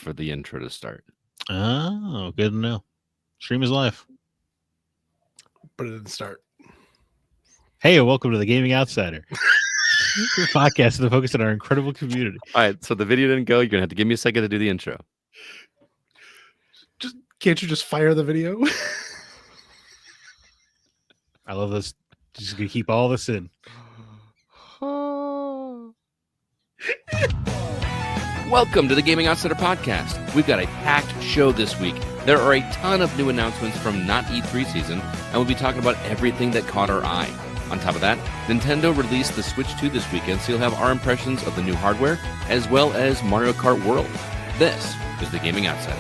for the intro to start. Oh, good to know. Stream is live. But it didn't start. Hey, welcome to the Gaming Outsider podcast that focuses on our incredible community. All right, so the video didn't go. You're gonna have to give me a second to do the intro. Can't you just fire the video? I love this. Just gonna keep all this in. Welcome to the Gaming Outsider podcast. We've got a packed show this week. There are a ton of new announcements from not E3 season, and we'll be talking about everything that caught our eye. On top of that, Nintendo released the Switch 2 this weekend, so you'll have our impressions of the new hardware, as well as Mario Kart World. This is the Gaming Outsider.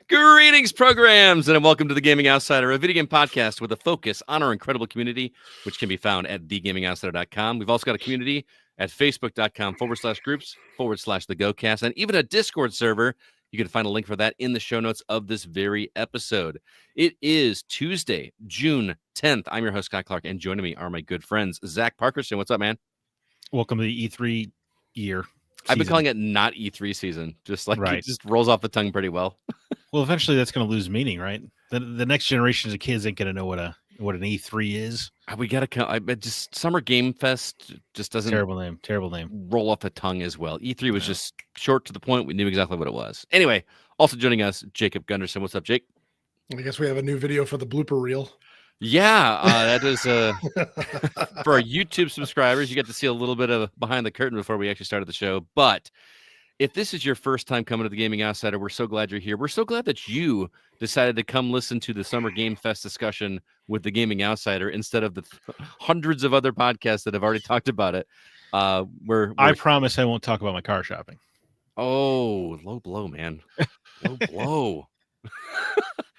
Greetings, programs, and welcome to the Gaming Outsider, a video game podcast with a focus on our incredible community, which can be found at thegamingoutsider.com. We've also got a community at facebook.com/groups/thegocast, and even a Discord server. You can find a link for that in the show notes of this very episode. It is Tuesday, June 10th. I'm your host, Scott Clark, and joining me are my good friends, Zach Parkerson. What's up, man? Welcome to the E3 year. I've been calling it not E3 season, just like Right. It just rolls off the tongue pretty well. Well, eventually that's going to lose meaning, right? The next generation of kids ain't going to know what an E3 is. We gotta come. I just Summer Game Fest just doesn't Terrible name. roll off the tongue as well. E3 was just short to the point. We knew exactly what it was. Anyway, also joining us, Jacob Gunderson. What's up, Jake? I guess we have a new video for the blooper reel. Yeah, that is for our YouTube subscribers. You get to see a little bit of behind the curtain before we actually started the show. But if this is your first time coming to the Gaming Outsider, we're so glad you're here. We're so glad that you decided to come listen to the Summer Game Fest discussion with the Gaming Outsider instead of the hundreds of other podcasts that have already talked about it. I promise I won't talk about my car shopping. Oh, low blow, man. Low blow.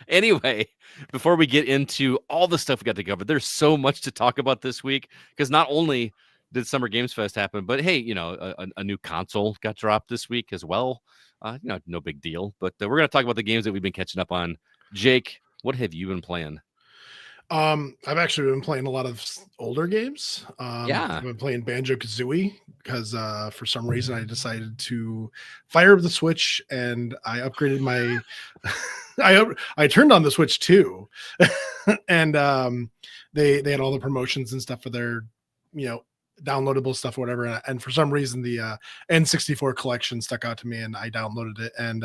Anyway, before we get into all the stuff we got to cover, there's so much to talk about this week because not only did Summer Games Fest happen, but hey, a new console got dropped this week as well. No big deal, but we're going to talk about the games that we've been catching up on. Jake, what have you been playing? I've actually been playing a lot of older games. I've been playing Banjo-Kazooie because for some reason I decided to fire up the Switch and I upgraded my I turned on the Switch 2 and they had all the promotions and stuff for their downloadable stuff or whatever, and for some reason the N64 collection stuck out to me and I downloaded it, and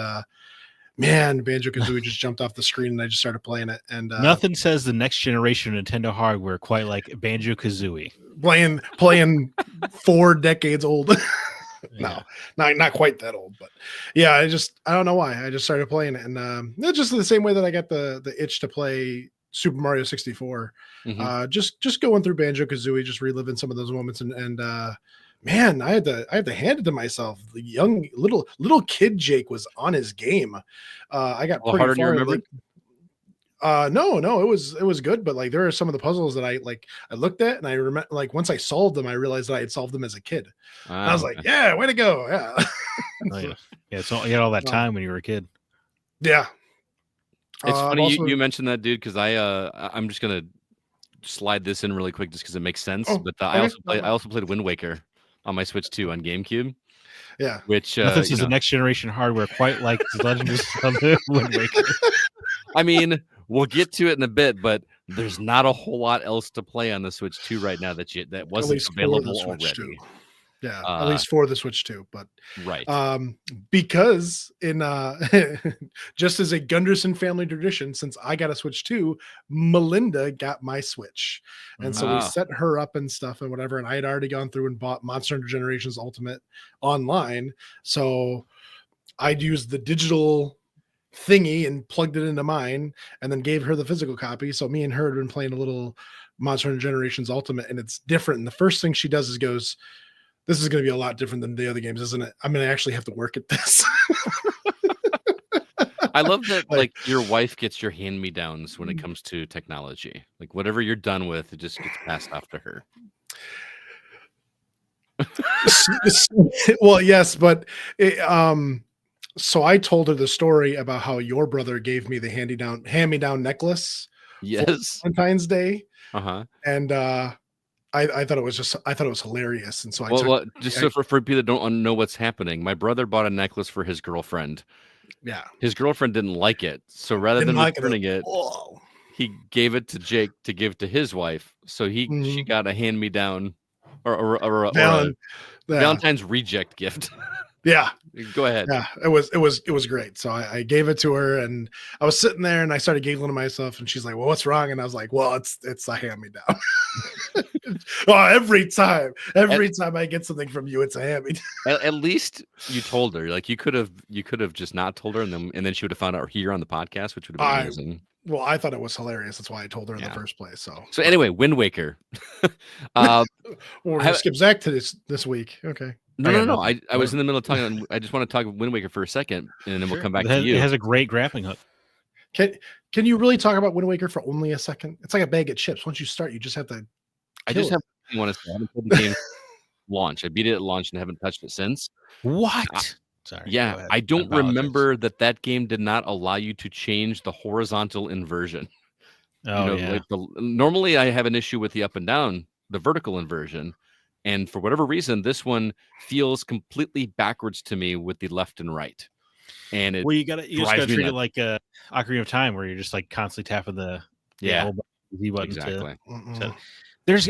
man, Banjo-Kazooie just jumped off the screen and I just started playing it. And nothing says the next generation of Nintendo hardware quite like Banjo-Kazooie. Playing 4 decades old. No, not quite that old, but yeah, I don't know why. I just started playing it, and it's just the same way that I got the itch to play Super Mario 64. Just going through Banjo-Kazooie, just reliving some of those moments, and man, I had to hand it to myself. The young little kid Jake was on his game. I got pretty harder than you far. remembered? No, it was good, but like there are some of the puzzles that I looked at and I remember, like once I solved them, I realized that I had solved them as a kid. And I was like, yeah, way to go. Yeah. It's all, you had all that time when you were a kid. Yeah. It's funny you mentioned that, dude, because I'm just gonna slide this in really quick just because it makes sense. I also played Wind Waker on my Switch 2 on GameCube. Yeah. Which this is the next generation hardware quite like the Legend of Zelda Wind Waker. I mean, we'll get to it in a bit, but there's not a whole lot else to play on the Switch 2 right now that wasn't available already. 2. Yeah, at least for the Switch 2, but right. Because in just as a Gunderson family tradition, since I got a Switch 2, Melinda got my Switch. And so we set her up and stuff and whatever, and I had already gone through and bought Monster Hunter Generations Ultimate online. So I'd used the digital thingy and plugged it into mine and then gave her the physical copy. So me and her had been playing a little Monster Hunter Generations Ultimate, and it's different. And the first thing she does is goes, "This is going to be a lot different than the other games, isn't it? I'm going to actually have to work at this." I love that like your wife gets your hand-me-downs when it comes to technology. Like whatever you're done with, it just gets passed off to her. Well, yes, but so I told her the story about how your brother gave me the hand-me-down necklace. Yes. For Valentine's Day. Uh-huh. And I thought it was hilarious, and so I Well, took. well just so for people that don't know what's happening, my brother bought a necklace for his girlfriend. Yeah, His girlfriend didn't like it, so rather didn't than like returning it, Oh. he gave it to Jake to give to his wife. So she Mhm. got a hand me down or a Yeah, Valentine's reject gift. yeah, Go ahead. yeah. It was great. So I gave it to her, and I was sitting there, and I started giggling to myself, and she's like, "Well, what's wrong?" And I was like, "Well, it's a hand me down." Well, every time I get something from you, it's a hand me down. At least you told her. Like you could have just not told her, and then she would have found out here on the podcast, which would have been amazing. Well, I thought it was hilarious. That's why I told her in the Yeah. first place. So anyway, Wind Waker. We're gonna skip Zach to this week. Okay. No. I was in the middle of talking. I just want to talk Wind Waker for a second, and then we'll come back to you. It has a great grappling hook. Can you really talk about Wind Waker for only a second? It's like a bag of chips. Once you start, you just have to. I just have want to say I haven't played the game launch. I beat it at launch and haven't touched it since. What? Sorry. Yeah, I don't remember that game did not allow you to change the horizontal inversion. Oh, yeah. Normally I have an issue with the up and down, the vertical inversion. And for whatever reason, this one feels completely backwards to me with the left and right. And you just gotta treat it like a Ocarina of Time, where you're just like constantly tapping the Z button. Exactly.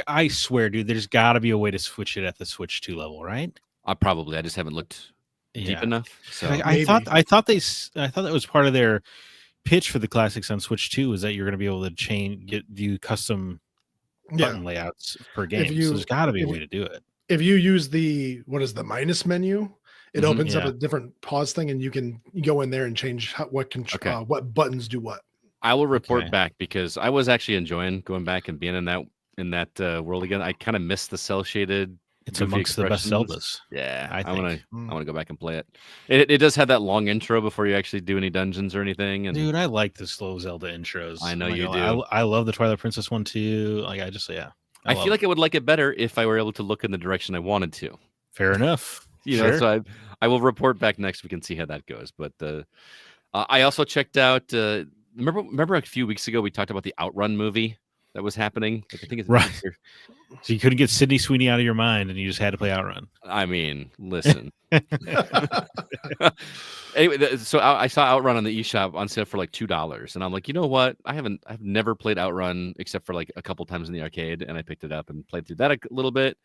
I swear, dude, there's got to be a way to switch it at the Switch 2 level, right? I just haven't looked deep enough. So I thought that was part of their pitch for the classics on Switch 2 is that you're going to be able to view custom button layouts per game. So there's got to be a way to do it. If you use the minus menu, it opens up a different pause thing, and you can go in there and change what buttons do what. I will report back, because I was actually enjoying going back and being in that world again. I kind of missed the cell shaded. It's amongst the best Zeldas. Yeah, I want to go back and play it. It does have that long intro before you actually do any dungeons or anything. And dude, I like the slow Zelda intros. I know you do. I love the Twilight Princess one too. Like I feel like I would like it better if I were able to look in the direction I wanted to. Fair enough. So I will report back next week and see how that goes. But I also checked out. Remember a few weeks ago we talked about the Outrun movie that was happening. I think it's right. So you couldn't get Sydney Sweeney out of your mind, and you just had to play Outrun. I mean, listen. Anyway, so I saw Outrun on the eShop on sale for like $2, and I'm like, you know what? I've never played Outrun except for like a couple times in the arcade, and I picked it up and played through that a little bit.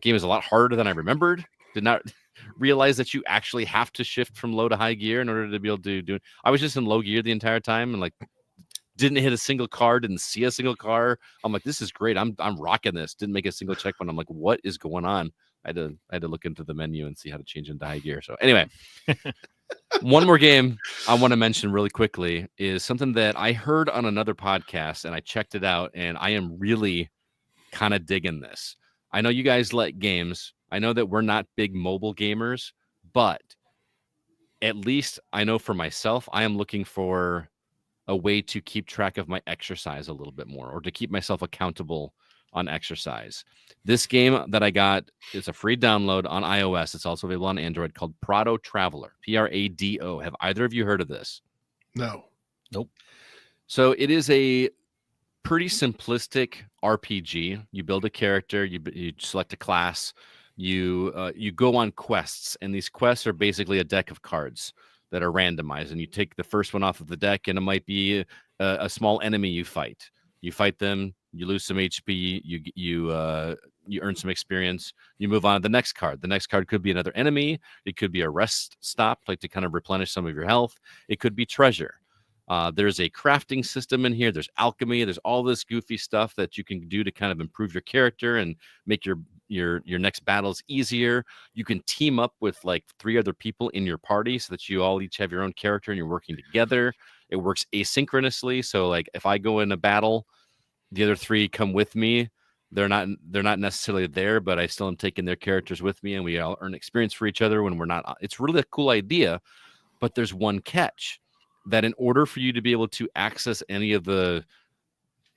Game is a lot harder than I remembered. Did not realize that you actually have to shift from low to high gear in order to be able to do it. I was just in low gear the entire time, and like didn't hit a single car, didn't see a single car. I'm like, this is great. I'm rocking this. Didn't make a single checkpoint. I'm like, what is going on? I had to look into the menu and see how to change into high gear. So anyway, one more game I want to mention really quickly is something that I heard on another podcast, and I checked it out, and I am really kind of digging this. I know you guys like games. I know that we're not big mobile gamers, but at least I know for myself, I am looking for a way to keep track of my exercise a little bit more, or to keep myself accountable on exercise. This game that I got is a free download on iOS. It's also available on Android, called Prado Traveler, Prado. Have either of you heard of this? No. Nope. So it is a pretty simplistic RPG. You build a character, you select a class, you go on quests, and these quests are basically a deck of cards that are randomized, and you take the first one off of the deck, and it might be a small enemy you fight. You fight them, you lose some HP, you earn some experience, you move on to the next card. The next card could be another enemy. It could be a rest stop, like to kind of replenish some of your health. It could be treasure. There's a crafting system in here. There's alchemy. There's all this goofy stuff that you can do to kind of improve your character and make your next battles easier. You can team up with like 3 other people in your party so that you all each have your own character and you're working together. It works asynchronously. So like if I go in a battle, the other 3 come with me. They're not necessarily there, but I still am taking their characters with me, and we all earn experience for each other when we're not. It's really a cool idea, but there's one catch, that in order for you to be able to access any of the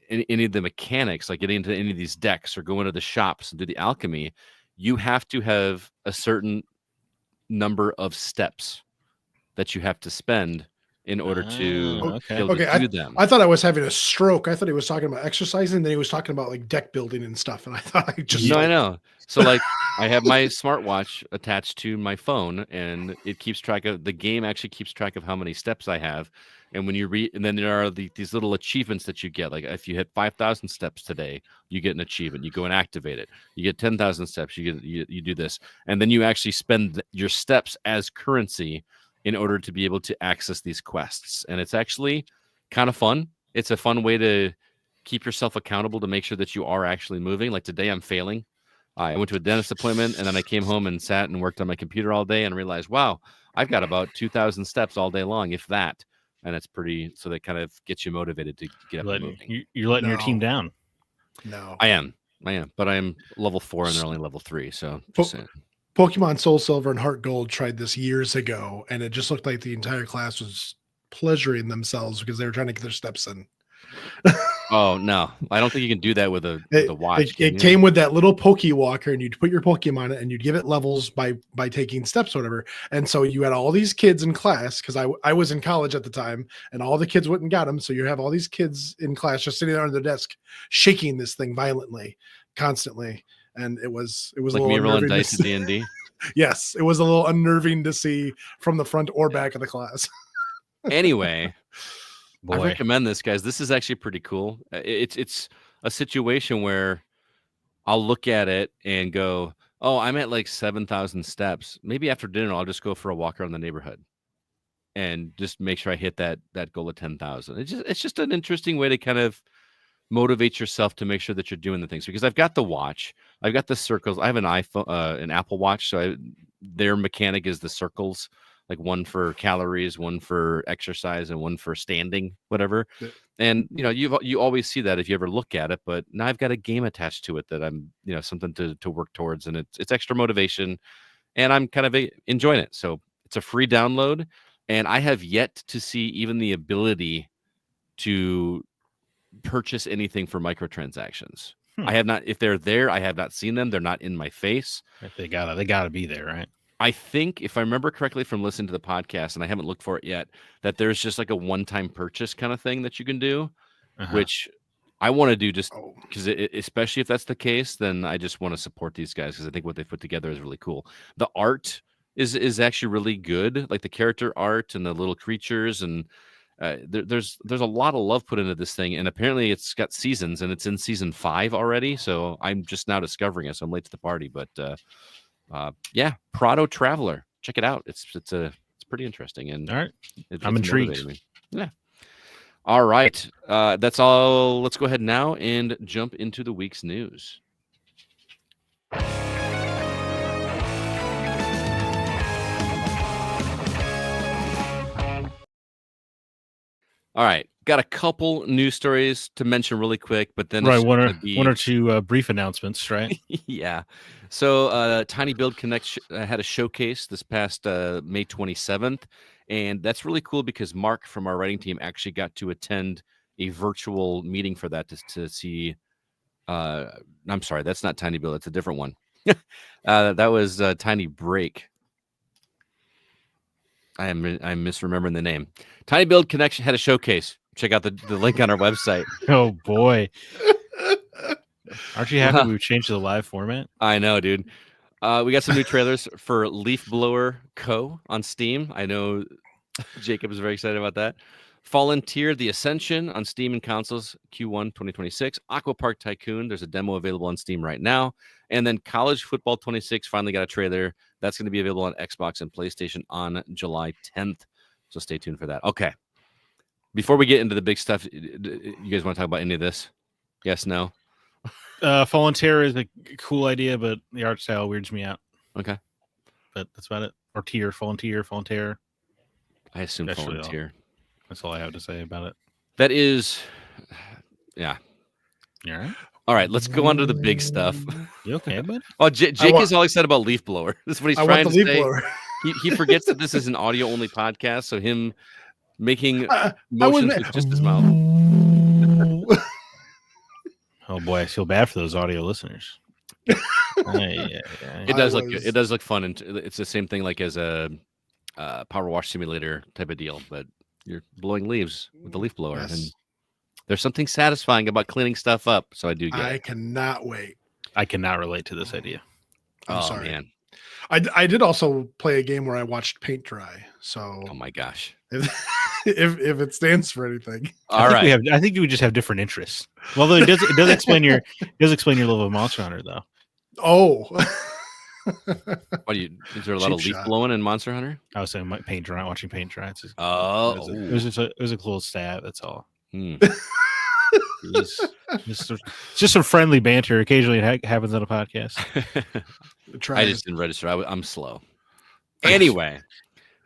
mechanics, like getting into any of these decks or go into the shops and do the alchemy, you have to have a certain number of steps that you have to spend in order to okay. be able Okay, to do them. I thought I was having a stroke. I thought he was talking about exercising, and then he was talking about like deck building and stuff. And I thought I just I know. So like I have my smartwatch attached to my phone, and it keeps track of the game. Actually, keeps track of how many steps I have. And when you read, and then there are these little achievements that you get. Like if you hit 5,000 steps today, you get an achievement. You go and activate it. You get 10,000 steps. You do this, and then you actually spend your steps as currency in order to be able to access these quests. And it's actually kind of fun. It's a fun way to keep yourself accountable to make sure that you are actually moving. Like today, I'm failing. I went to a dentist appointment, and then I came home and sat and worked on my computer all day and realized, wow, I've got about 2,000 steps all day long, if that. And it's pretty, so that kind of gets you motivated to get up and moving. You're letting your team down. No, I am, but I am level 4 and they're only level 3. So just saying. Pokemon Soul Silver and Heart Gold tried this years ago, and it just looked like the entire class was pleasuring themselves because they were trying to get their steps in. Oh no, I don't think you can do that with a watch. It came with that little Pokewalker, and you'd put your Pokemon in it, and you'd give it levels by taking steps or whatever. And so you had all these kids in class, because I was in college at the time, and all the kids went and got them. So you have all these kids in class just sitting there on their desk, shaking this thing violently, constantly, and it was like me rolling dice at D&D. Yes, it was a little unnerving to see from the front or back of the class. Anyway. Boy. I recommend this, guys. This is actually pretty cool. It's a situation where I'll look at it and go, oh, I'm at like 7,000 steps. Maybe after dinner, I'll just go for a walk around the neighborhood and just make sure I hit that goal of 10,000. It's just an interesting way to kind of motivate yourself to make sure that you're doing the things, because I've got the watch, I've got the circles. I have an iPhone, an Apple Watch. So their mechanic is the circles. Like one for calories, one for exercise, and one for standing, whatever. Yeah. And you always see that if you ever look at it. But now I've got a game attached to it that I'm something to work towards, and it's extra motivation, and I'm kind of enjoying it. So it's a free download, and I have yet to see even the ability to purchase anything for microtransactions. I have not. If they're there, I have not seen them. They're not in my face. They gotta be there, right? I think, if I remember correctly from listening to the podcast, and I haven't looked for it yet, that there's just like a one-time purchase kind of thing that you can do, which I want to do just because, especially if that's the case, then I just want to support these guys because I think what they put together is really cool. The art is actually really good, like the character art and the little creatures, and there's a lot of love put into this thing, and apparently it's got seasons, and it's in season 5 already. So I'm just now discovering it, so I'm late to the party, but. Yeah, Prado Traveler. Check it out. It's pretty interesting, and all right, I'm intrigued. Yeah. All right, that's all. Let's go ahead now and jump into the week's news. All right, got a couple news stories to mention really quick, but then one or two brief announcements, right? Yeah. So Tiny Build Connect had a showcase this past May 27th, and that's really cool because Mark from our writing team actually got to attend a virtual meeting for that to see. I'm sorry, that's not Tiny Build; it's a different one. That was Tiny Break. I'm misremembering the name. Tiny Build Connection had a showcase. Check out the link on our website. Oh boy. Aren't you happy we've changed to the live format? I know, dude. We got some new trailers for Leaf Blower Co. on Steam. I know Jacob is very excited about that. Fallen Tier, The Ascension on Steam and consoles, Q1 2026. Aqua Park Tycoon, there's a demo available on Steam right now. And then College Football 26 finally got a trailer. That's going to be available on Xbox and PlayStation on July 10th. So stay tuned for that. Okay. Before we get into the big stuff, you guys want to talk about any of this? Yes, no? Fallen Tier is a cool idea, but the art style weirds me out. Okay. But that's about it. Or Tier, Fallen Tier. I assume that's Fallen Tier. That's all I have to say about it. That is, yeah. All right. All right, let's go on to the big stuff. You okay, bud? Oh, Jake is all excited about Leaf Blower. This is what he's trying to say. He forgets that this is an audio-only podcast, so him making motions with just his mouth. Oh boy, I feel bad for those audio listeners. It does look fun, and it's the same thing like as a Power Wash Simulator type of deal, but you're blowing leaves with the leaf blower, Yes. and there's something satisfying about cleaning stuff up. So I do get I it. cannot wait. I cannot relate to this idea. I'm sorry. Man. I did also play a game where I watched paint dry. So Oh my gosh. if it stands for anything. All right. I think we just have different interests. Although it does explain your level of Monster Hunter though. Oh. Is there a lot of leaf blowing in Monster Hunter? I was saying paint dry, watching paint dry. It was a cool stab. That's all. It's just some friendly banter. Occasionally it happens on a podcast. I just didn't register. I'm slow. Anyway,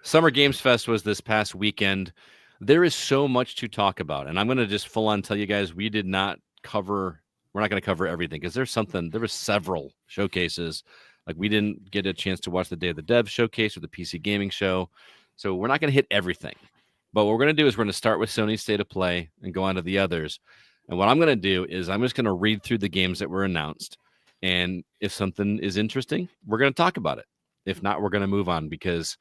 Summer Games Fest was this past weekend. There is so much to talk about, and I'm going to just full on tell you guys we're not going to cover everything because there were several showcases. Like we didn't get a chance to watch the Day of the Dev showcase or the PC Gaming Show, so we're not going to hit everything. But what we're going to do is we're going to start with Sony's State of Play and go on to the others. And what I'm going to do is I'm just going to read through the games that were announced. And if something is interesting, we're going to talk about it. If not, we're going to move on because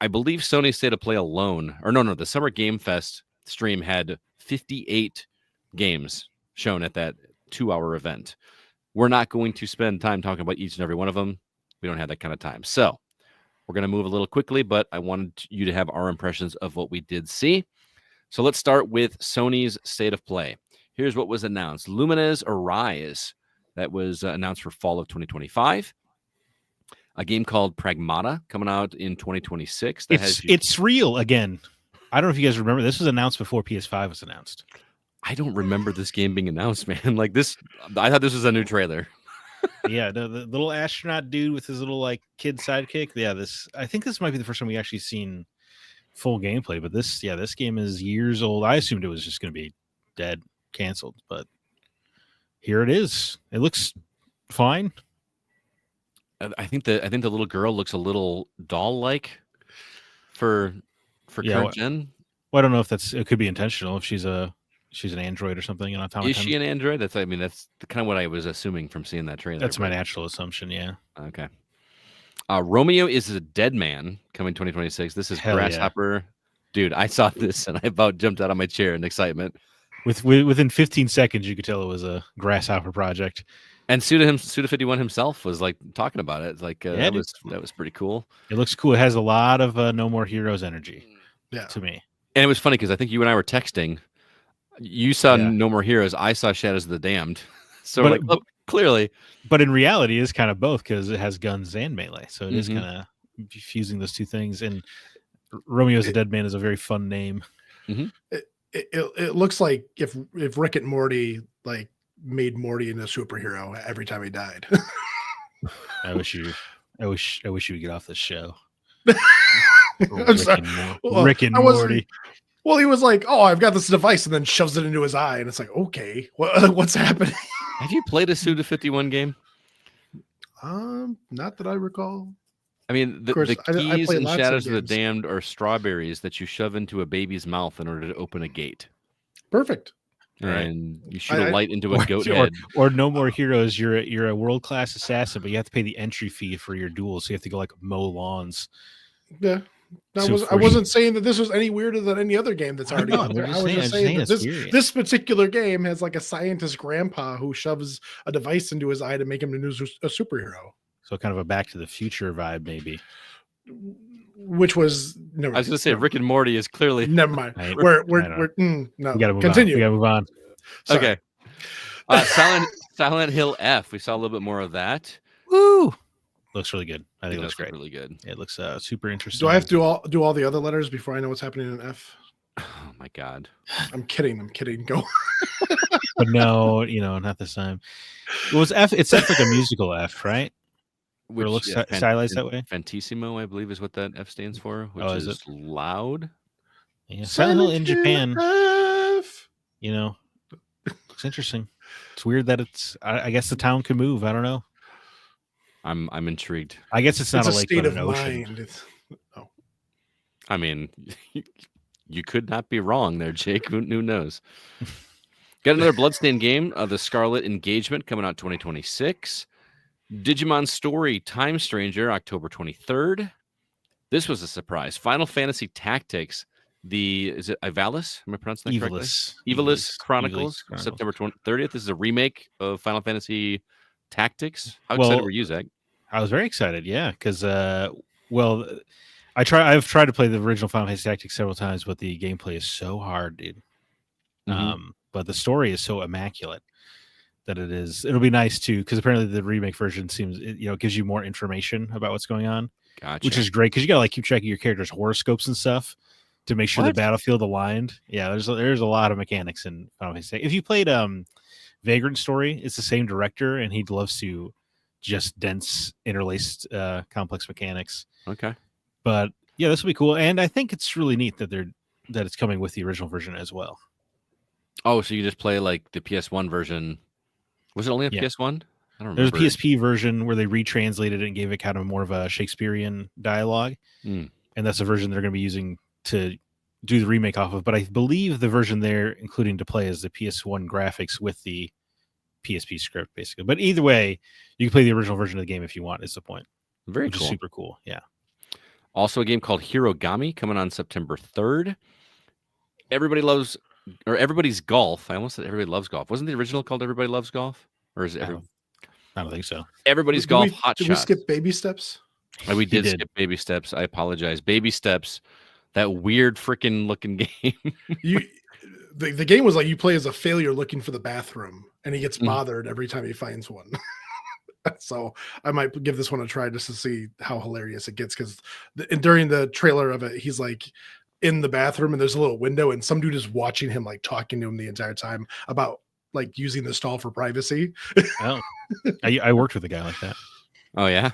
I believe Sony's State of Play alone, or no, the Summer Game Fest stream had 58 games shown at that 2-hour event. We're not going to spend time talking about each and every one of them. We don't have that kind of time. So we're going to move a little quickly, but I wanted you to have our impressions of what we did see. So let's start with Sony's State of Play. Here's what was announced. Lumines Arise. That was announced for fall of 2025. A game called Pragmata coming out in 2026. It's real again. I don't know if you guys remember. This was announced before PS5 was announced. I don't remember this game being announced, man. Like this, I thought this was a new trailer. Yeah, the little astronaut dude with his little like kid sidekick. Yeah, I think this might be the first time we actually seen full gameplay. But this game is years old. I assumed it was just going to be dead, canceled, but here it is. It looks fine. I think the little girl looks a little doll-like for current gen. Well, I don't know if it could be intentional. If she's an android or something, an automaton. Is she an android? That's kind of what I was assuming from seeing that trailer. That's my natural assumption. Yeah. Okay. Romeo is a Dead Man coming 2026. This is Grasshopper. Yeah. Dude, I saw this and I about jumped out of my chair in excitement. Within 15 seconds, you could tell it was a Grasshopper project. And Suda51 himself was like talking about it. It's like that was pretty cool. It looks cool. It has a lot of No More Heroes energy. Yeah. To me. And it was funny because I think you and I were texting. You saw No More Heroes. I saw Shadows of the Damned. So clearly. But in reality, it's kind of both because it has guns and melee. So it is kind of fusing those two things. And Romeo's a Dead Man is a very fun name. Mm-hmm. It looks like if Rick and Morty like made Morty into a superhero every time he died. I wish you would get off this show. Rick and Morty. Well, he was like, "Oh, I've got this device," and then shoves it into his eye, and it's like, "Okay, what's happening?" Have you played a Suda51 game? Not that I recall. I mean, the keys in Shadows of the Damned are strawberries that you shove into a baby's mouth in order to open a gate. Perfect. And you shoot a light into a goat head. Or No More Heroes, you're a world-class assassin, but you have to pay the entry fee for your duel, so you have to go like mow lawns. Yeah. I wasn't saying that this was any weirder than any other game that's already out there. I was just saying that this particular game has like a scientist grandpa who shoves a device into his eye to make him a superhero. So kind of a Back to the Future vibe, maybe. Which was I was going to say Rick and Morty is clearly never mind. We're no. We gotta move continue. On. We gotta move on. Sorry. Okay. Silent Hill F. We saw a little bit more of that. Woo! Looks really good. I think it looks great. Really good. It looks super interesting. Do I have to do all the other letters before I know what's happening in F? Oh my god! I'm kidding. Go. But no, not this time. It was F. It's F like a musical F, right? Which looks stylized that way. Fantissimo, I believe, is what that F stands for, which is loud. Yeah, Silent Hill in Japan. F. Looks interesting. It's weird that I guess the town can move. I don't know. I'm intrigued. I guess it's not a lake, but an ocean. I mean, you could not be wrong there, Jake. Who knows? Got another Bloodstained game, the Scarlet Engagement, coming out 2026. Digimon Story Time Stranger, October 23rd. This was a surprise. Final Fantasy Tactics is it Ivalice? Am I pronouncing that correctly? Evilus Chronicles, September 30th. This is a remake of Final Fantasy Tactics. How excited were you, Zach? I was very excited, yeah, because I've tried to play the original Final Fantasy Tactics several times, but the gameplay is so hard, dude. But the story is so immaculate that it'll be nice too, because apparently the remake version gives you more information about what's going on, which is great because you gotta keep checking your character's horoscopes and stuff to make sure the battlefield aligned. Yeah, there's a lot of mechanics in Final Fantasy. If you played Vagrant Story, it's the same director, and he loves to just dense, interlaced, complex mechanics. Okay, but yeah, this will be cool, and I think it's really neat that it's coming with the original version as well. Oh, so you just play like the PS1 version? Was it only a PS1? I don't remember. There's a PSP version where they retranslated it and gave it kind of more of a Shakespearean dialogue, and that's the version they're going to be using to do the remake off of. But I believe the version they're including to play is the PS1 graphics with the PSP script, basically. But either way, you can play the original version of the game if you want. Is the point? Very cool. Is super cool. Yeah. Also, a game called Hirogami coming on September 3rd. Everybody's Golf. I almost said Everybody Loves Golf. Wasn't the original called Everybody Loves Golf? Or is it? I don't think so. Everybody's Golf Hot Did Shot. we skip Baby Steps? We did skip Baby Steps. I apologize. Baby Steps, that weird freaking looking game. The game was like you play as a failure looking for the bathroom, and he gets bothered every time he finds one. So I might give this one a try just to see how hilarious it gets, because during the trailer of it, he's like in the bathroom and there's a little window and some dude is watching him, like talking to him the entire time about like using the stall for privacy. Oh, I worked with a guy like that. Oh yeah.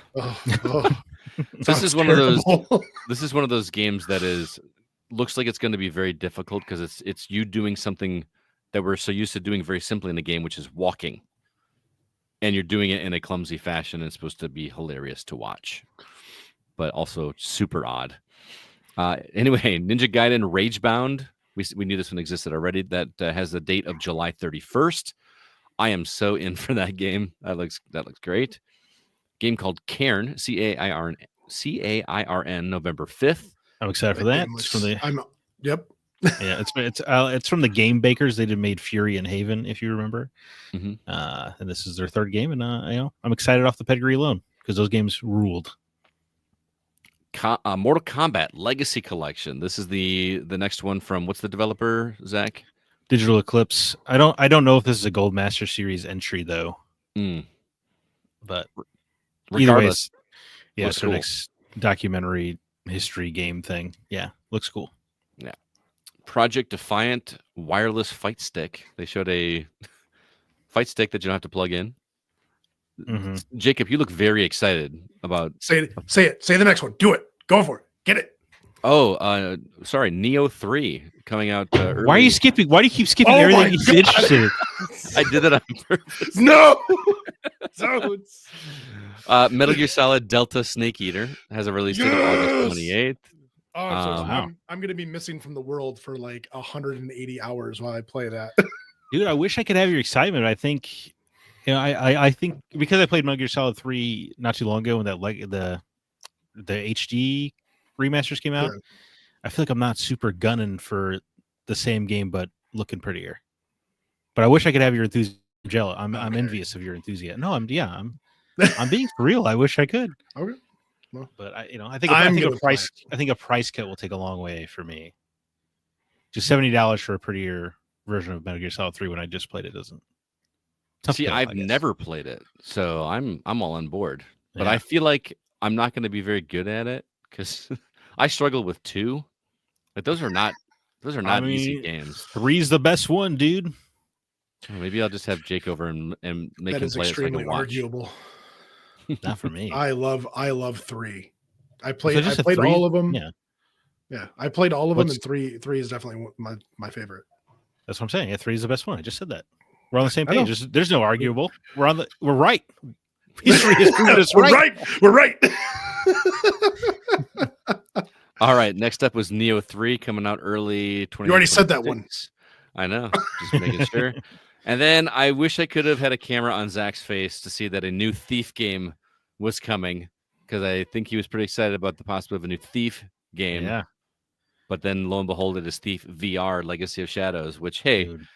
This is one of those games that looks like it's going to be very difficult, because it's you doing something that we're so used to doing very simply in the game, which is walking, and you're doing it in a clumsy fashion, and it's supposed to be hilarious to watch, but also super odd. Anyway, Ninja Gaiden Ragebound. We knew this one existed already. That has the date of July 31st. I am so in for that game. That looks great. Game called Cairn, Cairn, November 5th. I'm excited for that. Yep. Yeah, it's from the Game Bakers. They made Fury and Haven, if you remember. And this is their third game, and I'm excited off the pedigree alone because those games ruled. Mortal Kombat Legacy Collection. This is the next one from, what's the developer, Zach? Digital Eclipse. I don't know if this is a Gold Master Series entry though. But regardless, it's their next documentary history game thing. Yeah, looks cool. Yeah. Project Defiant wireless fight stick. They showed a fight stick that you don't have to plug in. Jacob, you look very excited about. Say it. Say the next one. Do it. Go for it. Get it. Oh, sorry. Neo 3 coming out. Early. Why are you skipping? Why do you keep skipping everything he's interested in? I did that on purpose. No. Metal Gear Solid Delta Snake Eater has a release date of August 28th. Oh, I'm going to be missing from the world for like 180 hours while I play that. Dude, I wish I could have your excitement. I think. I think because I played Metal Gear Solid 3 not too long ago when the HD remasters came out, I feel like I'm not super gunning for the same game but looking prettier. But I wish I could have your enthusiasm. I'm envious of your enthusiasm. No, I'm being for real. I wish I could. Okay. Well, but I think a price cut will take a long way for me. Just $70 for a prettier version of Metal Gear Solid 3 when I just played it doesn't. See, I've never played it, so I'm all on board. But I feel like I'm not going to be very good at it because I struggle with 2. Like those are not easy games. 3's the best one, dude. Well, maybe I'll just have Jake over and make him play it. That is extremely arguable. Not for me. I love 3. I played all of them. Yeah. I played all of them, and 3 is definitely my favorite. That's what I'm saying. Yeah, 3 is the best one. I just said that. We're on the same page. There's no arguable. We're right. History has proven us right. We're right. All right. Next up was Neo 3 coming out early. You already said that one. I know. Just making sure. And then I wish I could have had a camera on Zach's face to see that a new Thief game was coming, because I think he was pretty excited about the possibility of a new Thief game. Yeah. but then lo and behold, it is Thief VR Legacy of Shadows, which, hey, Dude.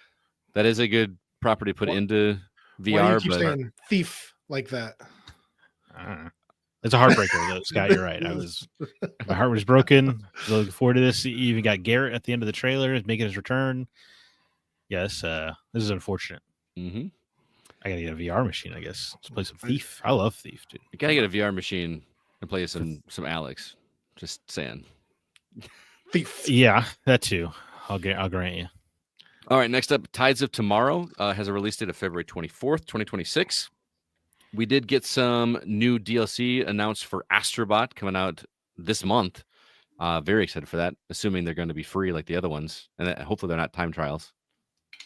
that is a good property to put into Why do you VR. keep But saying thief like that? I don't know. It's a heartbreaker, though, Scott. You're right. My heart was broken. Looking forward to this. You even got Garrett at the end of the trailer making his return. Yes, this is unfortunate. Mhm. I gotta get a VR machine, I guess. Let's play some Thief. I love Thief, dude. You gotta get a VR machine and play some Alex. Just saying. Thief. Yeah, that too. I'll grant you. All right, next up, Tides of Tomorrow has a release date of February 24th, 2026. We did get some new DLC announced for Astrobot coming out this month. Very excited for that, assuming they're going to be free like the other ones. And hopefully they're not time trials,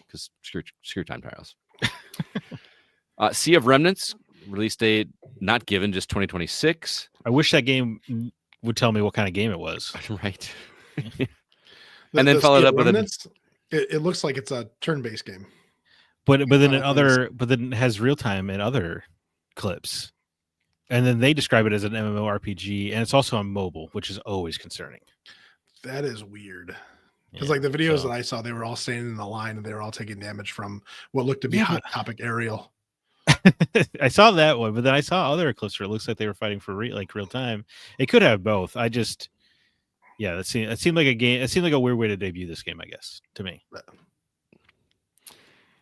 because screw time trials. Sea of Remnants, release date not given, just 2026. I wish that game would tell me what kind of game it was. Right. And then followed up with it looks like it's a turn-based game. But then it has real time in other clips. And then they describe it as an MMORPG, and it's also on mobile, which is always concerning. That is weird. Because Yeah, like the videos so- that I saw, they were all standing in the line and they were all taking damage from what looked to be Hot Topic Aerial. I saw that one, but then I saw other clips where it looks like they were fighting for real time. It could have both. That seemed like a game. It seemed like a weird way to debut this game, I guess, to me.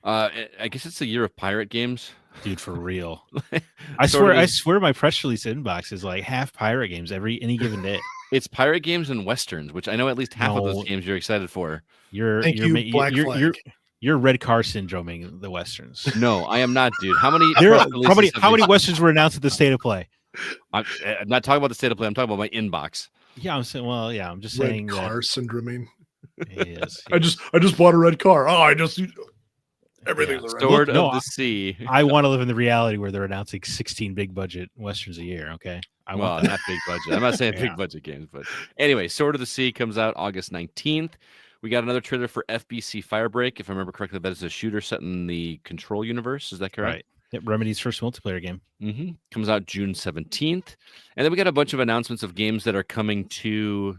I guess it's the year of pirate games. Dude, for real. I swear my press release inbox is like half pirate games any given day. It's pirate games and westerns, which I know at least half of those No. games you're excited for. Thank you, Black Flag. You're Red Car syndroming the westerns. No, I am not, dude. How many? How many westerns were announced at the State of Play? I'm not talking about the State of Play. I'm talking about my inbox. Yeah, I'm saying. Well, yeah, I'm just saying. Red car syndroming. Yes, I just bought a red car. Oh, everything's a red Sword Look, no, of the Sea. I want to live in the reality where they're announcing 16 big budget westerns a year. Okay, Well, not big budget. I'm not saying Yeah. big budget games, but anyway, Sword of the Sea comes out August 19th. We got another trailer for FBC Firebreak. If I remember correctly, that is a shooter set in the Control universe. Is that correct? Right. Yep, Remedy's first multiplayer game. Mm-hmm. Comes out June 17th. And then we got a bunch of announcements of games that are coming to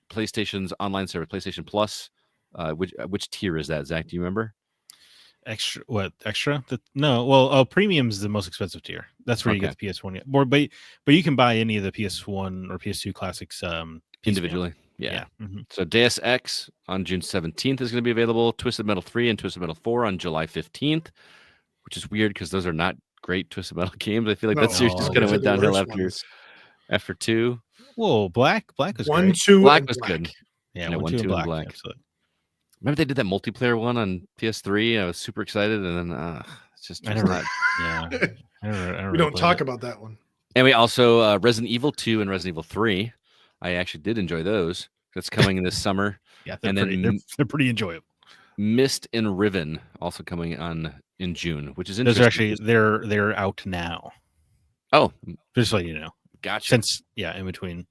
PlayStation's online service, PlayStation Plus. Which tier is that, Zach? Do you remember? Extra? Premium's the most expensive tier. That's where you get the PS1. But you can buy any of the PS1 or PS2 classics Individually. Yeah. Mm-hmm. So Deus Ex on June 17th is going to be available. Twisted Metal 3 and Twisted Metal 4 on July 15th, which is weird because those are not great Twisted Metal games. I feel like that series just kind of went downhill after 2. Whoa, Black was 1, great. 2, Black and was good. Yeah, 1, 2, and Black. Absolutely. Remember they did that multiplayer one on PS3? I was super excited, and then it's just I never. not. Yeah, I never We don't talk it. about that one. And we also Resident Evil 2 and Resident Evil 3. I actually did enjoy those. That's coming this summer. Yeah, and they're pretty enjoyable. Mist and Riven also coming on in June, which is Those interesting. are actually they're out now. Oh, Just so you know. gotcha. In between.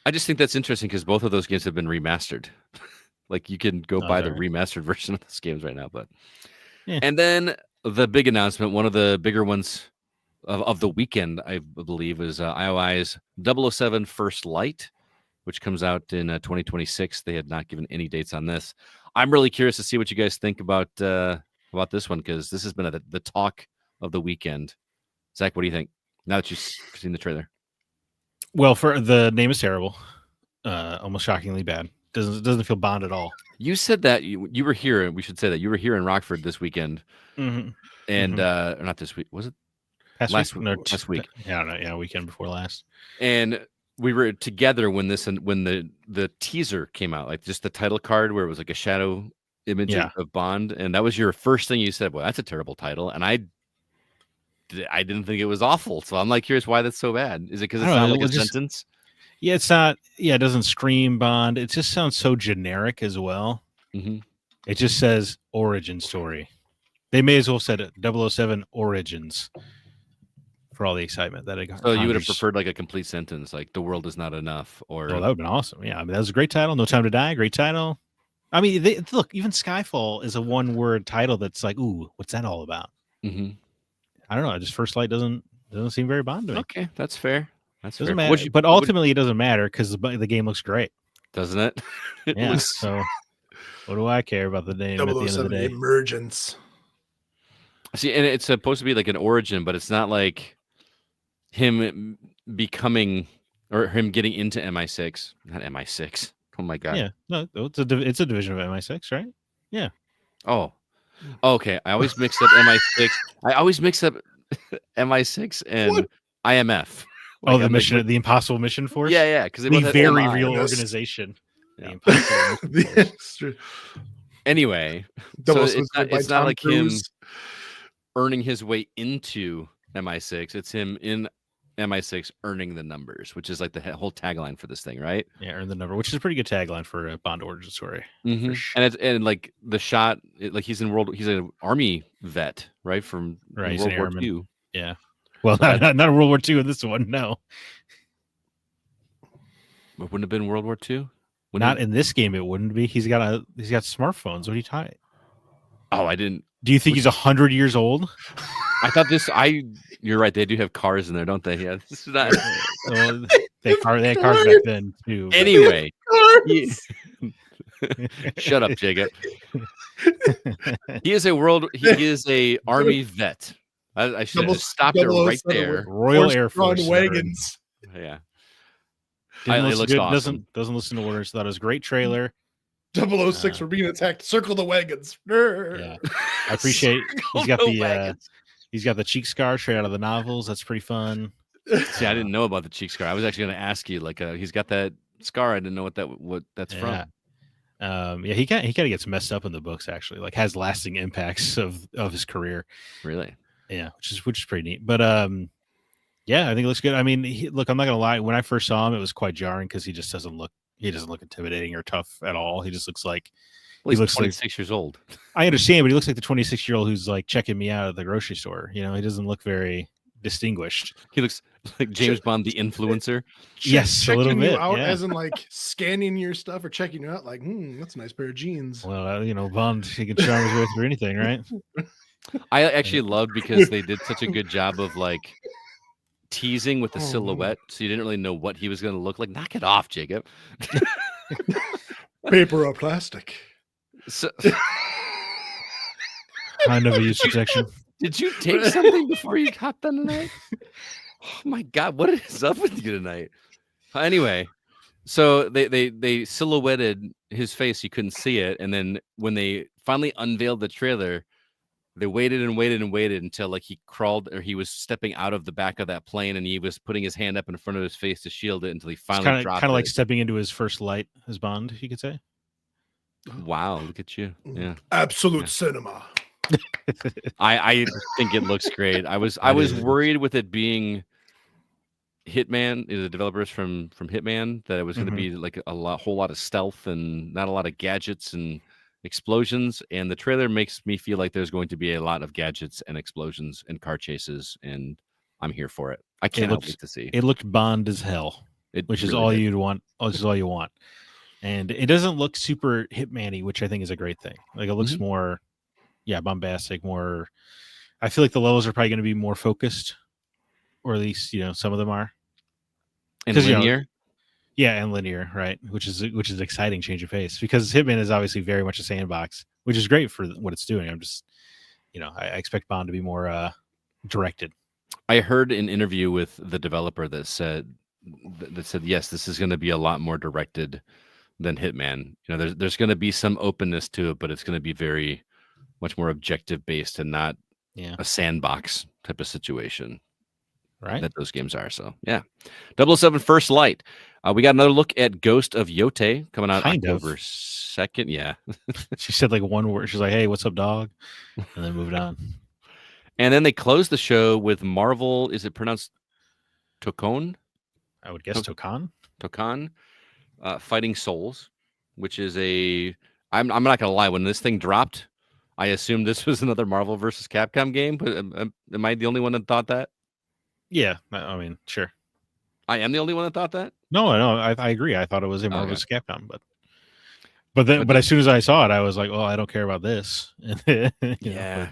I just think that's interesting because both of those games have been remastered. Like you can go buy the remastered version of those games right now, but Yeah. And then the big announcement, one of the bigger ones of the weekend, I believe, is IOI's 007 First Light, which comes out in 2026. They had not given any dates on this. I'm really curious to see what you guys think about this one because this has been the talk of the weekend. Zach, what do you think now that you've seen the trailer? Well, for the name is terrible, almost shockingly bad. Doesn't feel Bond at all. You said that you were here. We should say that you were here in Rockford this weekend, Mm-hmm. and or not this week. Was it last week? Yeah, no, yeah, weekend before last. And we were together when the teaser came out, like just the title card where it was like a shadow image of Bond, and that was your first thing you said. Well, that's a terrible title, and I didn't think it was awful. So I'm like curious why that's so bad. Is it because it's not like a sentence? Yeah, it's not. Yeah, it doesn't scream Bond. It just sounds so generic as well. Mm-hmm. It just says origin story. They may as well said it 007 Origins for all the excitement that it got. So you would have preferred like a complete sentence, like the world is not enough, or that would have been awesome. Yeah, I mean that was a great title. No Time to Die, great title. I mean, look, even Skyfall is a one-word title that's like, ooh, what's that all about? Mm-hmm. I don't know. Just First Light doesn't seem very Bond to me. Okay, that's fair. That's doesn't fair. matter. But ultimately, it doesn't matter because the game looks great. doesn't it? It Yeah. looks- So what do I care about the name at the end of the 007 day? Emergence. See, and it's supposed to be like an origin, but it's not like him becoming or him getting into MI6, not MI6. Oh my god. Yeah. No, it's a division of MI6, right? Oh, okay. I always mix up MI6. I always mix up MI6 and What? IMF. Oh, Like, the I'm mission, like, the Impossible Mission Force. yeah, because The very real Honest. organization. Yeah. The Impossible Mission Force. Extra- Anyway, so 007 it's not, by it's not Tom like Cruise. him earning his way into MI6. It's him in MI6 earning the numbers, which is like the whole tagline for this thing, right? Yeah, earn the number, which is a pretty good tagline for a Bond origin story. Mhm. sure. And like the shot, like he's an army vet, right? From Right, he's an World War airman. II. Yeah. Well, not World War II in this one. No, It wouldn't have been World War II. not in this game. It wouldn't be. He's got smartphones. What are you talking? Oh, I didn't. Do you think he's 100 years old? I thought this. You're right. They do have cars in there, don't they? Yeah. This is not. Well, they had cars back then too. but- Anyway, shut up, Jacob. He is a army vet. I should have just stopped it right 007 there. Royal Air Horse-drawn Force wagons. Yeah. veteran. It Didn't looks listen, awesome. doesn't listen to orders. Thought it was a great trailer. 006 were being attacked. Circle the wagons. Yeah, I appreciate. He's got Circle the wagons. he's got the cheek scar straight out of the novels. That's pretty fun. See, I didn't know about the cheek scar. I was actually going to ask you, like, he's got that scar. I didn't know what that's Yeah. from. Yeah, he kind of gets messed up in the books. Actually, like has lasting impacts of his career. Really? Yeah, which is pretty neat. But yeah, I think it looks good. I mean, look, I'm not gonna lie. When I first saw him, it was quite jarring because he doesn't look intimidating or tough at all. He just looks like Well, he's looks like- 26 years old. I understand, but he looks like the 26-year-old who's like checking me out at the grocery store. You know, he doesn't look very distinguished. He looks like James Bond, the influencer. Yes, a checking little you bit, out yeah. as in like scanning your stuff or checking you out like, that's a nice pair of jeans. Well, Bond, he can charm his way through anything, right? I actually loved because they did such a good job of like teasing with the Oh, man. silhouette, so you didn't really know what he was going to look like. Knock it off, Jacob. Paper or plastic. So, I never use protection. did you take something before you hopped on tonight? Oh my god, what is up with you tonight? Anyway, so they silhouetted his face, you couldn't see it, and then when they finally unveiled the trailer, they waited and waited and waited until like he crawled or he was stepping out of the back of that plane and he was putting his hand up in front of his face to shield it until he finally Kind dropped of it. like stepping into his first light as Bond, you could say. Wow, look at you. Yeah. Absolute Yeah. cinema. I think it looks great. I was is- worried with it being Hitman, the developers from Hitman, that it was going to Mhm. be like whole lot of stealth and not a lot of gadgets and explosions. And the trailer makes me feel like there's going to be a lot of gadgets and explosions and car chases, and I'm here for it. I can't looks- wait to see. It looked Bond as hell, It which is really all did. you'd want. Which is all you want. And it doesn't look super Hitman-y, which I think is a great thing. Like it looks Mhm. more, bombastic, more. I feel like the levels are probably going to be more focused, or at least some of them are. And 'cause, linear. Yeah, and linear, right? Which is an exciting change of pace because Hitman is obviously very much a sandbox, which is great for what it's doing. I'm just, I expect Bond to be more directed. I heard an interview with the developer that said yes, this is going to be a lot more directed than Hitman. There's going to be some openness to it, but it's going to be very much more objective based and not Yeah, a sandbox type of situation right. that those games are. So yeah, 007 First Light. We got another look at Ghost of Yote coming out Kind of. October 2nd. Yeah, She said like one word. She's like, "Hey, what's up, dog?" And then moved on. and then they closed the show with Marvel. Is it pronounced Tokon? I would guess Tokan. Tokan, Fighting Souls, which is I'm not gonna lie. When this thing dropped, I assumed this was another Marvel versus Capcom game. But am I the only one that thought that? Yeah, I mean, sure. I am the only one that thought that. No, I agree. I thought it was a Marvel Okay. vs. Capcom, but as soon as I saw it, I was like, "Oh, I don't care about this." Yeah.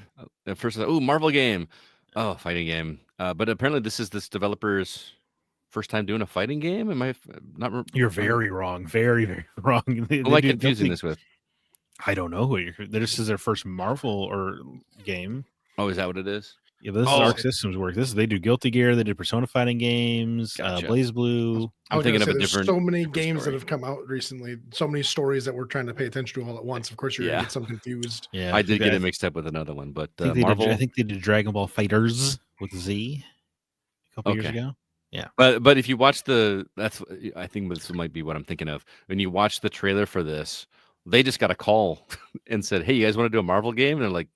At first, I was like, "Oh, Marvel game, oh, fighting game." But apparently, this is this developer's first time doing a fighting game? Am I not? You're very wrong. Very, very wrong. They Who am I do- confusing don't this with? I don't know who you're. This is their first Marvel or game. Oh, is that what it is? Yeah, but this is Arc Systems work. They do Guilty Gear. They did Persona fighting games. Gotcha. Blaze Blue. I'm thinking of a there's different. so many different games story. that have come out recently, so many stories that we're trying to pay attention to all at once. Of course, you're Yeah. gonna get some confused. Yeah, I did get it mixed up with another one, but I think, Marvel. I think they did Dragon Ball Fighters with Z a couple years Okay. ago. But if you watch I think this might be what I'm thinking of. When you watch the trailer for this, they just got a call and said, "Hey, you guys want to do a Marvel game?" And they're like,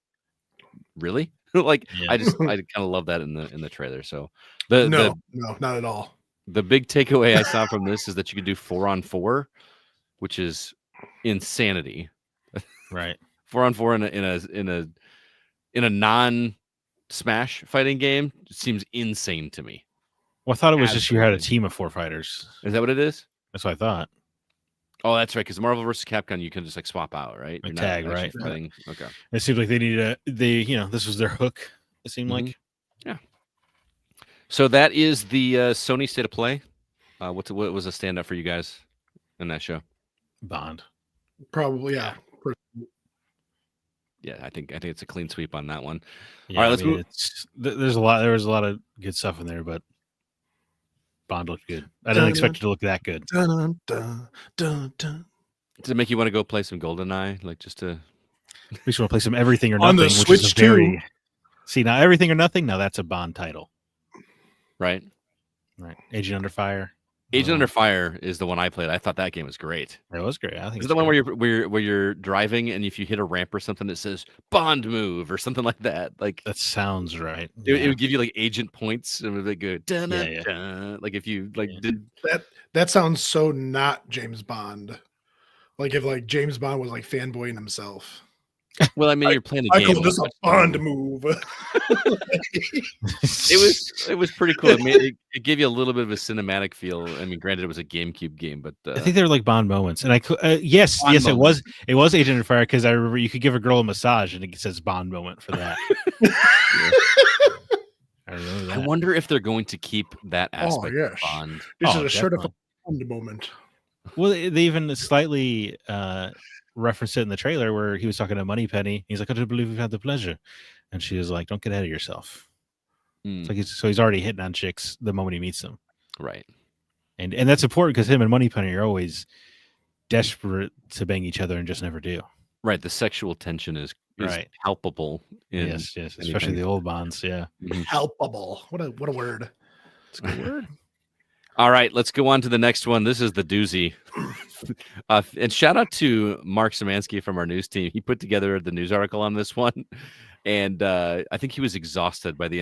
"Really?" Like Yeah. I kind of love that in the trailer. So No, not at all. the big takeaway I saw from this is that you can do 4-on-4, which is insanity. Right. 4-on-4 in a non Smash fighting game seems insane to me. Well, I thought it was just you had a Absolutely. team of 4 fighters. Is that what it is? That's what I thought. Oh, that's right. Because Marvel vs. Capcom, you can just like swap out, right? Like You're not tag, actually right. fighting. Okay. It seemed like they needed this was their hook. It seemed Mhm. like. So that is the Sony State of Play. What was a standout for you guys in that show? Bond. Probably, yeah. Yeah, I think it's a clean sweep on that one. Yeah, All right, let's move. There was a lot of good stuff in there, but Bond looked good. I didn't expect it to look that good. Dun, dun, dun, dun. Does it make you want to go play some GoldenEye, like just to? We just want to play some Everything or On Nothing. the which Switch is too. See, now Everything or Nothing. Now that's a Bond title, Right. right? Agent Under Fire. Agent Under Fire is the one I played. I thought that game was great. That was great. I think Is it's it the one great. where you're driving and if you hit a ramp or something, it says Bond move or something like that? Like That sounds right. it would give you like agent points and it would be good. Yeah. Like if you like Yeah. did That sounds so not James Bond. Like if like James Bond was like fanboying himself. well, I mean, you're playing a I game. call this a much Bond fun. move. It was pretty cool. It gave you a little bit of a cinematic feel. I mean, granted, it was a GameCube game, but I think they were like Bond moments, and yes, Bond moments. it was Agent Under Fire because I remember you could give a girl a massage and it says Bond moment for that. I remember I that. wonder if they're going to keep that aspect of yes. Bond. This Oh, is a certified definitely. Bond moment. Well, they even slightly referenced it in the trailer where he was talking to Moneypenny. He's like, "I do believe we've had the pleasure," and she was like, "Don't get ahead of yourself." Hmm, It's like he's already hitting on chicks the moment he meets them, right. and that's important because him and Moneypenny are always desperate to bang each other and just never do. Right. The sexual tension is Right. palpable in Yes, especially anything. the old Bonds. Yeah. Mhm. Palpable. What a word. It's a good word. All right, let's go on to the next one. This is the doozy. And shout out to Mark Szymanski from our news team. He put together the news article on this one. And I think he was exhausted by the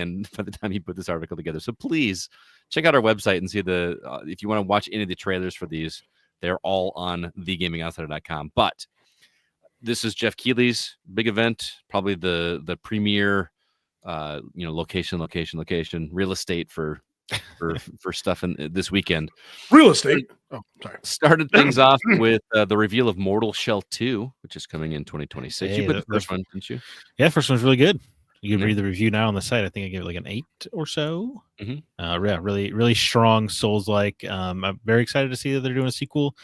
time he put this article together. So please check out our website and see if you want to watch any of the trailers for these, they're all on thegamingoutsider.com. But this is Jeff Keighley's big event, probably the premier, location, real estate for stuff in this weekend. Real estate. Oh, sorry. Started things off with the reveal of Mortal Shell 2, which is coming in 2026. Hey, You put the the first one, didn't you? Yeah, first one's really good. You can Yeah. read the review now on the site. I think I gave it like an 8 or so. Mhm. Yeah, really, really strong Souls-like. I'm very excited to see that they're doing a sequel.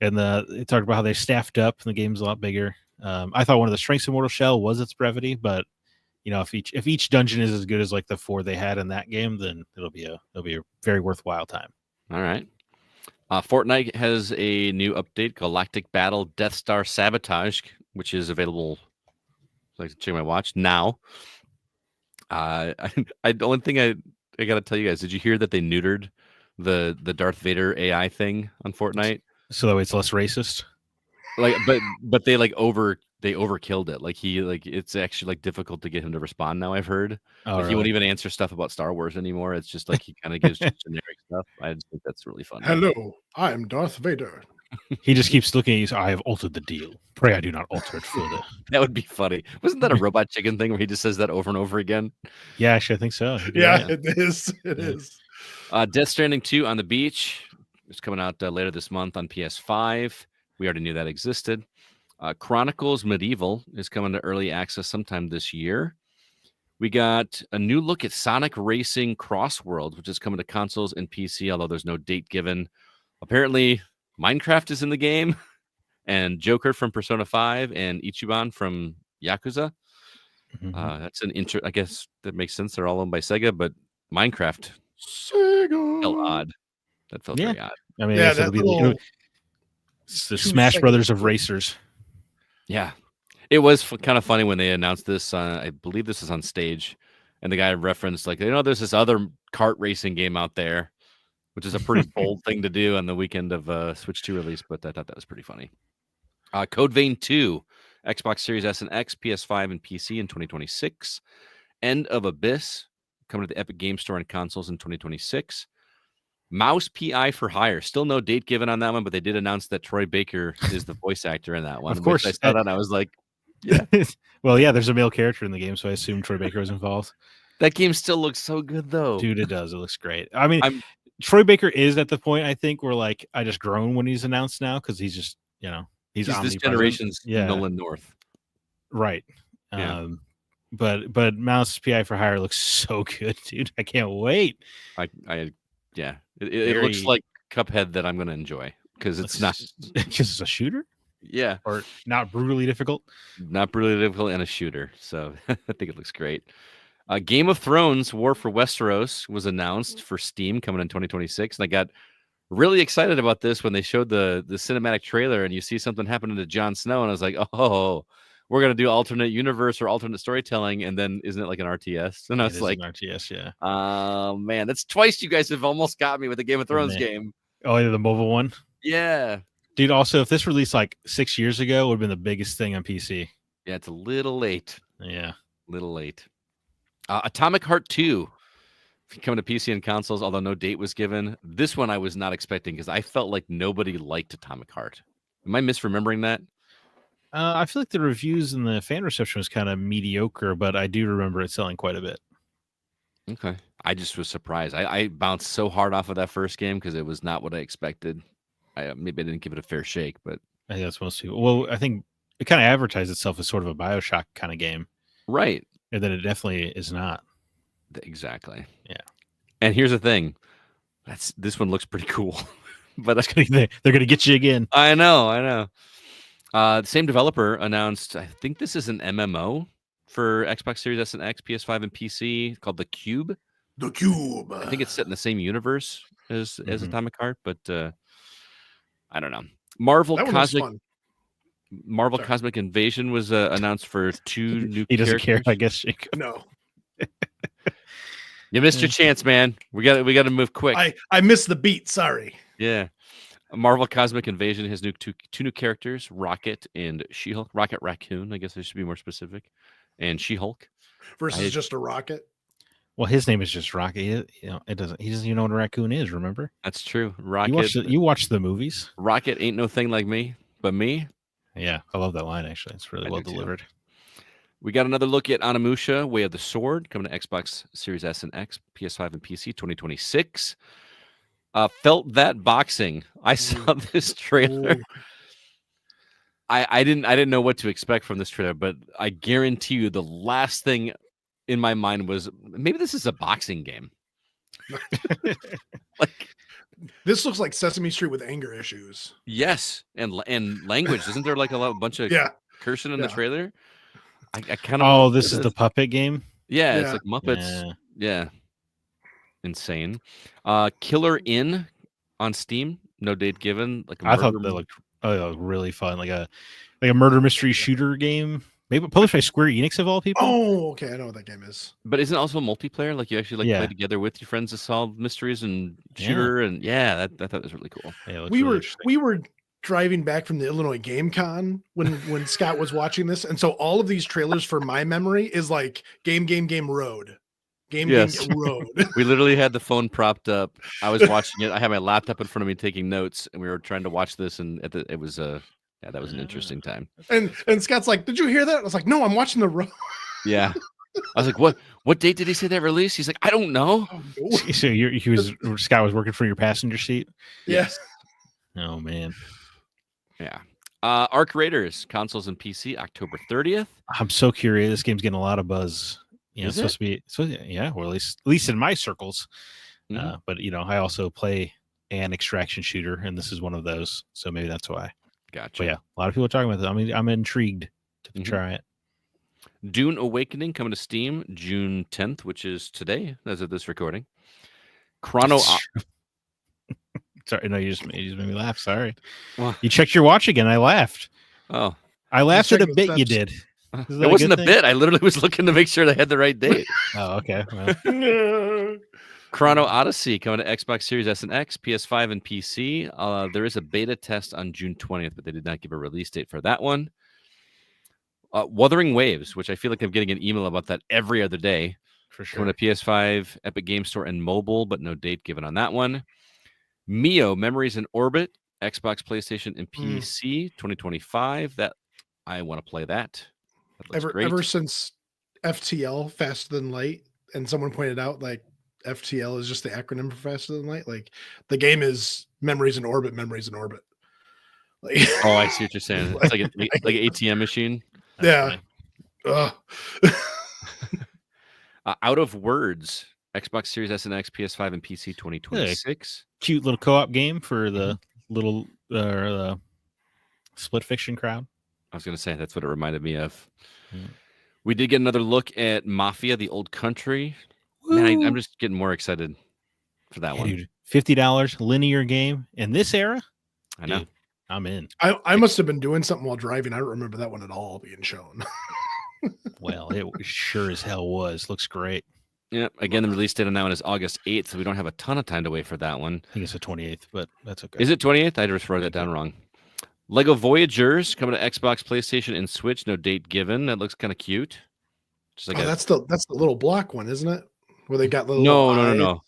And they talked about how they staffed up and the game's a lot bigger. I thought one of the strengths of Mortal Shell was its brevity, but if each dungeon is as good as like the 4 they had in that game, then it'll be a very worthwhile time. All right. Fortnite has a new update, Galactic Battle Death Star Sabotage, which is available. Like, check my watch now. The only thing I got to tell you guys, did you hear that they neutered the Darth Vader AI thing on Fortnite? So that way it's less racist. Like, but they overkilled it. Like it's actually like difficult to get him to respond now. I've heard. Oh, Like, really? he won't even answer stuff about Star Wars anymore. It's just like he kind of gives just generic stuff. I just think that's really fun. Hello, I am Darth Vader. He just keeps looking at you. So, I have altered the deal. Pray I do not alter it further. That would be funny. Wasn't that a Robot Chicken thing where he just says that over and over again? Yeah, actually, I think so. He did, Yeah, it is. It Yeah. is. Death Stranding 2 on the Beach. It's coming out later this month on PS5. We already knew that existed. Chronicles Medieval is coming to early access sometime this year. We got a new look at Sonic Racing Cross World, which is coming to consoles and PC, although there's no date given. Apparently, Minecraft is in the game, and Joker from Persona 5 and Ichiban from Yakuza. That's an I guess that makes sense. They're all owned by Sega, but Minecraft felt odd. That felt very odd. I mean, Yeah, it'll that be little it's the 2 Smash second Brothers of thing. racers. Yeah. It was kind of funny when they announced this. I believe this is on stage, and the guy referenced, like, there's this other kart racing game out there, which is a pretty bold thing to do on the weekend of Switch 2 release, but I thought that was pretty funny. Code Vein 2, Xbox Series S and X, PS5, and PC in 2026. End of Abyss, coming to the Epic Game Store and consoles in 2026. Mouse PI for Hire. Still no date given on that one, but they did announce that Troy Baker is the voice actor in that one. Of course. I saw that and I was like, yeah. Well, yeah, there's a male character in the game, so I assume Troy Baker was involved. That game still looks so good, though. Dude, it does. It looks great. I mean, I'm- Troy Baker is at the point, I think, where like I just groan when he's announced now because he's just, he's this omnipresent. generation's Yeah. Nolan North. Right. Yeah. But Mouse PI for Hire looks so good, dude. I can't wait. It looks like Cuphead that I'm going to enjoy because it's not. Because it's a shooter Yeah. or not brutally difficult. Not really difficult and a shooter. So I think it looks great. Game of Thrones War for Westeros was announced for Steam coming in 2026. And I got really excited about this when they showed the cinematic trailer and you see something happening to Jon Snow. And I was like, oh, we're going to do alternate universe or alternate storytelling. And then isn't it like an RTS? And I was like, an RTS, yeah. Man, that's twice you guys have almost got me with the Game of Thrones game. Oh, yeah, the mobile one? Yeah. Dude, also, if this released like 6 years ago, it would have been the biggest thing on PC. Yeah, it's a little late. Yeah. Little late. Atomic Heart 2 coming to PC and consoles, although no date was given. This one I was not expecting because I felt like nobody liked Atomic Heart. Am I misremembering that? I feel like the reviews and the fan reception was kind of mediocre, but I do remember it selling quite a bit. Okay. I just was surprised. I bounced so hard off of that first game because it was not what I expected. Maybe I didn't give it a fair shake, but I think that's most people. Well, I think it kind of advertised itself as sort of a BioShock kind of game. Right. And then it definitely is not. Exactly. Yeah. And here's the thing. This one looks pretty cool. But they're going to get you again. I know. The same developer announced, I think this is an MMO for Xbox Series S and X, PS5, and PC called The Cube. The Cube. I think it's set in the same universe as Atomic Heart, but I don't know. Marvel Cosmic Invasion was announced for 2 new He doesn't characters. care, I guess. Jacob. No. You missed your chance, man. We got to move quick. I missed the beat. Sorry. Yeah. Marvel Cosmic Invasion has two new characters, Rocket and She-Hulk. Rocket Raccoon, I guess I should be more specific. And She-Hulk. Versus just a rocket. Well, his name is just Rocket. He doesn't even know what a raccoon is, remember? That's true. Rocket. You watch the movies. Rocket ain't no thing like me, but me. Yeah, I love that line, actually. It's really well delivered. We got another look at Onimusha, Way of the Sword, coming to Xbox Series S and X, PS5 and PC, 2026. Felt that boxing. I saw this trailer. Ooh. I didn't know what to expect from this trailer, but I guarantee you the last thing in my mind was maybe this is a boxing game. Like this looks like Sesame Street with anger issues. Yes, and language. Isn't there like a bunch of cursing in the trailer? I kind of. Oh, this is the puppet game. Yeah, it's like Muppets. Yeah. Insane. Killer Inn on Steam. No date given. Like I thought that looked really fun. Like a murder mystery shooter game. Maybe published by Square Enix of all people. Oh, okay. I know what that game is. But isn't it also multiplayer? Like you actually play together with your friends to solve mysteries and shooter and I thought that was really cool. Yeah, we were driving back from the Illinois Game Con when Scott was watching this, and so all of these trailers for my memory is like game road. Game road. We literally had the phone propped up. I was watching it. I had my laptop in front of me taking notes, and we were trying to watch this. And it was that was an interesting time. And Scott's like, "Did you hear that?" I was like, "No, I'm watching the road." Yeah. I was like, "What date did he say that release?" He's like, "I don't know." Oh, no. So Scott was working for your passenger seat. Yes. Oh man. Yeah. Arc Raiders consoles and PC October 30th. I'm so curious. This game's getting a lot of buzz. It's Is supposed to be. So yeah, well, at least in my circles. Mhm. But I also play an extraction shooter, and this is one of those. So maybe that's why. Gotcha. But yeah, a lot of people are talking about it. I mean, I'm intrigued to Mhm. try it. Dune Awakening coming to Steam June 10th, which is today as of this recording. Chrono. Sorry, no, you just made me laugh. Sorry. Well, You checked your watch again. I laughed. oh, I laughed at a checking the bit you steps. did. Is that it wasn't good a thing? bit. I literally was looking to make sure they had the right date. Oh, okay. Well, Chrono Odyssey coming to Xbox Series S and X, PS5, and PC. There is a beta test on June 20th, but they did not give a release date for that one. Wuthering Waves, which I feel like I'm getting an email about that every other day. for sure. Coming to PS5, Epic Game Store, and mobile, but no date given on that one. Mio, Memories in Orbit, Xbox, PlayStation, and PC, 2025. That I want to play that. That looks great. Ever since FTL, Faster Than Light, and someone pointed out like FTL is just the acronym for Faster Than Light. Like the game is Memories in Orbit, Memories in Orbit. Like, Oh, I see what you're saying. It's like like an ATM machine. That's yeah. funny. Out of Words, Xbox Series S and X, PS5, and PC, 2026. Cute little co-op game for the little split fiction crowd. I was going to say that's what it reminded me of. Yeah. We did get another look at Mafia: The Old Country. Man, I'm just getting more excited for that one. Dude, $50 linear game in this era. I know. Dude, I'm in. I must have been doing something while driving. I don't remember that one at all being shown. Well, it sure as hell was. Looks great. Yeah. Again, the release date on that one is August 8th, so we don't have a ton of time to wait for that one. I think it's the 28th, but that's okay. Is it 28th? I just wrote that down wrong. Lego Voyagers coming to Xbox, PlayStation, and Switch. No date given. That looks kind of cute. Just like That's the little block one, isn't it? Where they got little no. eyes.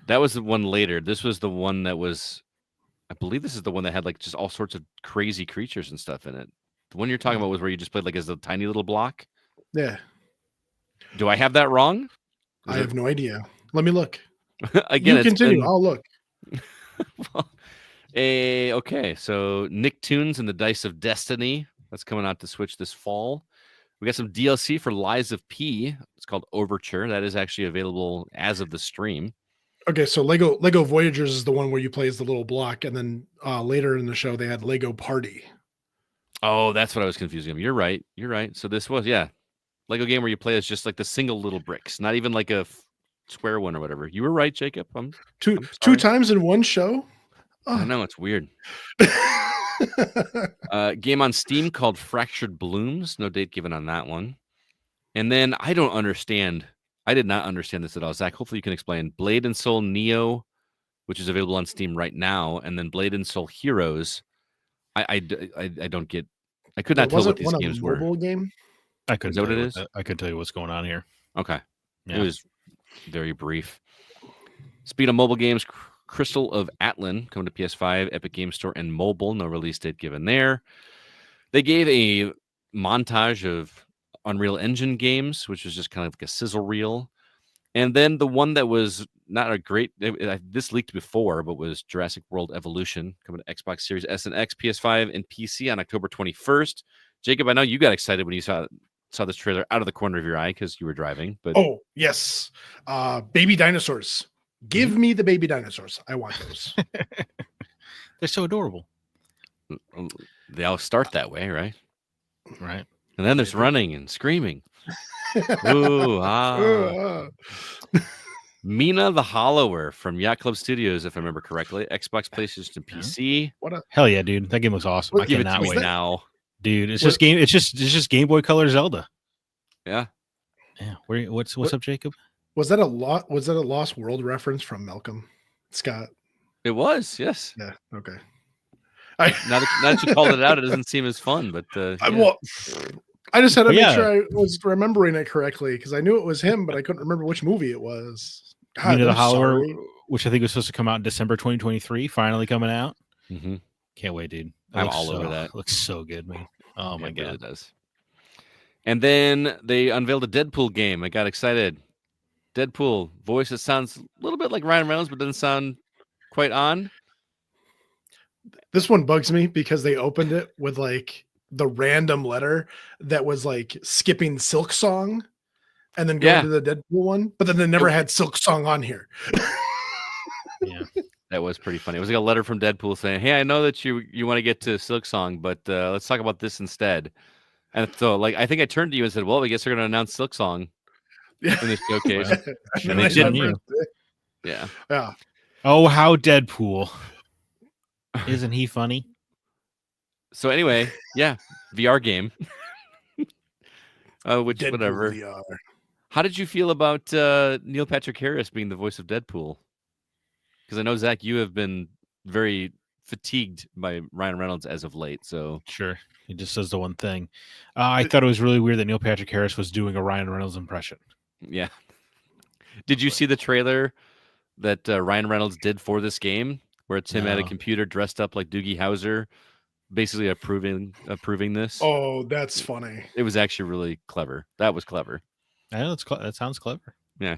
That was the one later. This was the one that was. I believe this is the one that had like just all sorts of crazy creatures and stuff in it. The one you're talking about was where you just played like as a tiny little block. Yeah, Do I have that wrong? I have no idea. Let me look. Again, You it's continue. been- I'll look. Okay, so Nicktoons and the Dice of Destiny. That's coming out to Switch this fall. We got some DLC for Lies of P. It's called Overture. That is actually available as of the stream. Okay, so Lego Voyagers is the one where you play as the little block, and then later in the show they had Lego Party. Oh, that's what I was confusing them. You're right. So this was, Lego game where you play as just like the single little bricks, not even like a square one or whatever. You were right, Jacob. Two sorry. times in one show. I know it's weird. Game on Steam called Fractured Blooms. No date given on that one. And then I don't understand. I did not understand this at all. Zach, hopefully you can explain. Blade and Soul Neo, which is available on Steam right now, and then Blade and Soul Heroes. I don't get. I could not tell what these games were. Mobile game. I couldn't. Is that what tell it you is? I couldn't tell you what's going on here. Okay. Yeah. It was very brief. Speed of mobile games, Crystal of Atlan coming to PS5, Epic Game Store, and mobile. No release date given there. They gave a montage of Unreal Engine games, which was just kind of like a sizzle reel. And then the one that was not a great, this leaked before, but was Jurassic World Evolution coming to Xbox Series S and X, PS5, and PC on October 21st. Jacob, I know you got excited when you saw this trailer out of the corner of your eye because you were driving. But Oh yes, baby dinosaurs. Give me the baby dinosaurs. I want those. They're so adorable, they all start that way, right? right? And then there's running and screaming. Ooh, Mina the Hollower from Yacht Club Studios, if I remember correctly. Xbox, PlayStation, and PC. Hell yeah, dude! That game looks awesome. I Give it to cannot me wait, now. dude. It's just game. It's just Game Boy Color Zelda. Yeah. Yeah. What's up, Jacob? Was that a Lost World reference from Malcolm Scott? It was, yes. Yeah. Okay. Now that you called it out, it doesn't seem as fun, but I just had to But make yeah. sure I was remembering it correctly because I knew it was him, but I couldn't remember which movie it was. God, Mina the I'm Hollower, sorry. which I think was supposed to come out in December 2023, finally coming out. Mhm. Can't wait, dude. That I'm looks all over that. Looks so good, man. Oh my It really god. does. And then they unveiled a Deadpool game. I got excited. Deadpool voice that sounds a little bit like Ryan Reynolds, but doesn't sound quite on. This one bugs me because they opened it with like the random letter that was like skipping Silk Song. and then go Yeah. into the Deadpool one, but then they never had Silk Song on here. Yeah. That was pretty funny. It was like a letter from Deadpool saying, "Hey, I know that you want to get to Silk Song, but let's talk about this instead." And so, like, I think I turned to you and said, "Well, I guess they're going to announce Silk Song Yeah. in this showcase." Well, And they I didn't. never- Yeah. Yeah. Oh, how Deadpool. Isn't he funny? So anyway, yeah, VR game. Which Deadpool whatever. VR. How did you feel about Neil Patrick Harris being the voice of Deadpool? Because I know, Zach, you have been very fatigued by Ryan Reynolds as of late. So Sure. He just says the one thing. I thought it was really weird that Neil Patrick Harris was doing a Ryan Reynolds impression. yeah. Did you see the trailer that Ryan Reynolds did for this game, where it's him at a No. computer dressed up like Doogie Howser, basically approving this? Oh, that's funny. It was actually really clever. That was clever. I know that sounds clever. Yeah.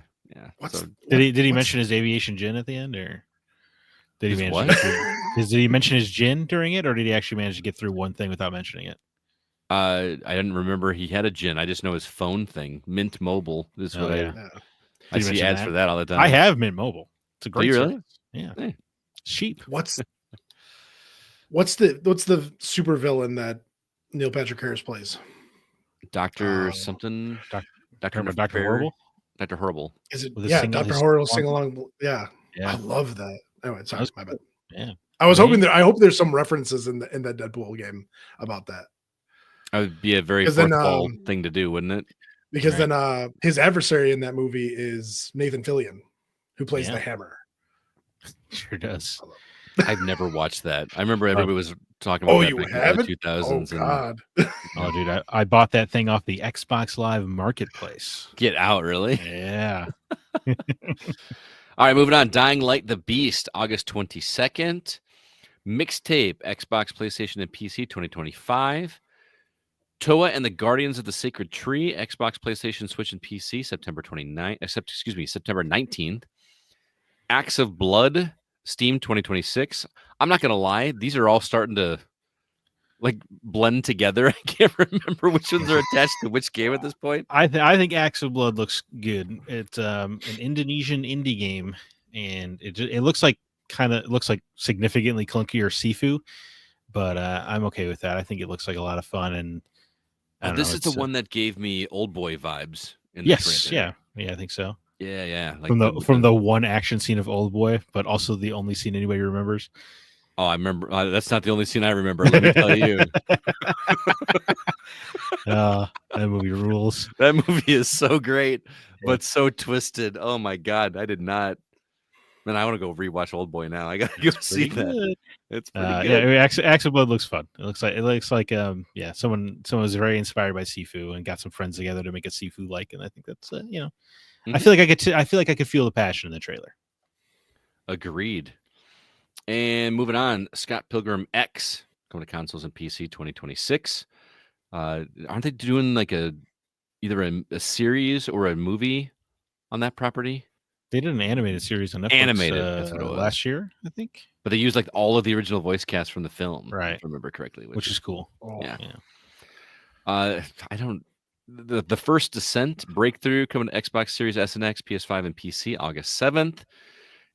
What's So, Did he what's- mention his aviation gin at the end, or did he His manage? what? Did he mention his gin during it, or did he actually manage to get through one thing without mentioning it? I didn't remember he had a gin. I just know his phone thing, Mint Mobile. This is Oh, what yeah. Yeah. I Did he see mention ads that? for that all the time. I have Mint Mobile. It's a great you really? service. Yeah. Hey. It's cheap. What's the super villain that Neil Patrick Harris plays? Doctor Um, something. Doc- Doctor Dr. Horrible. Doctor Horrible. Is it With his sing- Dr. his Horrible song- sing along? Yeah. I Yeah. love that. Anyway, sorry, was my bad. Yeah. I was Right? hoping I hope there's some references in that Deadpool game about that. That would be a very 'Cause fourth then, wall thing to do, wouldn't it? Because Right. then his adversary in that movie is Nathan Fillion, who plays Yeah. the Hammer. Sure does. I've never watched that. I remember everybody was talking about Oh, that you back in the haven't? 2000s. Oh And God. Oh, dude, I bought that thing off the Xbox Live Marketplace. get out, really? Yeah. All right, moving on. Dying Light the Beast, August 22nd. Mixtape, Xbox, PlayStation, and PC 2025. Toa and the Guardians of the Sacred Tree, Xbox, PlayStation, Switch, and PC, September 19th. Acts of Blood, Steam 2026. I'm not going to lie, these are all starting to like blend together. I can't remember which ones are attached to which game at this point. I think Axe of Blood looks good. It's an Indonesian indie game, and it looks like significantly clunkier Sifu, but I'm okay with that. I think it looks like a lot of fun, and I don't This know, is the it's, one that gave me Old Boy vibes. In the Yes, trailer. yeah, I think so. Yeah. Like From the one action scene of Old Boy, but also the only scene anybody remembers. Oh, I remember. That's not the only scene I remember. Let me tell you, That movie rules. that movie is so great, but so twisted. Oh my god, I did not. Man, I want to go rewatch Old Boy now. I gotta go see Pretty that. good. It's pretty Yeah, good. I mean, Axe of Blood looks fun. It looks like someone was very inspired by Sifu and got some friends together to make a Sifu like, and I think that's I Mhm. feel like I could feel the passion in the trailer. Agreed. And moving on, Scott Pilgrim X coming to consoles and PC 2026. Aren't they doing like either a series or a movie on that property? They did an animated series on Netflix Animated, that's what it was. last year, I think, But they used like all of the original voice cast from the film, Right. if I remember correctly. which is cool. Oh, Yeah. Yeah. I don't. The First Descent Breakthrough coming to Xbox Series S and X, PS5, and PC August 7th.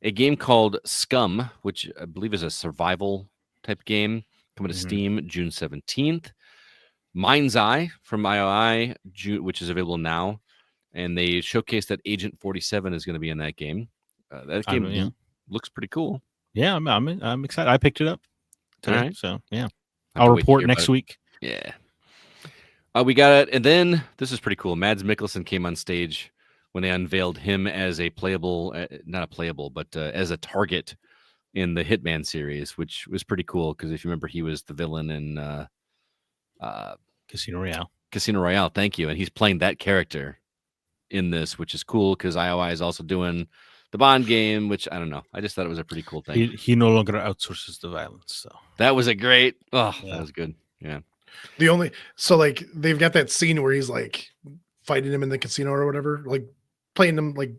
A game called Scum, which I believe is a survival type game, coming to Mhm. Steam June 17th. Mind's Eye from IOI, which is available now, and they showcased that Agent 47 is going to be in that game. That game Yeah. looks pretty cool. Yeah, I'm excited. I picked it up today, Alright. so yeah, I have I'll to wait to report hear next about it. week. Yeah. We got it. And then this is pretty cool. Mads Mikkelsen came on stage when they unveiled him as a playable, not a playable, but as a target in the Hitman series, which was pretty cool because if you remember, he was the villain in Casino Royale. Casino Royale. Thank you. And he's playing that character in this, which is cool because IOI is also doing the Bond game, which I don't know. I just thought it was a pretty cool thing. He no longer outsources the violence. So That was a great. Oh, Yeah. that was good. Yeah. like they've got that scene where he's like fighting him in the casino or whatever, like playing him like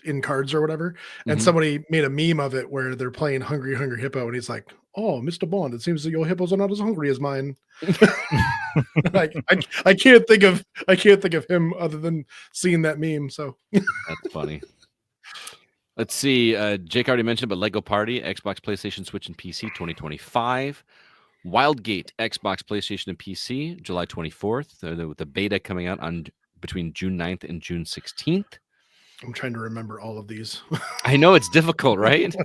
in cards or whatever. And Mhm. somebody made a meme of it where they're playing Hungry Hungry Hippo, and he's like, oh, Mr. Bond, it seems that your hippos are not as hungry as mine. I can't think of him other than seeing that meme. So That's funny. Let's see. Jake already mentioned, but Lego Party, Xbox, PlayStation, Switch, and PC, 2025. Wildgate, Xbox, PlayStation, and PC, July 24th. With the beta coming out on between June 9th and June 16th. I'm trying to remember all of these. I know it's difficult, right?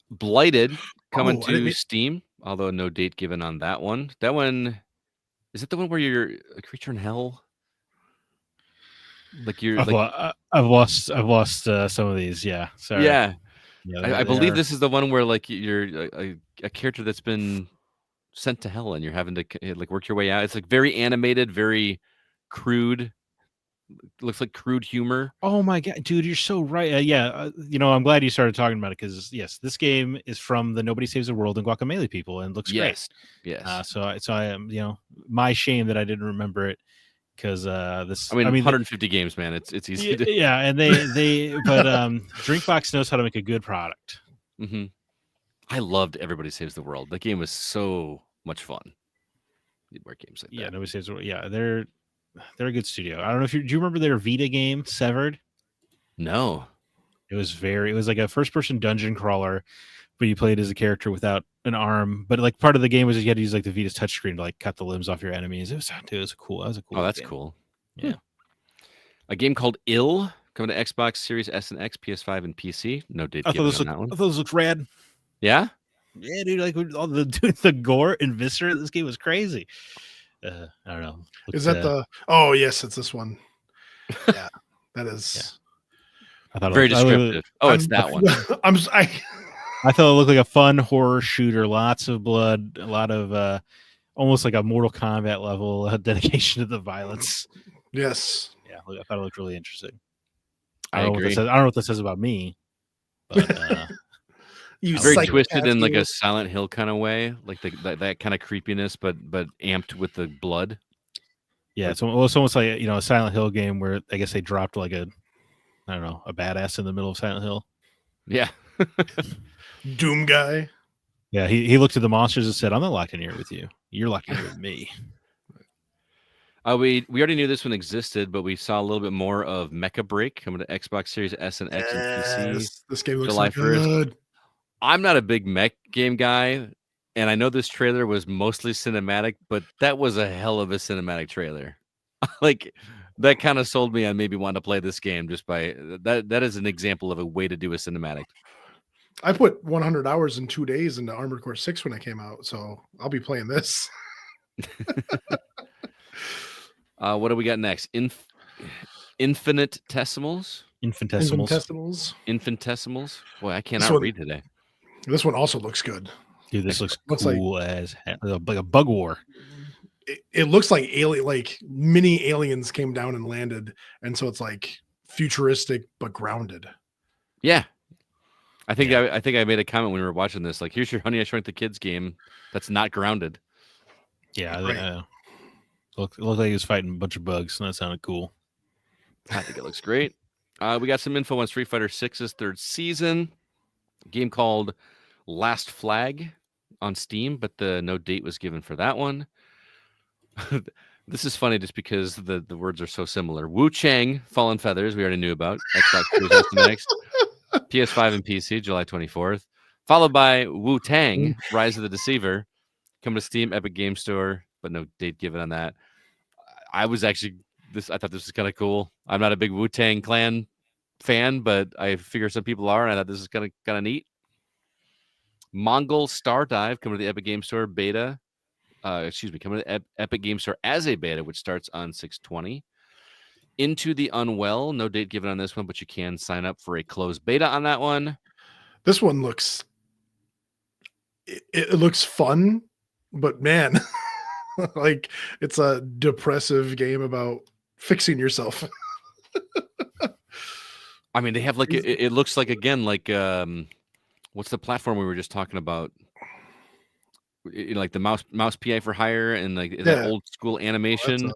Blighted coming to Steam, although no date given on that one. That one, is it the one where you're a creature in hell? Like you're I've lost some of these. Yeah, sorry. Yeah, yeah I believe this is the one where like you're a character that's been sent to hell and you're having to like work your way out. It's like very animated, very crude. Looks like crude humor. Oh my god, dude, you're so right. I'm glad you started talking about it because yes, this game is from the Nobody Saves the World and Guacamelee people and looks great. Yes. So I am, my shame that I didn't remember it because this. I mean, 150 games, man. It's easy. Yeah, and but Drinkbox knows how to make a good product. Mm-hmm. I loved Everybody Saves the World. That game was so much fun. You'd work games like that. Yeah, Nobody Saves the World. Yeah, they're a good studio. I don't know if do you remember their Vita game Severed? No. It was like a first person dungeon crawler, but you played as a character without an arm. But like part of the game was you had to use like the Vita's touchscreen to like cut the limbs off your enemies. It was cool. That was a cool. Oh, that's game. cool. Yeah. A game called Ill coming to Xbox Series S and X, PS5, and PC. No date given on that one. I thought this looked rad. Yeah? Yeah, dude. Like all the gore and viscera. This game was crazy. I don't know. Is that the? Oh yes, it's this one. Yeah, that is. Yeah. I thought very descriptive. It's that one. I thought it looked like a fun horror shooter. Lots of blood. A lot of almost like a Mortal Kombat level dedication to the violence. Yes. Yeah, I thought it looked really interesting. I agree. I don't know what that says about me. But, very twisted in like a Silent Hill kind of way, like that kind of creepiness, but amped with the blood. Yeah, it's almost like a Silent Hill game where I guess they dropped like a badass in the middle of Silent Hill. Yeah, Doom guy. Yeah, he looked at the monsters and said, "I'm not locked in here with you. You're locked in here with me." We already knew this one existed, but we saw a little bit more of Mecha Break coming to Xbox Series S and X and PC. This game looks July so good. 1st. I'm not a big mech game guy, and I know this trailer was mostly cinematic, but that was a hell of a cinematic trailer. Like that kind of sold me on maybe wanting to play this game just by that. That is an example of a way to do a cinematic. I put 100 hours in 2 days into Armored Core 6 when it came out, so I'll be playing this. What do we got next? Infinitesimals. Boy, I cannot read today. This one also looks good. Dude, this looks cool as like a bug war. It looks like mini aliens came down and landed, and so it's like futuristic but grounded. Yeah, I think I made a comment when we were watching this. Like, here's your Honey I Shrunk the Kids game that's not grounded. Yeah, right. Looked like he was fighting a bunch of bugs, and that sounded cool. I think it looks great. We got some info on Street Fighter 6's third season. A game called Last Flag on Steam, but no date was given for that one. This is funny just because the words are so similar. Wu Chang, Fallen Feathers, we already knew about. Xbox Series S and X, PS5 and PC, July 24th. Followed by Wu Tang, Rise of the Deceiver, coming to Steam, Epic Game Store, but no date given on that. I thought this was kind of cool. I'm not a big Wu-Tang Clan fan, but I figure some people are, and I thought this is kind of neat. Mongol Star Dive coming to the Epic Game Store beta. Coming to Epic Game Store as a beta, which starts on 6/20. Into the Unwell, no date given on this one, but you can sign up for a closed beta on that one. This one looks it looks fun, but man, like it's a depressive game about fixing yourself. I mean, they have like it looks like again like what's the platform we were just talking about? Like the mouse PI for hire and like that old school animation.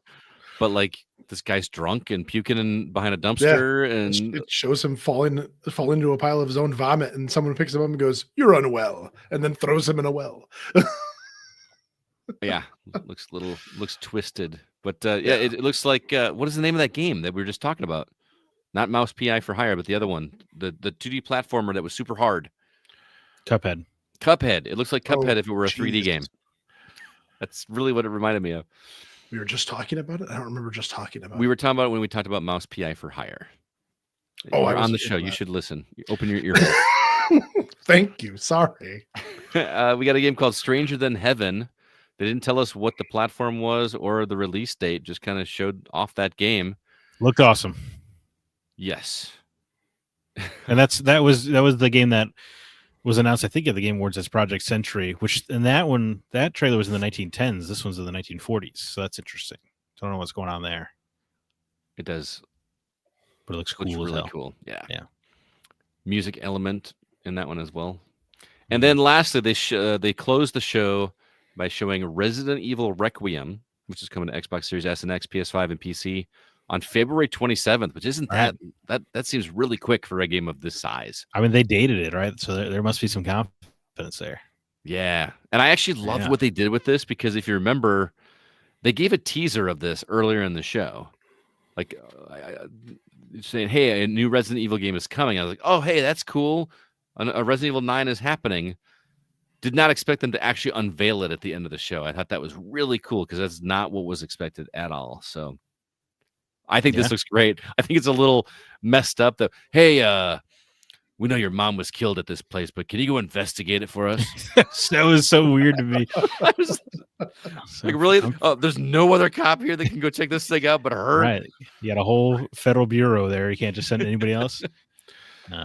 but like this guy's drunk and puking behind a dumpster, and It shows him fall into a pile of his own vomit, and someone picks him up and goes, "You're unwell," and then throws him in a well. yeah, looks twisted. But yeah, it looks like what is the name of that game that we were just talking about? Not Mouse PI for Hire, but the other one, the 2D platformer that was super hard. Cuphead. It looks like Cuphead if it were a 3D game. That's really what it reminded me of. We were just talking about it. I don't remember just talking about it. We were talking about it when we talked about Mouse PI for Hire. Oh, You're on the show. You should listen. Open your ear. Thank you. Sorry. We got a game called Stranger Than Heaven. They didn't tell us what the platform was or the release date. Just kind of showed off that game. Looked awesome. Yes. And that was the game that was announced, I think, at the Game Awards as Project Century, that trailer was in the 1910s. This one's in the 1940s. So that's interesting. Don't know what's going on there. It does. But it looks cool. Really as hell. cool. Yeah. Yeah. Music element in that one as well. And then lastly, they closed the show by showing Resident Evil Requiem, which is coming to Xbox Series S and X, PS5, and PC on February 27th, which isn't that seems really quick for a game of this size. I mean, they dated it, right? So there must be some confidence there. Yeah. And I actually loved what they did with this, because if you remember, they gave a teaser of this earlier in the show. Like saying, hey, a new Resident Evil game is coming. I was like, oh, hey, that's cool. A Resident Evil 9 is happening. Did not expect them to actually unveil it at the end of the show. I thought that was really cool, because that's not what was expected at all. So I think this looks great. I think it's a little messed up though. Hey, we know your mom was killed at this place, but can you go investigate it for us? That was so weird to me. Like, really? Oh, there's no other cop here that can go check this thing out but her? Right. You got a whole federal bureau there. You can't just send anybody else.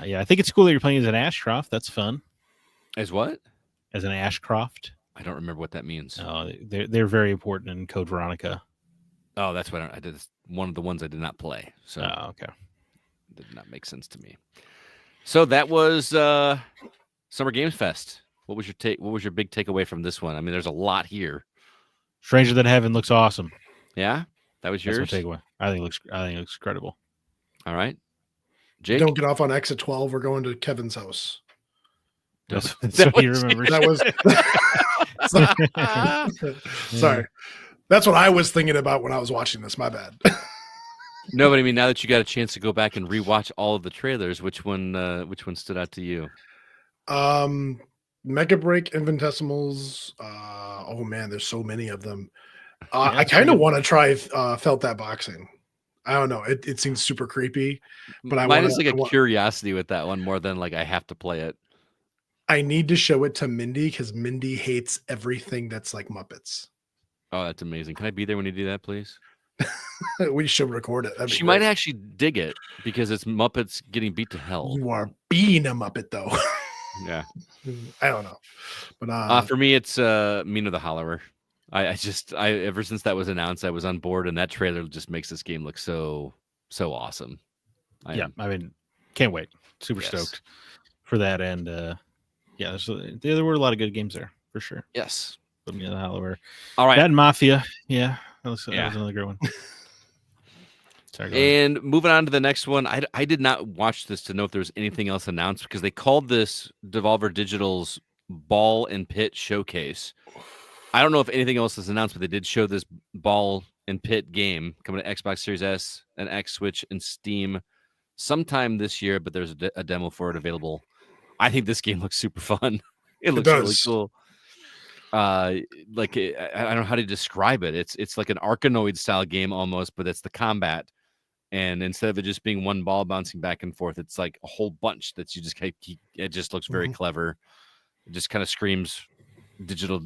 Yeah, I think it's cool that you're playing as an Ashcroft. That's fun. As what? As an Ashcroft. I don't remember what that means. Oh, they're very important in Code Veronica. Oh, that's what I did. One of the ones I did not play. So okay. It did not make sense to me. So that was Summer Games Fest. What was your take? What was your big takeaway from this one? I mean, there's a lot here. Stranger Than Heaven looks awesome. Yeah, that was yours. That's my takeaway. I think it looks incredible. All right, Jake. Don't get off on exit 12. We're going to Kevin's house. That's what you remember. That was. Sorry. That's what I was thinking about when I was watching this. My bad. No, but I mean, now that you got a chance to go back and rewatch all of the trailers, which one stood out to you? Mega Break, Infinitesimals. Oh man, there's so many of them. I kind of want to try Felt That Boxing. I don't know. It seems super creepy, but mine is like a curiosity with that one more than like I have to play it. I need to show it to Mindy, because Mindy hates everything that's like Muppets. Oh, that's amazing. Can I be there when you do that, please? We should record it. She might actually dig it, because it's Muppets getting beat to hell. You are being a Muppet, though. Yeah. I don't know. But for me, it's Mina the Hollower. I ever since that was announced, I was on board, and that trailer just makes this game look so awesome. I mean, can't wait. Super stoked for that. And there were a lot of good games there for sure. Yes. Mina the Hollower. All right. That and Mafia. Yeah. That was another great one. Sorry, and moving on to the next one, I did not watch this to know if there was anything else announced, because they called this Devolver Digital's Ball and Pit Showcase. I don't know if anything else is announced, but they did show this Ball and Pit game coming to Xbox Series S and X, Switch, and Steam sometime this year, but there's a demo for it available. I think this game looks super fun. It looks really cool. I don't know how to describe it. It's like an Arkanoid style game almost, but it's the combat. And instead of it just being one ball bouncing back and forth, it's like a whole bunch that you just it just looks very clever. It just kind of screams digital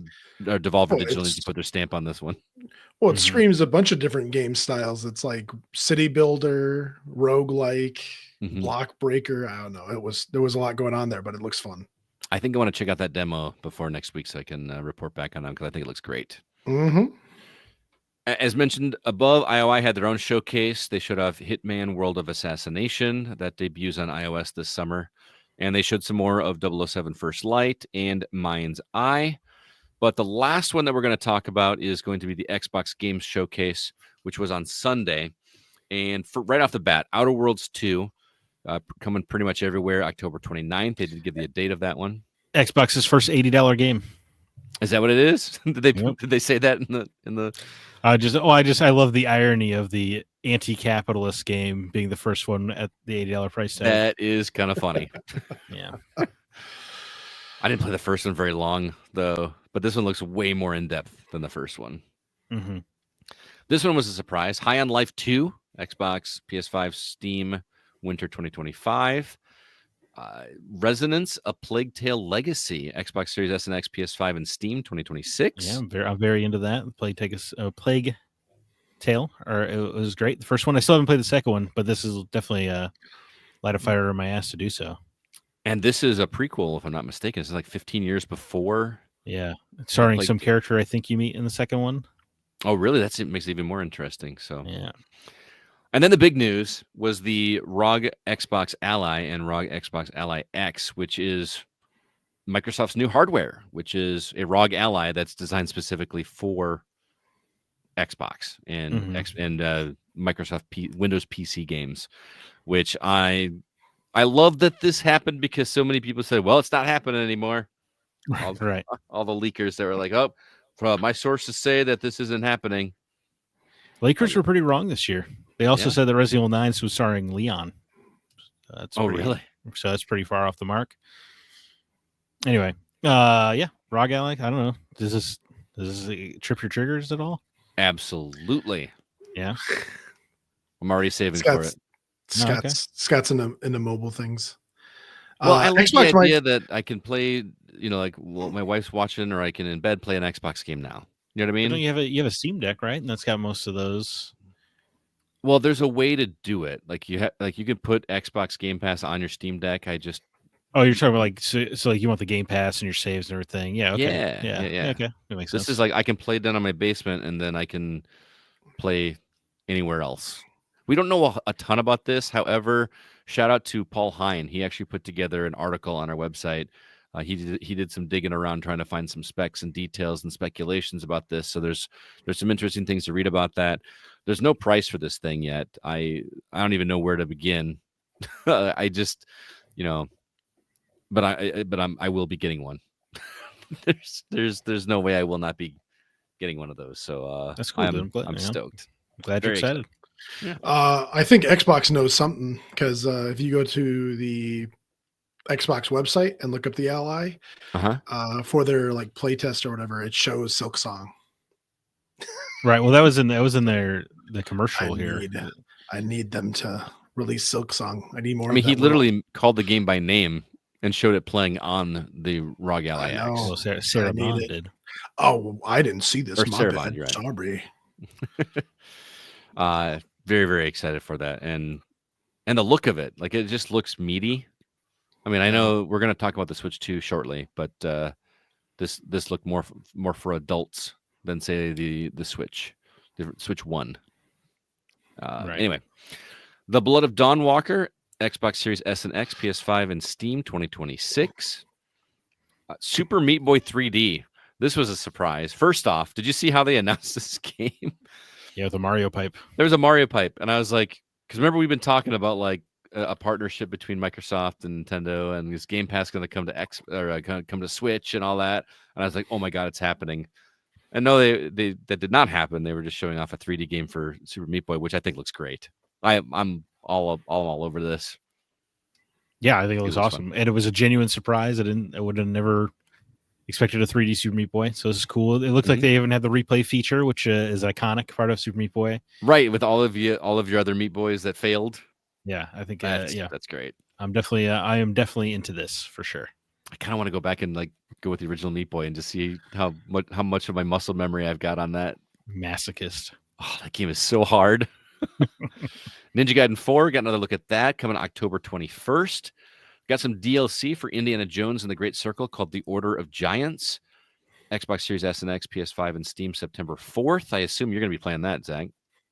or Devolver Digital needs to put their stamp on this one. Well, it screams a bunch of different game styles. It's like city builder, roguelike, block breaker. I don't know. There was a lot going on there, but it looks fun. I think I want to check out that demo before next week so I can report back on them, because I think it looks great. As mentioned above, IOI had their own showcase. They showed off Hitman World of Assassination that debuts on iOS this summer. And they showed some more of 007 First Light and Mind's Eye. But the last one that we're going to talk about is going to be the Xbox Games Showcase, which was on Sunday. And for right off the bat, Outer Worlds 2 coming pretty much everywhere. October 29th. They did give the date of that one. Xbox's first $80 game. Is that what it is? Did they Yep. did they say that in the? I love the irony of the anti-capitalist game being the first one at the $80 price tag. That is kind of funny. Yeah. I didn't play the first one very long though, but this one looks way more in depth than the first one. Mm-hmm. This one was a surprise. High on Life 2, Xbox, PS5, Steam, winter 2025. Resonance, A Plague Tale Legacy, Xbox Series S and X, PS5, and Steam 2026. Yeah, I'm very into that. Plague Tale, or it was great. The first one, I still haven't played the second one, but this is definitely light a fire in my ass to do so. And this is a prequel, if I'm not mistaken. It's like 15 years before. Yeah, starring Plague some character I think you meet in the second one. Oh, really? It makes it even more interesting. So Yeah. And then the big news was the ROG Xbox Ally and ROG Xbox Ally X, which is Microsoft's new hardware, which is a ROG Ally that's designed specifically for Xbox and Microsoft Windows PC games, which I love that this happened because so many people said, well, it's not happening anymore. Right. All the leakers that were like, oh, my sources say that this isn't happening. Lakers were pretty wrong this year. They also Yeah. said that Resident Evil 9 was starring Leon. Really? So that's pretty far off the mark. Anyway, yeah, ROG Ally. I don't know. Does this trip your triggers at all? Absolutely. Yeah. I'm already saving for it. Scott's into mobile things. Well, I like Xbox the idea that I can play, like my wife's watching, or I can in bed play an Xbox game now. You know what I mean? You have a Steam Deck, right? And that's got most of those. Well, there's a way to do it. Like you can put Xbox Game Pass on your Steam Deck. Oh, you're talking about so you want the Game Pass and your saves and everything. Yeah. Okay. Yeah. Okay. That makes sense. This is like I can play down on my basement, and then I can play anywhere else. We don't know a ton about this. However, shout out to Paul Hine. He actually put together an article on our website. He did some digging around trying to find some specs and details and speculations about this. So there's some interesting things to read about that. There's no price for this thing yet. I don't even know where to begin. I just, but I will be getting one. there's no way I will not be getting one of those. So that's cool. I'm stoked. Glad you're excited. Yeah. I think Xbox knows something because if you go to the Xbox website and look up the Ally for their like playtest or whatever, it shows Silksong. Right. Well, that was in the commercial here. I need them to release Silksong. I need more. I mean, he literally called the game by name and showed it playing on the ROG Ally X. Well, Sarah Bond did. Oh, I didn't see this. Or Sarah Bond, you're right. Sorry. Very, very excited for that, and the look of it, like it just looks meaty. I mean, I know we're going to talk about the Switch 2 shortly, but this looked more for adults than say the Switch 1. Right. Anyway, The Blood of Dawnwalker, Xbox Series S and X, PS5, and Steam 2026. Super Meat Boy 3D. This was a surprise. First off, did you see how they announced this game? Yeah, with a Mario pipe. There was a Mario pipe, and I was like, because remember we've been talking about like a partnership between Microsoft and Nintendo, and this Game Pass going to come to come to Switch and all that. And I was like, oh my god, it's happening. And no, that did not happen. They were just showing off a 3D game for Super Meat Boy, which I think looks great. I'm all over this. Yeah, I think it looks awesome, and it was a genuine surprise. I would have never expected a 3D Super Meat Boy, so this is cool. It looks like they even have the replay feature, which is iconic part of Super Meat Boy. Right, with all of your other Meat Boys that failed. Yeah, I think that's great. I am definitely into this for sure. I kind of want to go back and like go with the original Meat Boy and just see how much of my muscle memory I've got on that. Masochist. Oh, that game is so hard. Ninja Gaiden 4, got another look at that coming October 21st. Got some DLC for Indiana Jones and the Great Circle called The Order of Giants. Xbox Series S and X, PS5, and Steam September 4th. I assume you're going to be playing that, Zach.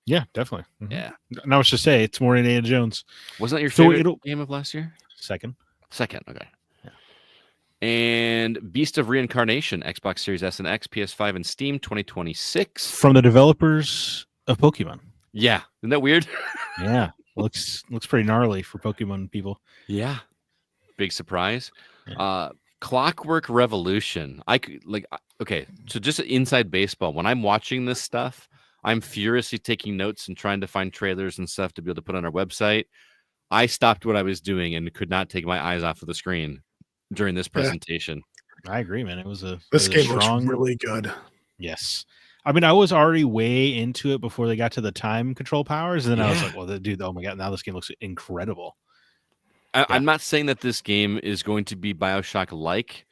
Yeah, definitely. Mm-hmm. Yeah. Now it's to say it's more Indiana Jones. Wasn't that your favorite game of last year? Second, okay. Yeah. And Beast of Reincarnation, Xbox Series S and X, PS5, and Steam 2026. From the developers of Pokemon. Yeah, isn't that weird? Yeah, looks pretty gnarly for Pokemon people. Yeah, big surprise. Yeah. Clockwork Revolution. Okay, so just inside baseball. When I'm watching this stuff, I'm furiously taking notes and trying to find trailers and stuff to be able to put on our website. I stopped what I was doing and could not take my eyes off of the screen during this presentation. I agree, man. This game strong, looks really good. Yes. I mean, I was already way into it before they got to the time control powers, and then I was like, well, dude, oh my god, now this game looks incredible. I'm not saying that this game is going to be BioShock-like,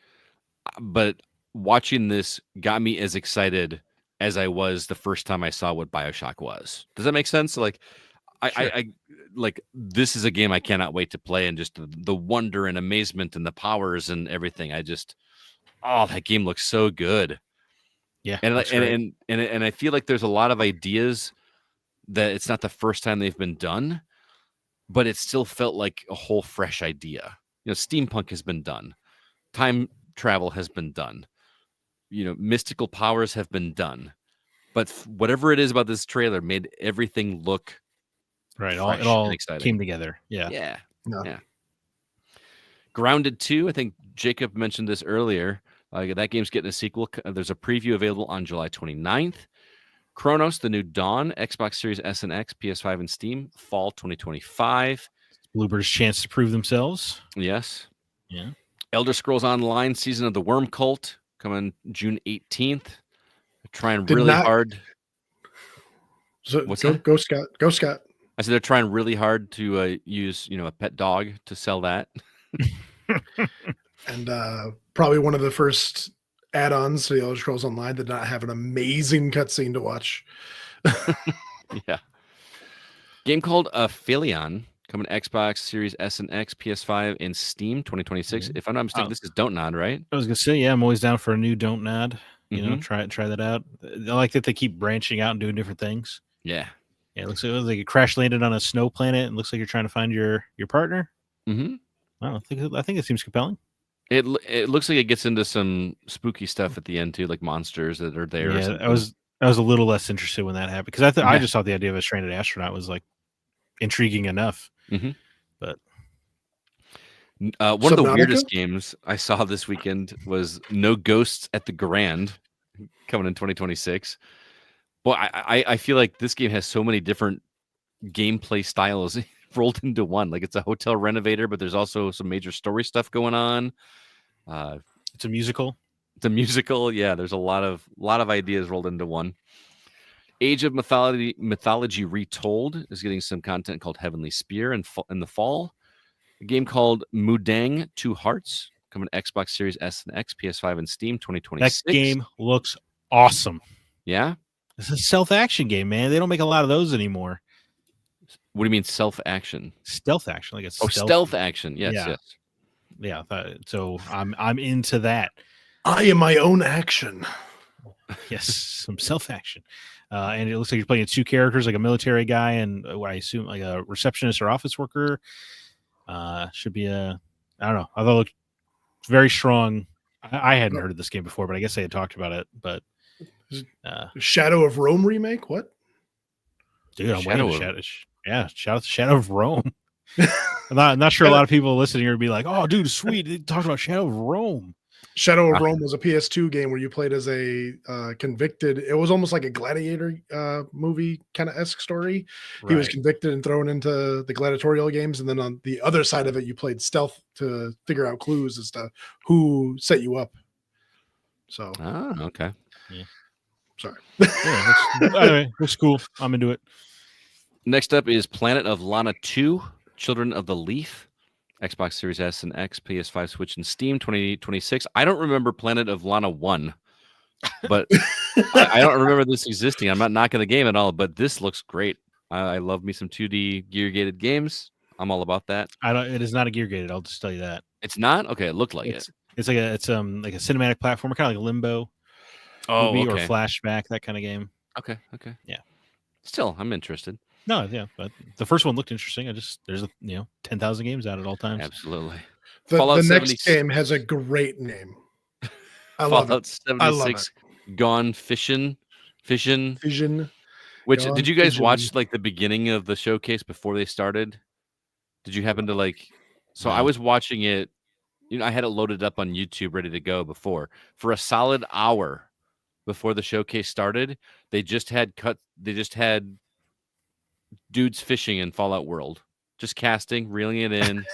but watching this got me as excited as I was the first time I saw what BioShock was. Does that make sense? Like, Sure. I like this is a game I cannot wait to play, and just the wonder and amazement and the powers and everything. That game looks so good. Yeah, And looks great. and I feel like there's a lot of ideas that it's not the first time they've been done, but it still felt like a whole fresh idea. Steampunk has been done. Time travel has been done. Mystical powers have been done. But whatever it is about this trailer made everything look right. It fresh all and exciting. came together. Yeah. Yeah. Grounded 2, I think Jacob mentioned this earlier. That game's getting a sequel. There's a preview available on July 29th. Chronos, The New Dawn, Xbox Series S and X, PS5 and Steam, fall 2025. Bluebird's chance to prove themselves. Yes. Yeah. Elder Scrolls Online, Season of the Worm Cult, coming June 18th. They're trying hard. So What's go, that? go Scott. Go Scott. I said they're trying really hard to use, a pet dog to sell that. And probably one of the first add-ons to the Elder Scrolls Online did not have an amazing cutscene to watch. Yeah. Game called Aphelion, coming to Xbox Series S and X, PS5, and Steam 2026. If I'm not mistaken, this is Don't Nod, right? I was gonna say, yeah, I'm always down for a new Don't Nod. Try that out. I like that they keep branching out and doing different things. Yeah. Yeah, it looks like you crash landed on a snow planet and looks like you're trying to find your partner. Mm-hmm. I think it seems compelling. It looks like it gets into some spooky stuff at the end too, like monsters that are there. Yeah, I was a little less interested when that happened because I just thought the idea of a stranded astronaut was like intriguing enough. Mm-hmm. But one of the weirdest games I saw this weekend was No Ghosts at the Grand, coming in 2026. Well, I feel like this game has so many different gameplay styles rolled into one. Like, it's a hotel renovator, but there's also some major story stuff going on. It's a musical. Yeah, there's a lot of ideas rolled into one. Age of Mythology Retold is getting some content called Heavenly Spear in the fall. A game called Mudang Two Hearts, coming to Xbox Series S and X, PS5, and Steam 2026. That game looks awesome. Yeah? It's a self-action game, man. They don't make a lot of those anymore. What do you mean self-action? Stealth action, like stealth action. Yes. Yeah. So I'm into that. I am my own action. Yes, some self-action. And it looks like you're playing two characters, like a military guy and what I assume like a receptionist or office worker. Should be I don't know. I thought it looked very strong. I hadn't heard of this game before, but I guess they had talked about it. But Shadow of Rome remake? What? Dude, I'm waiting for shout out to Shadow of Rome. I'm not sure a lot of people listening here would be like, oh, dude, sweet. They talked about Shadow of Rome. Shadow of Rome was a PS2 game where you played as a convicted. It was almost like a gladiator movie kind of esque story. Right. He was convicted and thrown into the gladiatorial games, and then on the other side of it, you played stealth to figure out clues as to who set you up. So, okay, yeah. Sorry. Anyway, looks cool. I'm into it. Next up is Planet of Lana 2, Children of the Leaf. Xbox Series S and X, PS5, Switch, and Steam 2026. I don't remember Planet of Lana 1, but I don't remember this existing. I'm not knocking the game at all, but this looks great. I love me some 2D gear-gated games. I'm all about that. It is not a gear-gated. I'll just tell you that. It's not? Okay, it looked like it. It's like a cinematic platformer, kind of like a Limbo movie or Flashback, that kind of game. Okay. Yeah. Still, I'm interested. No, yeah, but the first one looked interesting. There's 10,000 games out at all times. Absolutely. The next game has a great name. I love it. Fallout 76 Gone Fission. Fission. Which Gone did you guys Pigeon. watch like the beginning of the showcase before they started? Did you happen to like? So I No. was watching it. I had it loaded up on YouTube, ready to go before for a solid hour before the showcase started. They just had dudes fishing in Fallout World, just casting, reeling it in,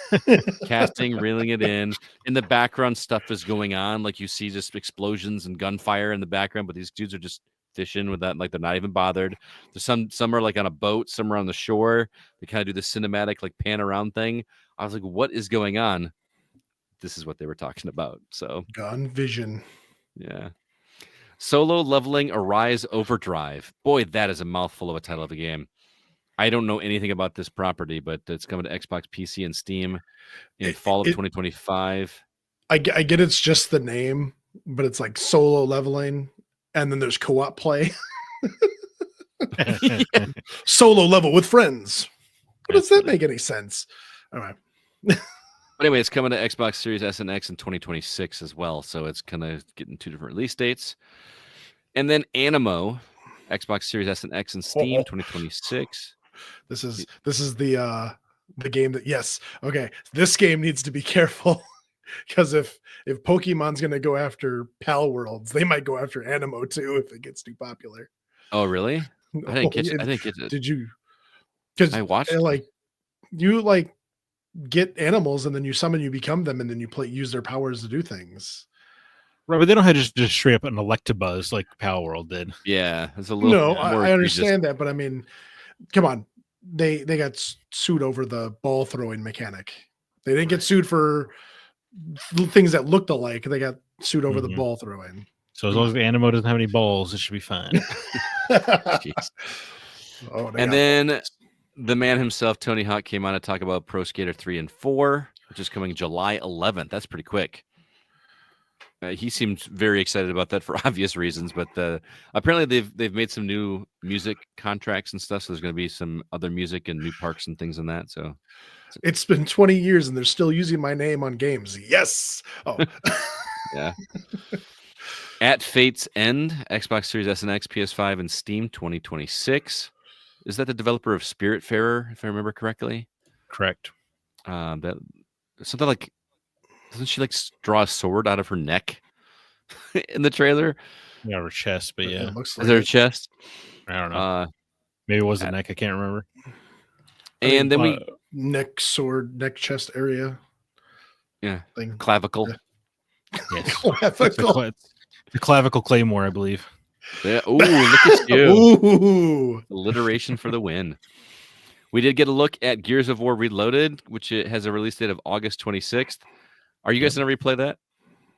casting, reeling it in. In the background, stuff is going on, like you see just explosions and gunfire in the background, but these dudes are just fishing with that, like they're not even bothered. There's some are like on a boat, some are on the shore. They kind of do the cinematic like pan around thing. I was like, what is going on? This is what they were talking about. So Gone Vision. yeah. Solo Leveling Arise Overdrive. Boy, that is a mouthful of a title of a game. I don't know anything about this property, but it's coming to Xbox, PC, and Steam in fall of 2025. I get it's just the name, but it's like solo leveling, and then there's co-op play. Solo level with friends. What does that make any sense? All right. But anyway, it's coming to Xbox Series S and X in 2026 as well. So it's kind of getting 2 different release dates. And then Animo, Xbox Series S and X and Steam 2026. This is the game that, yes. Okay. This game needs to be careful because if Pokemon's going to go after Pal Worlds, they might go after Animo too if it gets too popular. Oh, really? I didn't get it. Did you? Because I watched you get animals and then you summon, you become them, and then you use their powers to do things. Right, but they don't have just straight up an Electabuzz like Pal World did. Yeah, it's a little. No, I understand that, but I mean, come on, they got sued over the ball throwing mechanic. They didn't get sued for things that looked alike. They got sued over the ball throwing. So as long as the Animo doesn't have any balls, it should be fine. And then the man himself, Tony Hawk, came on to talk about Pro Skater 3 and 4, which is coming July 11th. That's pretty quick. He seems very excited about that for obvious reasons, but apparently they've made some new music contracts and stuff. So there's going to be some other music and new parks and things in that. So it's been 20 years and they're still using my name on games. Yes. Oh, yeah. At Fate's End, Xbox Series S and X, PS5, and Steam 2026. Is that the developer of Spiritfarer, if I remember correctly? Correct. That something like, doesn't she like draw a sword out of her neck in the trailer? Yeah, her chest, but yeah. Looks Is there a chest? I don't know. Maybe it was the neck. I can't remember. And then we neck, sword, neck, chest area. Yeah. Thing. Clavicle. Yeah. Yes. Clavicle. The clavicle claymore, I believe. Yeah. Ooh, look at you. Ooh. Alliteration for the win. We did get a look at Gears of War Reloaded, which it has a release date of August 26th. Are you guys going to replay that?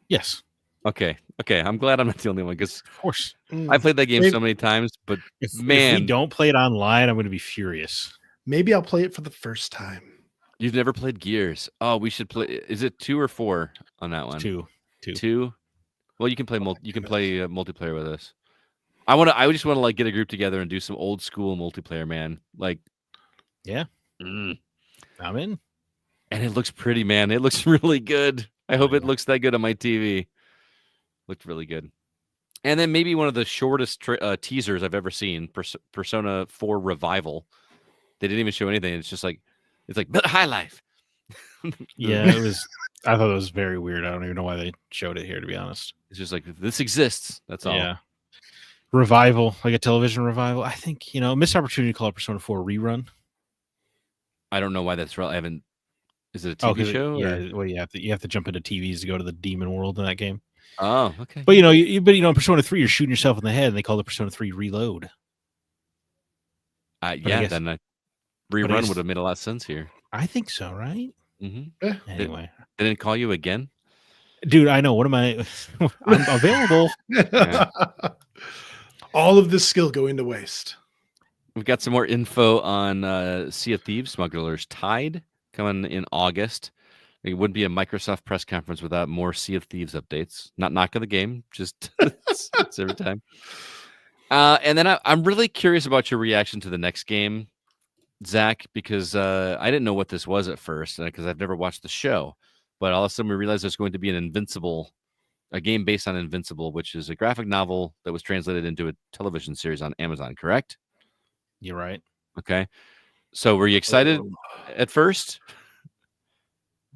Yes. Okay. I'm glad I'm not the only one because of course I played that game so many times, but if we don't play it online, I'm going to be furious. Maybe I'll play it for the first time. You've never played Gears. Oh, we should play. Is it 2 or 4 on that one? 2. 2. Well, you can play multiplayer with us. I just want to like get a group together and do some old school multiplayer, man. Like, yeah, I'm in. And it looks pretty, man. It looks really good. I hope it looks that good on my TV. Looked really good. And then maybe one of the shortest teasers I've ever seen, Persona 4 Revival. They didn't even show anything. It's like High Life. Yeah, it was. I thought it was very weird. I don't even know why they showed it here, to be honest. It's just like, this exists. That's all. Yeah. Revival, like a television revival. I think, missed opportunity to call it Persona 4 rerun. I don't know why that's real. I haven't. Is it a TV show? Yeah. Well, you have to jump into TVs to go to the demon world in that game. Oh, okay. But in Persona 3, you're shooting yourself in the head, and they call it Persona 3 Reload. Yeah, then a rerun would have made a lot of sense here. I think so, right? Mm-hmm. Anyway, they didn't call you again, dude. I know. What am I? I'm available. Yeah. All of this skill going to waste. We've got some more info on Sea of Thieves Smugglers Tide coming in August. It wouldn't be a Microsoft press conference without more Sea of Thieves updates. Not knocking the game, just it's every time. And then I'm really curious about your reaction to the next game, Zach, because I didn't know what this was at first because I've never watched the show. But all of a sudden we realized there's going to be a game based on Invincible, which is a graphic novel that was translated into a television series on Amazon, correct? You're right. Okay. So were you excited at first?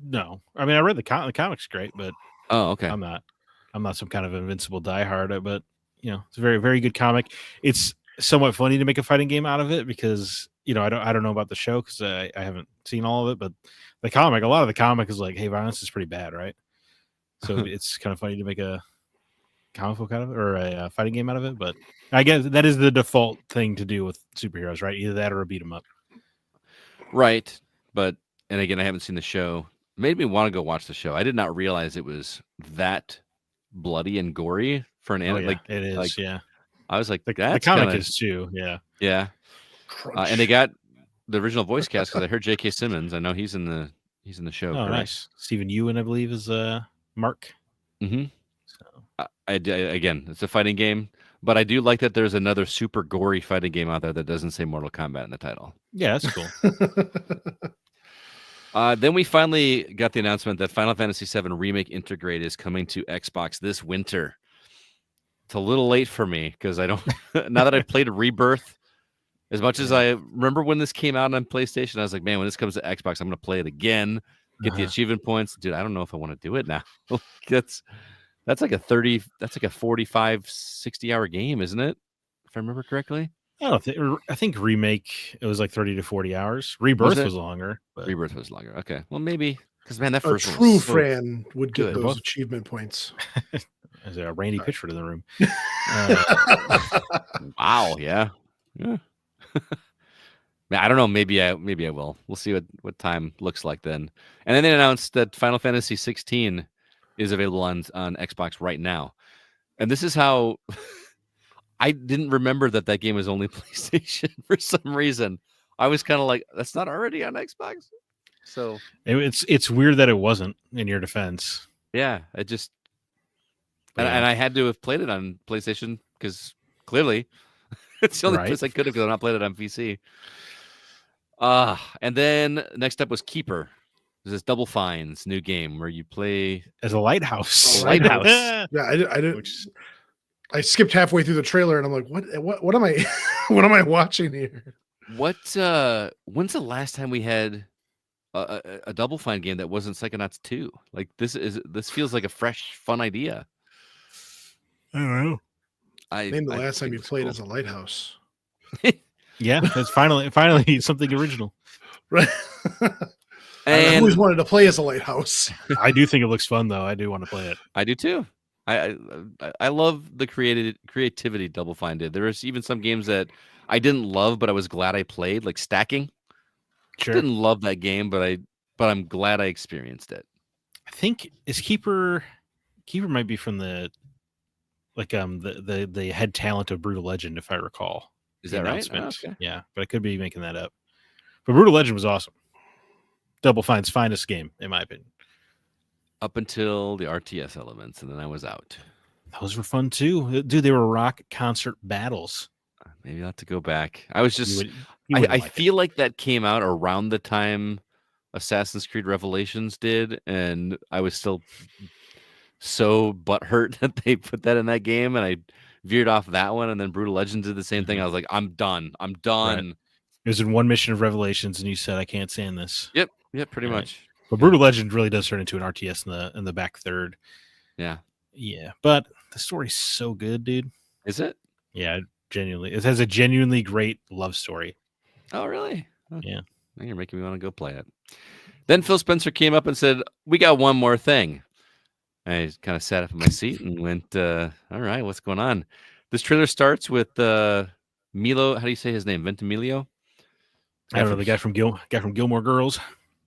No, I mean I read the comic's great, but Oh, okay. I'm not some kind of invincible diehard. But it's a very very good comic. It's somewhat funny to make a fighting game out of it because I don't know about the show because I haven't seen all of it, but the comic, a lot of the comic is like, hey, violence is pretty bad, right? So it's kind of funny to make a comic book out of it or a fighting game out of it. But I guess that is the default thing to do with superheroes, right? Either that or a beat 'em up. Right. But, and again, I haven't seen the show. Made me want to go watch the show. I did not realize it was that bloody and gory for an anime. Yeah, Like it is. like, Yeah, I was like, the that's comic kinda, is too. Yeah. yeah. Crunch. And they got the original voice cast because I heard J.K. Simmons. I know he's in the show. Oh, correct? nice. Stephen Ewan, I believe, is Mark. Mm-hmm. So Again, it's a fighting game, but I do like that there's another super gory fighting game out there that doesn't say Mortal Kombat in the title. yeah, that's cool. Then we finally got the announcement that Final Fantasy VII Remake Integrate is coming to Xbox this winter. It's a little late for me because I don't. Now that I've played Rebirth, as much as I remember when this came out on PlayStation, I was like, man, when this comes to Xbox, I'm going to play it again, get the achievement points. Dude, I don't know if I want to do it now. That's like a 30. That's like a 45, 60-hour game, isn't it? If I remember correctly. I think Remake, it was like 30 to 40 hours. Rebirth was longer. But Rebirth was longer. Okay. Well, maybe. Because, man, that A first one true was so fan would get good. those achievement points. There's a Randy Pitchford in the room. Wow. Yeah. Yeah. I don't know. Maybe I will. We'll see what time looks like then. And then they announced that Final Fantasy 16 is available on Xbox right now. And this is how I didn't remember that game was only PlayStation for some reason. I was kind of like, that's not already on Xbox. So it's weird that it wasn't, in your defense. yeah, it just But and I had to have played it on PlayStation because clearly it's the only place I could have because I'm not played it on PC. And then next up was Keeper. This is Double Fine's new game where you play as a lighthouse. Yeah, I didn't. I skipped halfway through the trailer and I'm like, what am I what am I watching here? When's the last time we had a Double Fine game that wasn't Psychonauts 2? Like this feels like a fresh, fun idea. I don't know. Name the last time you played cool. as a lighthouse. Yeah, that's finally something original. Right. I always wanted to play as a lighthouse. I do think it looks fun though. I do want to play it. I do too. I love the creativity Double Fine did. There was even some games that I didn't love, but I was glad I played, like Stacking. Sure. Didn't love that game, but I'm glad I experienced it. I think is Keeper might be from the the head talent of Brutal Legend, if I recall. Is that right? Oh, okay. Yeah, but I could be making that up. But Brutal Legend was awesome. Double Fine's finest game, in my opinion. Up until the RTS elements, and then I was out. Those were fun too, dude. They were rock concert battles. Maybe I'll have to go back. I was just, I feel like that came out around the time Assassin's Creed Revelations did, and I was still so butthurt that they put that in that game, and I veered off that one, and then Brutal Legend did the same thing. I was like, I'm done. Right. It was in one mission of Revelations, and you said, I can't stand this. Yep, pretty much. But Brutal Legend really does turn into an RTS in the back third. Yeah. But the story's so good, dude. Is it? Yeah, genuinely. It has a genuinely great love story. Oh, really? Oh, yeah. Now you're making me want to go play it. Then Phil Spencer came up and said, we got one more thing. I kind of sat up in my seat and went, all right, what's going on? This trailer starts with Milo. How do you say his name? Ventimiglia? I don't know, the guy from Gilmore Girls.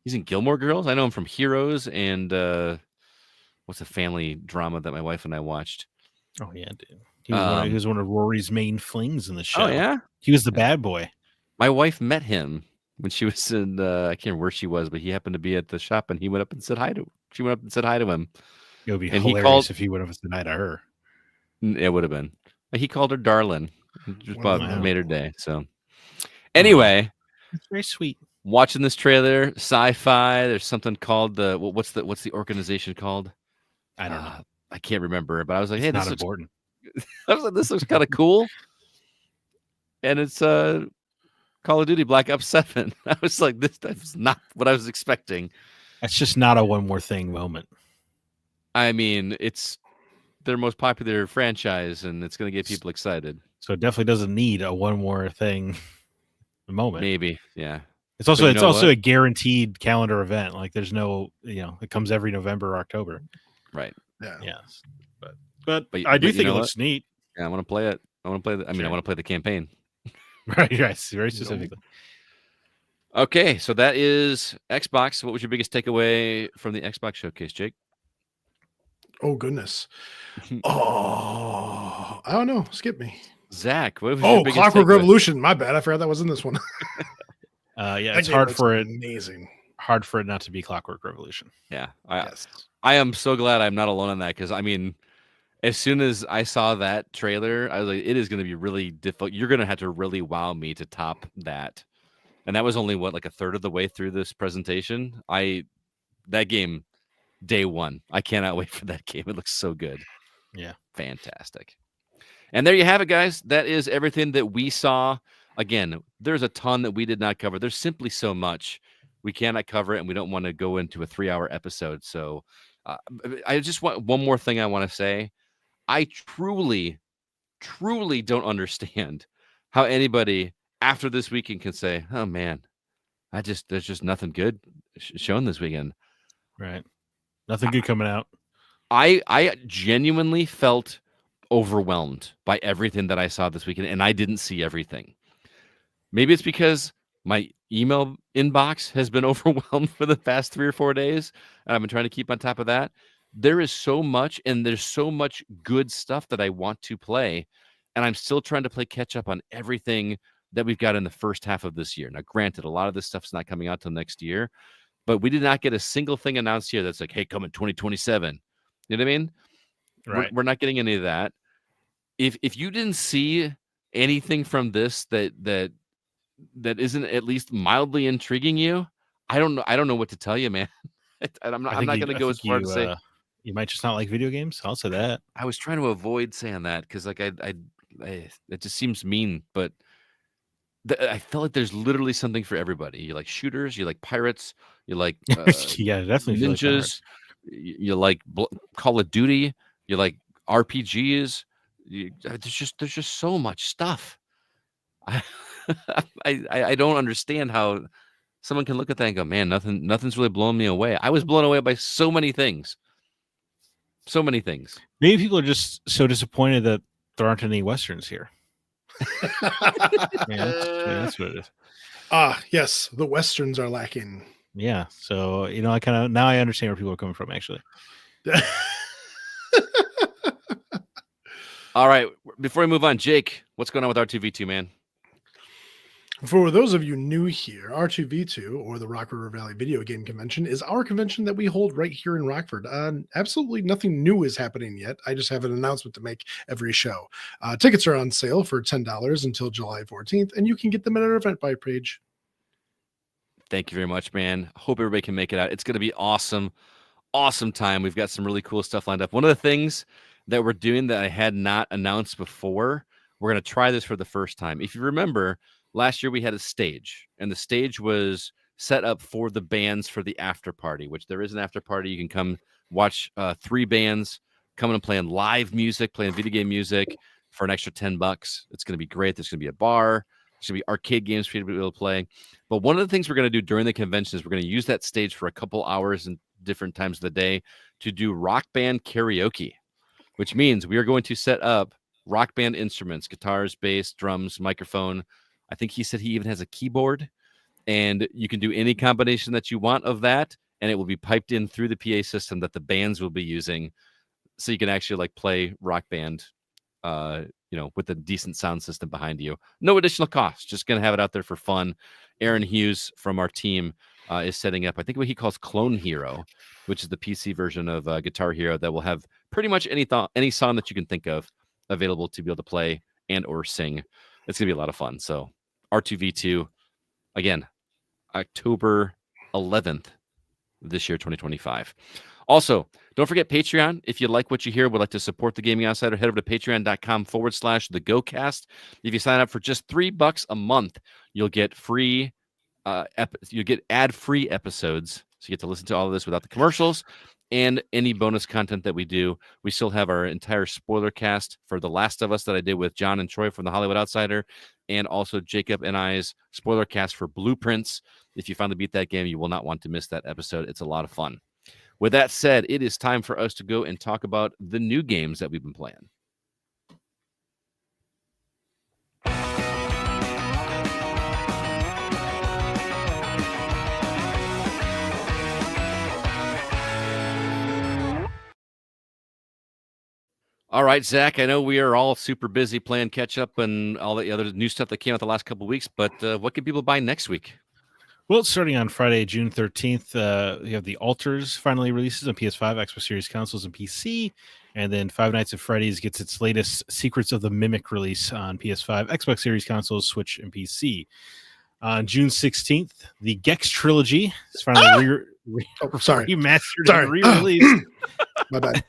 He's in Gilmore Girls. I know him from Heroes and what's a family drama that my wife and I watched? Oh yeah, dude. He was one of Rory's main flings in the show. Oh yeah, he was the bad boy. My wife met him when she was in. I can't remember where she was, but he happened to be at the shop, and he went up and said hi to. She went up and said hi to him. It would be hilarious if he went up and said hi to her. It would have been. He called her darling. Just about made her day. So anyway, it's very sweet. Watching this trailer, sci-fi. There's something called the what's the organization called? I don't know. I can't remember, but I was like, hey, this important. I was like, this looks kind of cool, and it's Call of Duty Black Ops 7. I was like, that's not what I was expecting. That's just not a one more thing moment. I mean, it's their most popular franchise, and it's going to get people excited. So it definitely doesn't need a one more thing moment. Maybe, yeah. It's also what? a guaranteed calendar event. Like there's no, it comes every November or October. Right. Yeah. Yes. But I do think it looks neat. Yeah, I want to play it. I want to play I want to play the campaign. Right, very specifically. Okay, so that is Xbox. What was your biggest takeaway from the Xbox showcase, Jake? Oh goodness. I don't know. Skip me. Zach, what was your biggest Clockwork takeaway? Revolution. My bad. I forgot that was in this one. Yeah, it's hard for it. Amazing. Hard for it not to be Clockwork Revolution. Yeah, Yes. I am so glad I'm not alone on that, because I mean, as soon as I saw that trailer, I was like, it is going to be really difficult. You're going to have to really wow me to top that. And that was only like a third of the way through this presentation. That game, day one, I cannot wait for that game. It looks so good. Yeah. Fantastic. And there you have it, guys. That is everything that we saw. Again, there's a ton that we did not cover. There's simply so much. We cannot cover it, and we don't want to go into a 3-hour episode. So I just want one more thing I want to say. I truly, truly don't understand how anybody after this weekend can say, oh, man, there's just nothing good shown this weekend. Right. Nothing good coming out. I genuinely felt overwhelmed by everything that I saw this weekend, and I didn't see everything. Maybe it's because my email inbox has been overwhelmed for the past 3 or 4 days, and I've been trying to keep on top of that. There is so much, and there's so much good stuff that I want to play, and I'm still trying to play catch up on everything that we've got in the first half of this year. Now, granted, a lot of this stuff's not coming out till next year, but we did not get a single thing announced here that's like, hey, come in 2027. You know what I mean? Right. We're not getting any of that. If you didn't see anything from this that isn't at least mildly intriguing you, I don't know what to tell you, man. I'm not going to go as far to say you might just not like video games. I'll say that. I was trying to avoid saying that because like it just seems mean, but I felt like there's literally something for everybody. You like shooters, you like pirates, you like yeah, definitely ninjas, you like Call of Duty, you like RPGs. There's just so much stuff. I don't understand how someone can look at that and go, man, nothing's really blowing me away. I was blown away by so many things. So many things. Maybe people are just so disappointed that there aren't any Westerns here. That's what it is. Yes, the Westerns are lacking. Yeah, so I kind of now I understand where people are coming from, actually. All right, before we move on, Jake, what's going on with R2V2, man? For those of you new here, R2V2, or the Rock River Valley Video Game Convention, is our convention that we hold right here in Rockford. Absolutely nothing new is happening yet. I just have an announcement to make every show. Tickets are on sale for $10 until July 14th, and you can get them at our Eventbrite page. Thank you very much, man. Hope everybody can make it out. It's going to be awesome. Awesome time. We've got some really cool stuff lined up. One of the things that we're doing that I had not announced before, we're going to try this for the first time. If you remember, last year we had a stage, and the stage was set up for the bands for the after party, which there is an after party. You can come watch 3 bands coming and playing live music, playing video game music for an extra $10. It's going to be great. There's going to be a bar. There's going to be arcade games for you to be able to play. But one of the things we're going to do during the convention is we're going to use that stage for a couple hours and different times of the day to do rock band karaoke, which means we are going to set up rock band instruments, guitars, bass, drums, microphone. I think he said he even has a keyboard, and you can do any combination that you want of that, and it will be piped in through the PA system that the bands will be using, so you can actually like play rock band, with a decent sound system behind you. No additional cost, just going to have it out there for fun. Aaron Hughes from our team is setting up, I think, what he calls Clone Hero, which is the PC version of Guitar Hero that will have pretty much any song that you can think of available to be able to play and or sing. It's going to be a lot of fun. So R2V2, again, October 11th this year, 2025. Also, don't forget Patreon. If you like what you hear, would like to support the Gaming Outsider, head over to patreon.com/thegocast. If you sign up for just $3 a month, you'll get free you get ad-free episodes. So you get to listen to all of this without the commercials and any bonus content that we do. We still have our entire spoiler cast for The Last of Us that I did with John and Troy from The Hollywood Outsider, and also Jacob and I's spoiler cast for Blueprints. If you finally beat that game, you will not want to miss that episode. It's a lot of fun. With that said, it is time for us to go and talk about the new games that we've been playing. All right, Zach, I know we are all super busy playing catch up and all the other new stuff that came out the last couple of weeks, but what can people buy next week? Well, starting on Friday, June 13th, we have The Alters finally releases on PS5, Xbox Series consoles, and PC. And then Five Nights at Freddy's gets its latest Secrets of the Mimic release on PS5, Xbox Series consoles, Switch, and PC. On June 16th, the Gex trilogy is finally remastered and re-released. My bad.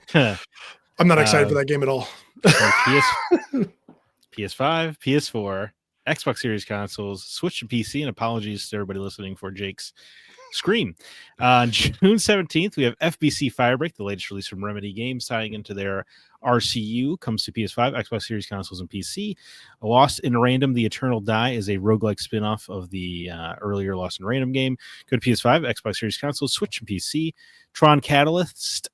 I'm not excited for that game at all. PS5, PS4, Xbox Series consoles, Switch, and PC. And apologies to everybody listening for Jake's scream. On June 17th, we have FBC Firebreak, the latest release from Remedy Games, tying into their RCU, comes to PS5, Xbox Series consoles, and PC. Lost in Random, The Eternal Die is a roguelike spin-off of the earlier Lost in Random game. Go to PS5, Xbox Series consoles, Switch, and PC. Tron Catalyst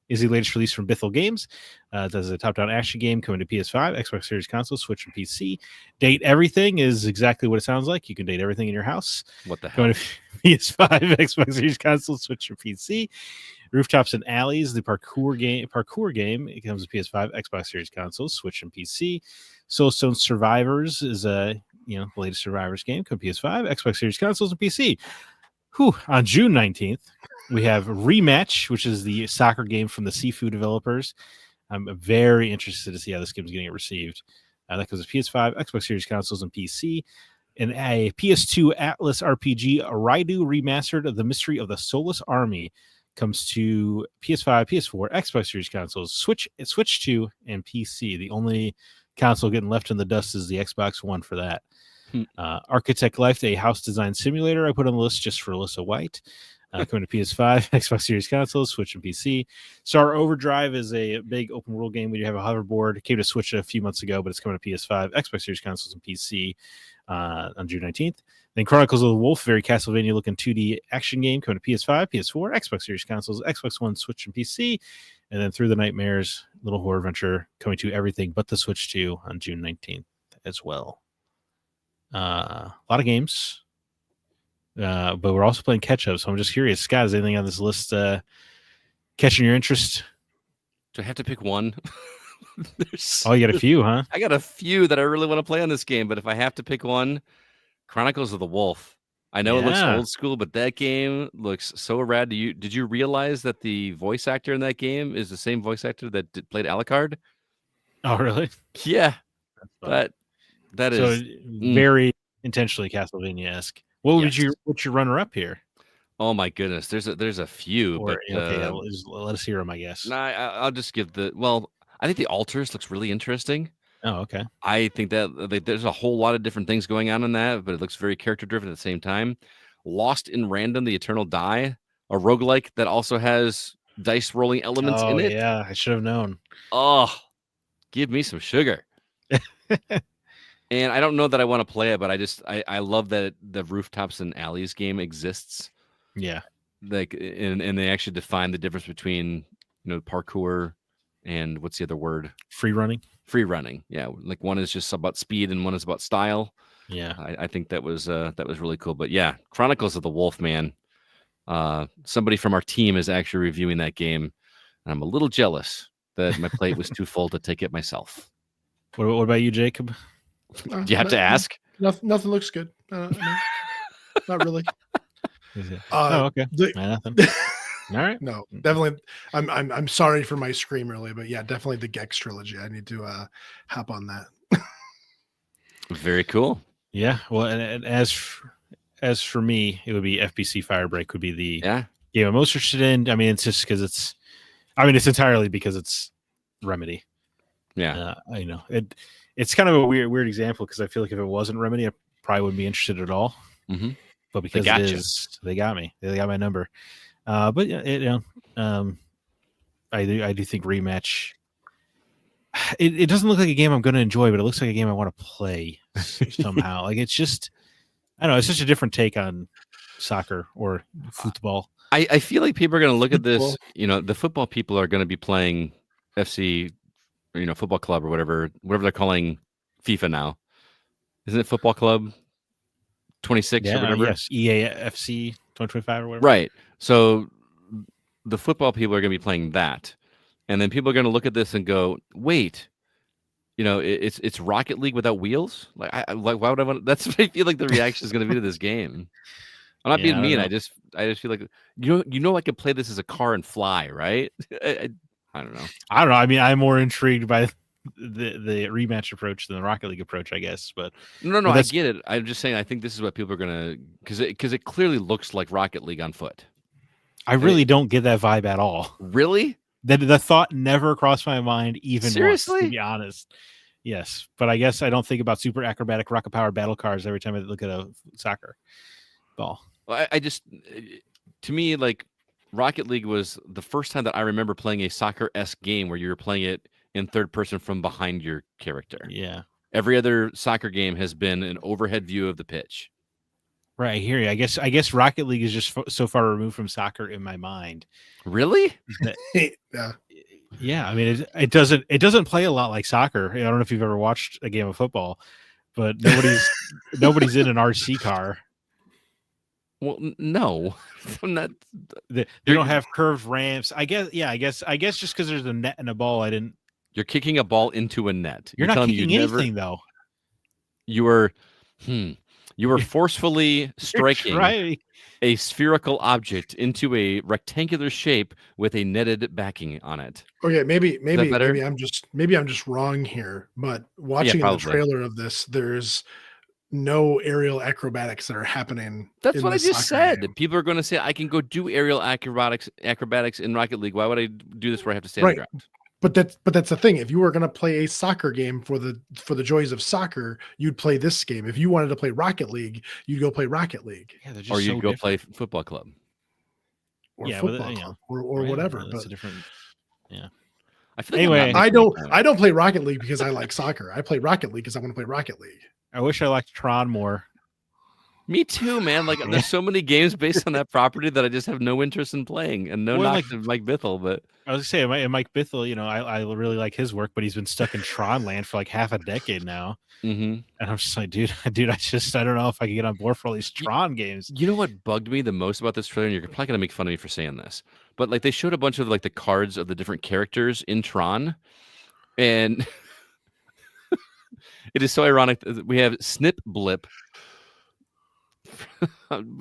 is the latest release from Bithell Games. Does a top-down action game coming to PS5, Xbox Series console, Switch, and PC. Date Everything is exactly what it sounds like. You can date everything in your house. What the hell? Going to PS5, Xbox Series console, Switch, and PC. Rooftops and Alleys, the parkour game. It comes to PS5, Xbox Series console, Switch, and PC. Soulstone Survivors is the latest Survivors game. Come to PS5, Xbox Series consoles, and PC. On June 19th, we have Rematch, which is the soccer game from the Sifu developers. I'm very interested to see how this game is getting received. That goes to PS5, Xbox Series consoles, and PC. And a PS2 Atlas RPG, Raidu Remastered of the Mystery of the Soulless Army, comes to PS5, PS4, Xbox Series consoles, Switch 2, and PC. The only console getting left in the dust is the Xbox One for that. Architect Life, a house design simulator, I put on the list just for Alyssa White. Coming to PS5, Xbox Series consoles, Switch, and PC. Star Overdrive is a big open world game where you have a hoverboard. It came to Switch a few months ago, but it's coming to PS5, Xbox Series consoles, and PC on June 19th. Then Chronicles of the Wolf, very Castlevania looking 2D action game, coming to PS5, PS4, Xbox Series consoles, Xbox One, Switch, and PC. And then Through the Nightmares, little horror adventure, coming to everything but the Switch 2 on June 19th as well. A lot of games. But we're also playing catch up, so I'm just curious, Scott, is anything on this list catching your interest? Do I have to pick one? You got a few, huh? I got a few that I really want to play on this game, but if I have to pick one, Chronicles of the Wolf. I know it looks old school, but that game looks so rad. Did you realize that the voice actor in that game is the same voice actor that played Alucard? Oh, really? Yeah, that is very intentionally Castlevania-esque. What's your runner up here? Oh my goodness, there's a few. But let us hear them, I guess. I'll just give I think the Altars looks really interesting. Oh, okay. I think that there's a whole lot of different things going on in that, but it looks very character driven at the same time. Lost in Random, The Eternal Die, a roguelike that also has dice rolling elements in it. Yeah, I should have known. Oh, give me some sugar. And I don't know that I want to play it, but I love that the Rooftops and Alleys game exists. Yeah. Like, and they actually define the difference between, parkour and what's the other word? Free running. Yeah. Like one is just about speed and one is about style. Yeah. I think that was really cool. But yeah, Chronicles of the Wolf, man. Somebody from our team is actually reviewing that game. And I'm a little jealous that my plate was too full to take it myself. What about you, Jacob? You have to ask. Nothing looks good. Not really. Okay. Nothing. All right. No, definitely. I'm sorry for my scream earlier, but yeah, definitely the Gex trilogy. I need to hop on that. Very cool. Yeah. Well, and as for me, it would be FBC Firebreak would be the game I'm most interested in. I mean, it's just because it's entirely because it's Remedy. Yeah. I know it's kind of a weird example because I feel like if it wasn't Remedy, I probably wouldn't be interested at all. Mm-hmm. But because it is, they got me. They got my number. But I do think Rematch. It doesn't look like a game I'm going to enjoy, but it looks like a game I want to play somehow. Like it's just, I don't know. It's such a different take on soccer or football. I feel like people are going to look at this. The football people are going to be playing FC, football club or whatever they're calling FIFA now. Isn't it Football Club 26 or whatever? Yes, EAFC 2025 or whatever. Right. So the football people are going to be playing that, and then people are going to look at this and go, "Wait, it's Rocket League without wheels." Like, why would I want? That's what I feel like the reaction is going to be to this game. I'm not being mean. I just feel like I could play this as a car and fly, right? I don't know. I don't know. I mean, I'm more intrigued by the Rematch approach than the Rocket League approach, I guess. But no, I get it. I'm just saying I think this is what people are gonna because it clearly looks like Rocket League on foot. I really don't get that vibe at all. Really? The thought never crossed my mind even Seriously? once, to be honest. Yes, but I guess I don't think about super acrobatic rocket powered battle cars every time I look at a soccer ball. Well, I just, to me, like Rocket League was the first time that I remember playing a soccer-esque game where you were playing it in third person from behind your character. Yeah. Every other soccer game has been an overhead view of the pitch. Right, I hear you. I guess Rocket League is just so far removed from soccer in my mind. Really? Yeah. Yeah, I mean, it doesn't play a lot like soccer. I don't know if you've ever watched a game of football, but nobody's in an RC car. Well, no, I'm not. They don't have curved ramps. I guess just because there's a net and a ball, I didn't. You're kicking a ball into a net. You're not kicking anything, though. You were forcefully striking a spherical object into a rectangular shape with a netted backing on it. Okay, maybe I'm just wrong here, but watching the trailer of this, there's no aerial acrobatics that are happening. That's what I just said. Game. People are going to say I can go do aerial acrobatics in Rocket League. Why would I do this where I have to stay on the ground? But that's the thing. If you were going to play a soccer game for the joys of soccer, you'd play this game. If you wanted to play Rocket League, you'd go play Rocket League. Yeah, or you'd go play Football Club. Or Football Club, or whatever. That's a different. Yeah. I feel like I don't play Rocket League because I like soccer. I play Rocket League because I want to play Rocket League. I wish I liked Tron more. Me too, man. Like there's so many games based on that property that I just have no interest in playing, and knock to Mike Bithell. But I was gonna say, Mike Bithell, I really like his work, but he's been stuck in Tron land for like half a decade now. Mm-hmm. And I'm just like, dude, I don't know if I can get on board for all these Tron games. You know what bugged me the most about this trailer? And you're probably gonna make fun of me for saying this, but like they showed a bunch of like the cards of the different characters in Tron, and it is so ironic that we have Snip Blip.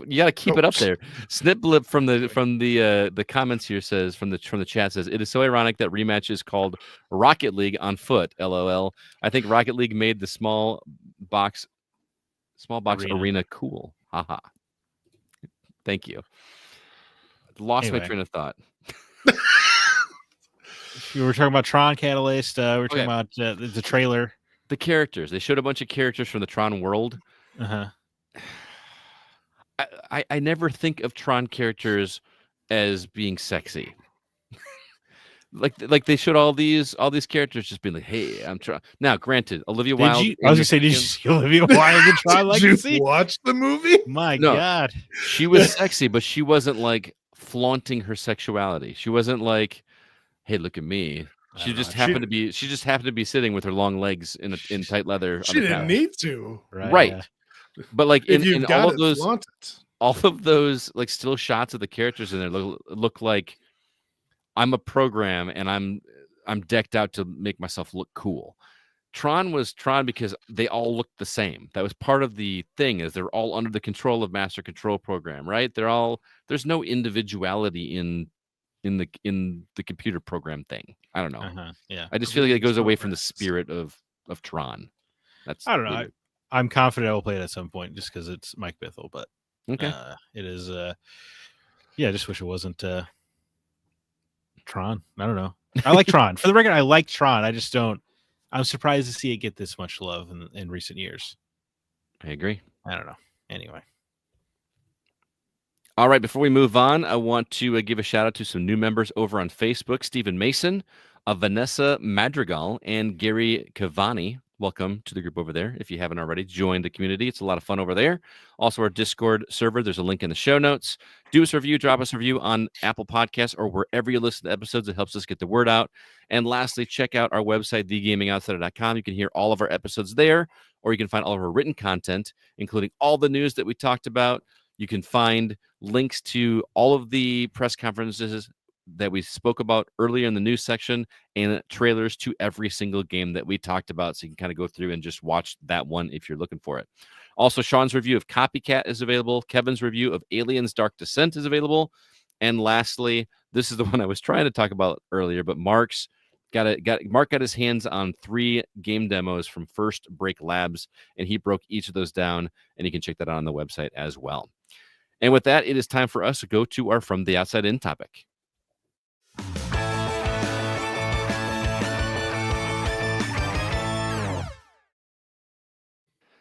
You got to keep it up there. Snip Blip from the comments here says from the chat says it is so ironic that Rematch is called Rocket League on foot. LOL. I think Rocket League made the small box arena cool. Haha. Thank you. Lost my train of thought. We were talking about Tron Catalyst. We were talking about the trailer. The characters. They showed a bunch of characters from the Tron world. Uh-huh. I never think of Tron characters as being sexy. like they showed all these characters just being like, "Hey, I'm Tron." Now, granted, Olivia Wilde. I was gonna say, did you see Olivia Wilde in Tron Legacy? Did you watch the movie? My God, she was sexy, but she wasn't like flaunting her sexuality. She wasn't like, "Hey, look at me." She just happened to be sitting with her long legs in tight leather. She didn't need to, right? Yeah. But like in all of those like still shots of the characters in there look like I'm a program and I'm decked out to make myself look cool. Tron was Tron because they all looked the same. That was part of the thing, is they're all under the control of Master Control Program, right? There's no individuality in the computer program thing. I don't know. Yeah. I just feel like it goes away from the spirit of Tron. I don't know. Weird. I'm confident I will play it at some point just because it's Mike Bithell, but okay. It is Yeah, I just wish it wasn't Tron. I don't know. I like Tron. For the record, I like Tron. I just don't. I'm surprised to see it get this much love in recent years. I agree. I don't know. Anyway. All right, before we move on, I want to give a shout out to some new members over on Facebook, Stephen Mason, Vanessa Madrigal, and Gary Cavani. Welcome to the group over there. If you haven't already joined the community, it's a lot of fun over there. Also, our Discord server, there's a link in the show notes. Do us a review, drop us a review on Apple Podcasts or wherever you listen to episodes. It helps us get the word out. And lastly, check out our website, thegamingoutsider.com. You can hear all of our episodes there, or you can find all of our written content, including all the news that we talked about. You can find links to all of the press conferences that we spoke about earlier in the news section and trailers to every single game that we talked about. So you can kind of go through and just watch that one if you're looking for it. Also, Sean's review of Copycat is available. Kevin's review of Aliens Dark Descent is available. And lastly, this is the one I was trying to talk about earlier, but Mark got his hands on 3 game demos from First Break Labs, and he broke each of those down, and you can check that out on the website as well. And with that, it is time for us to go to our From the Outside In topic.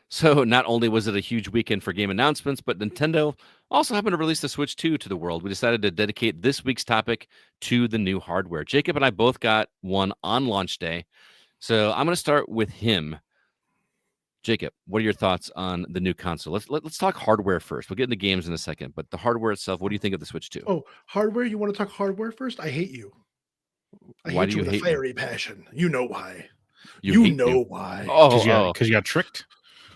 So not only was it a huge weekend for game announcements, but Nintendo also happened to release the Switch 2 to the world. We decided to dedicate this week's topic to the new hardware. Jacob and I both got one on launch day. So I'm going to start with him. Jacob, what are your thoughts on the new console? Let's talk hardware first. We'll get into games in a second, but the hardware itself, what do you think of the Switch 2? Oh, hardware? You want to talk hardware first? I hate you. Why do you with hate a fiery passion. You know why. You You hate know me? why. Oh, Because you got tricked.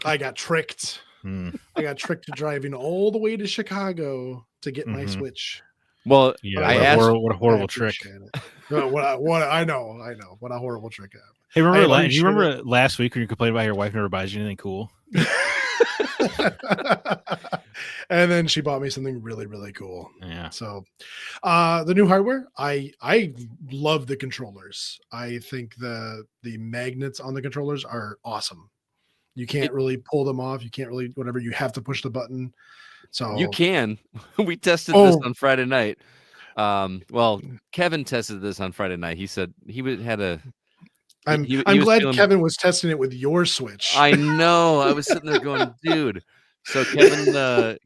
I got tricked. Hmm. I got tricked to driving all the way to Chicago to get my Mhm. Switch. well, Yeah, I what, asked. what a horrible trick. appreciate it. What I know. What a horrible trick. Hey, remember? I Do you appreciate remember last week when you complained about your wife never buys you anything cool? And then she bought me something really, really cool. Yeah. So the new hardware, I love the controllers. I think the magnets on the controllers are awesome. You can't really pull them off. You can't really whatever. You have to push the button. So You can. We tested this Oh. on Friday night. Well, Kevin tested this on Friday night. He said had a. I'm he I'm was glad feeling- Kevin was testing it with your Switch. I know. I was sitting there going, dude. So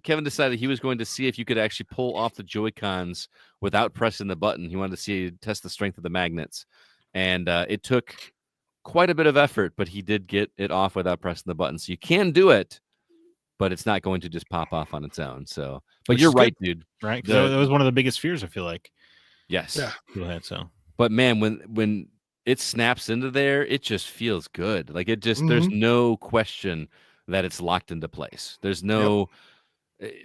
Kevin decided he was going to see if you could actually pull off the Joy-Cons without pressing the button. He wanted to test the strength of the magnets, and it took quite a bit of effort, but he did get it off without pressing the button. So you can do it, but it's not going to just pop off on its own. So, but Which you're is right, dude. Right? 'Cause that was one of the biggest fears, I feel like, Yes. Yeah. people had. So But man, when it snaps into there, it just feels good. Like it just there's no question that it's locked into place. There's no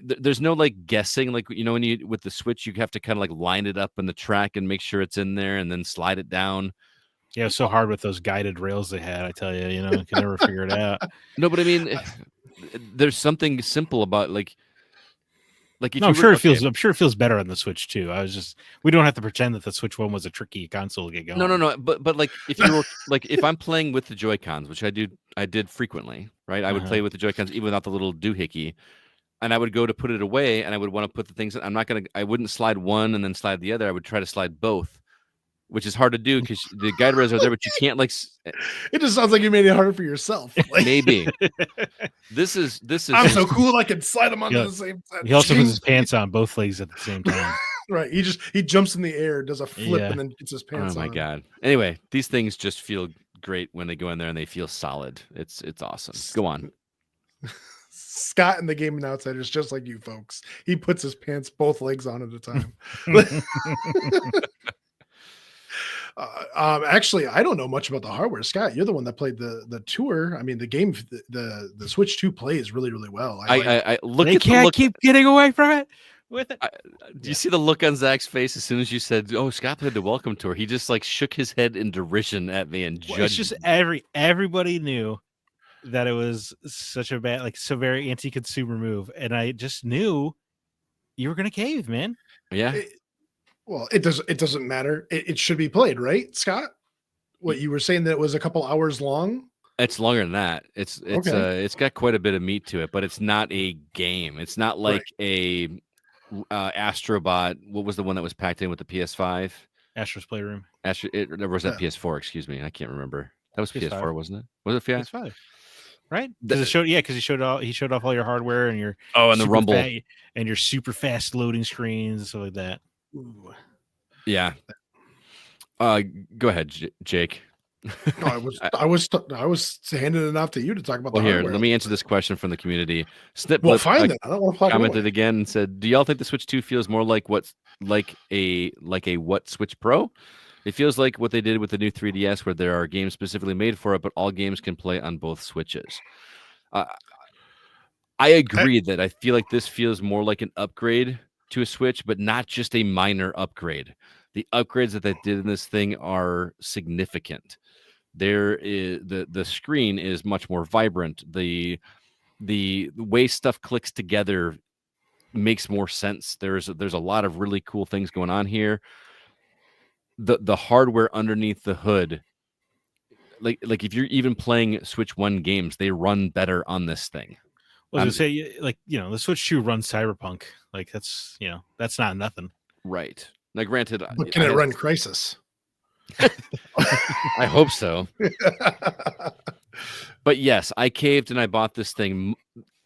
there's no like guessing, like when you with the Switch you have to kind of like line it up in the track and make sure it's in there and then slide it down. yeah, it was so hard with those guided rails they had. I tell you, you can never figure it out. No, but I mean there's something simple about like if No, you I'm sure were- it feels. I'm sure it feels better on the Switch too. We don't have to pretend that the Switch 1 was a tricky console to get going. No. But like if you were like if I'm playing with the Joy-Cons, which I did frequently, right? I would play with the Joy-Cons even without the little doohickey, and I would go to put it away, and I would want to put the things. I wouldn't slide one and then slide the other. I would try to slide both, which is hard to do because the guide rails are there, but you can't like. It just sounds like you made it harder for yourself. Like, Maybe this is. I'm so cool I can slide them onto Yeah. the same time. He also puts his pants on both legs at the same time. Right. He jumps in the air, does a flip, Yeah. and then gets his Oh pants my on. god! Anyway, these things just feel great when they go in there and they feel solid. It's awesome. Go on. Scott in the Gaming Outsiders, just like you folks. He puts his pants both legs on at a time. Actually, I don't know much about the hardware. Scott, you're the one that played the tour. I mean, the game, the Switch 2 plays really, really well. I look They at the can't look. keep getting away from it with it. Do you see the look on Zach's face as soon as you said, "Oh, Scott played the welcome tour"? He just like shook his head in derision at me and Well, it's judged. just everybody knew that it was such a bad, so very anti-consumer move, and I just knew you were gonna cave, man. Yeah, Well, it doesn't matter. It should be played, right, Scott? What you were saying that it was a couple hours long? it's longer than that. It's got quite a bit of meat to it, but it's not a game. It's not like a Astrobot. What was the one that was packed in with the PS5? Astro's Playroom. Or was that Yeah. PS4? Excuse me, I can't remember. That was PS5. PS4, wasn't it? Was it? Yeah. PS5. Right? Because he showed off all your hardware and your Oh, and the super Rumble. and your super fast loading screens and stuff like that. Ooh. Yeah. Go ahead, Jake. No, I was handing it off to you to talk about Well, the here, hardware. let me answer this question from the community. Snip Well, Blip, fine then. I don't want to talk commented anyway. again and said, "Do y'all think the Switch 2 feels more like a what Switch Pro? It feels like what they did with the new 3DS, where there are games specifically made for it, but all games can play on both Switches." I agree that I feel like this feels more like an upgrade to a Switch, but not just a minor upgrade. The upgrades that they did in this thing are significant. There is the screen is much more vibrant. The way stuff clicks together makes more sense. There's a lot of really cool things going on here. The hardware underneath the hood, like if you're even playing Switch 1 games, they run better on this thing. I was gonna say, like, the Switch 2 runs Cyberpunk. Like, that's that's not nothing. Right. Now, granted, But can it run Crysis? I hope so. But yes, I caved and I bought this thing,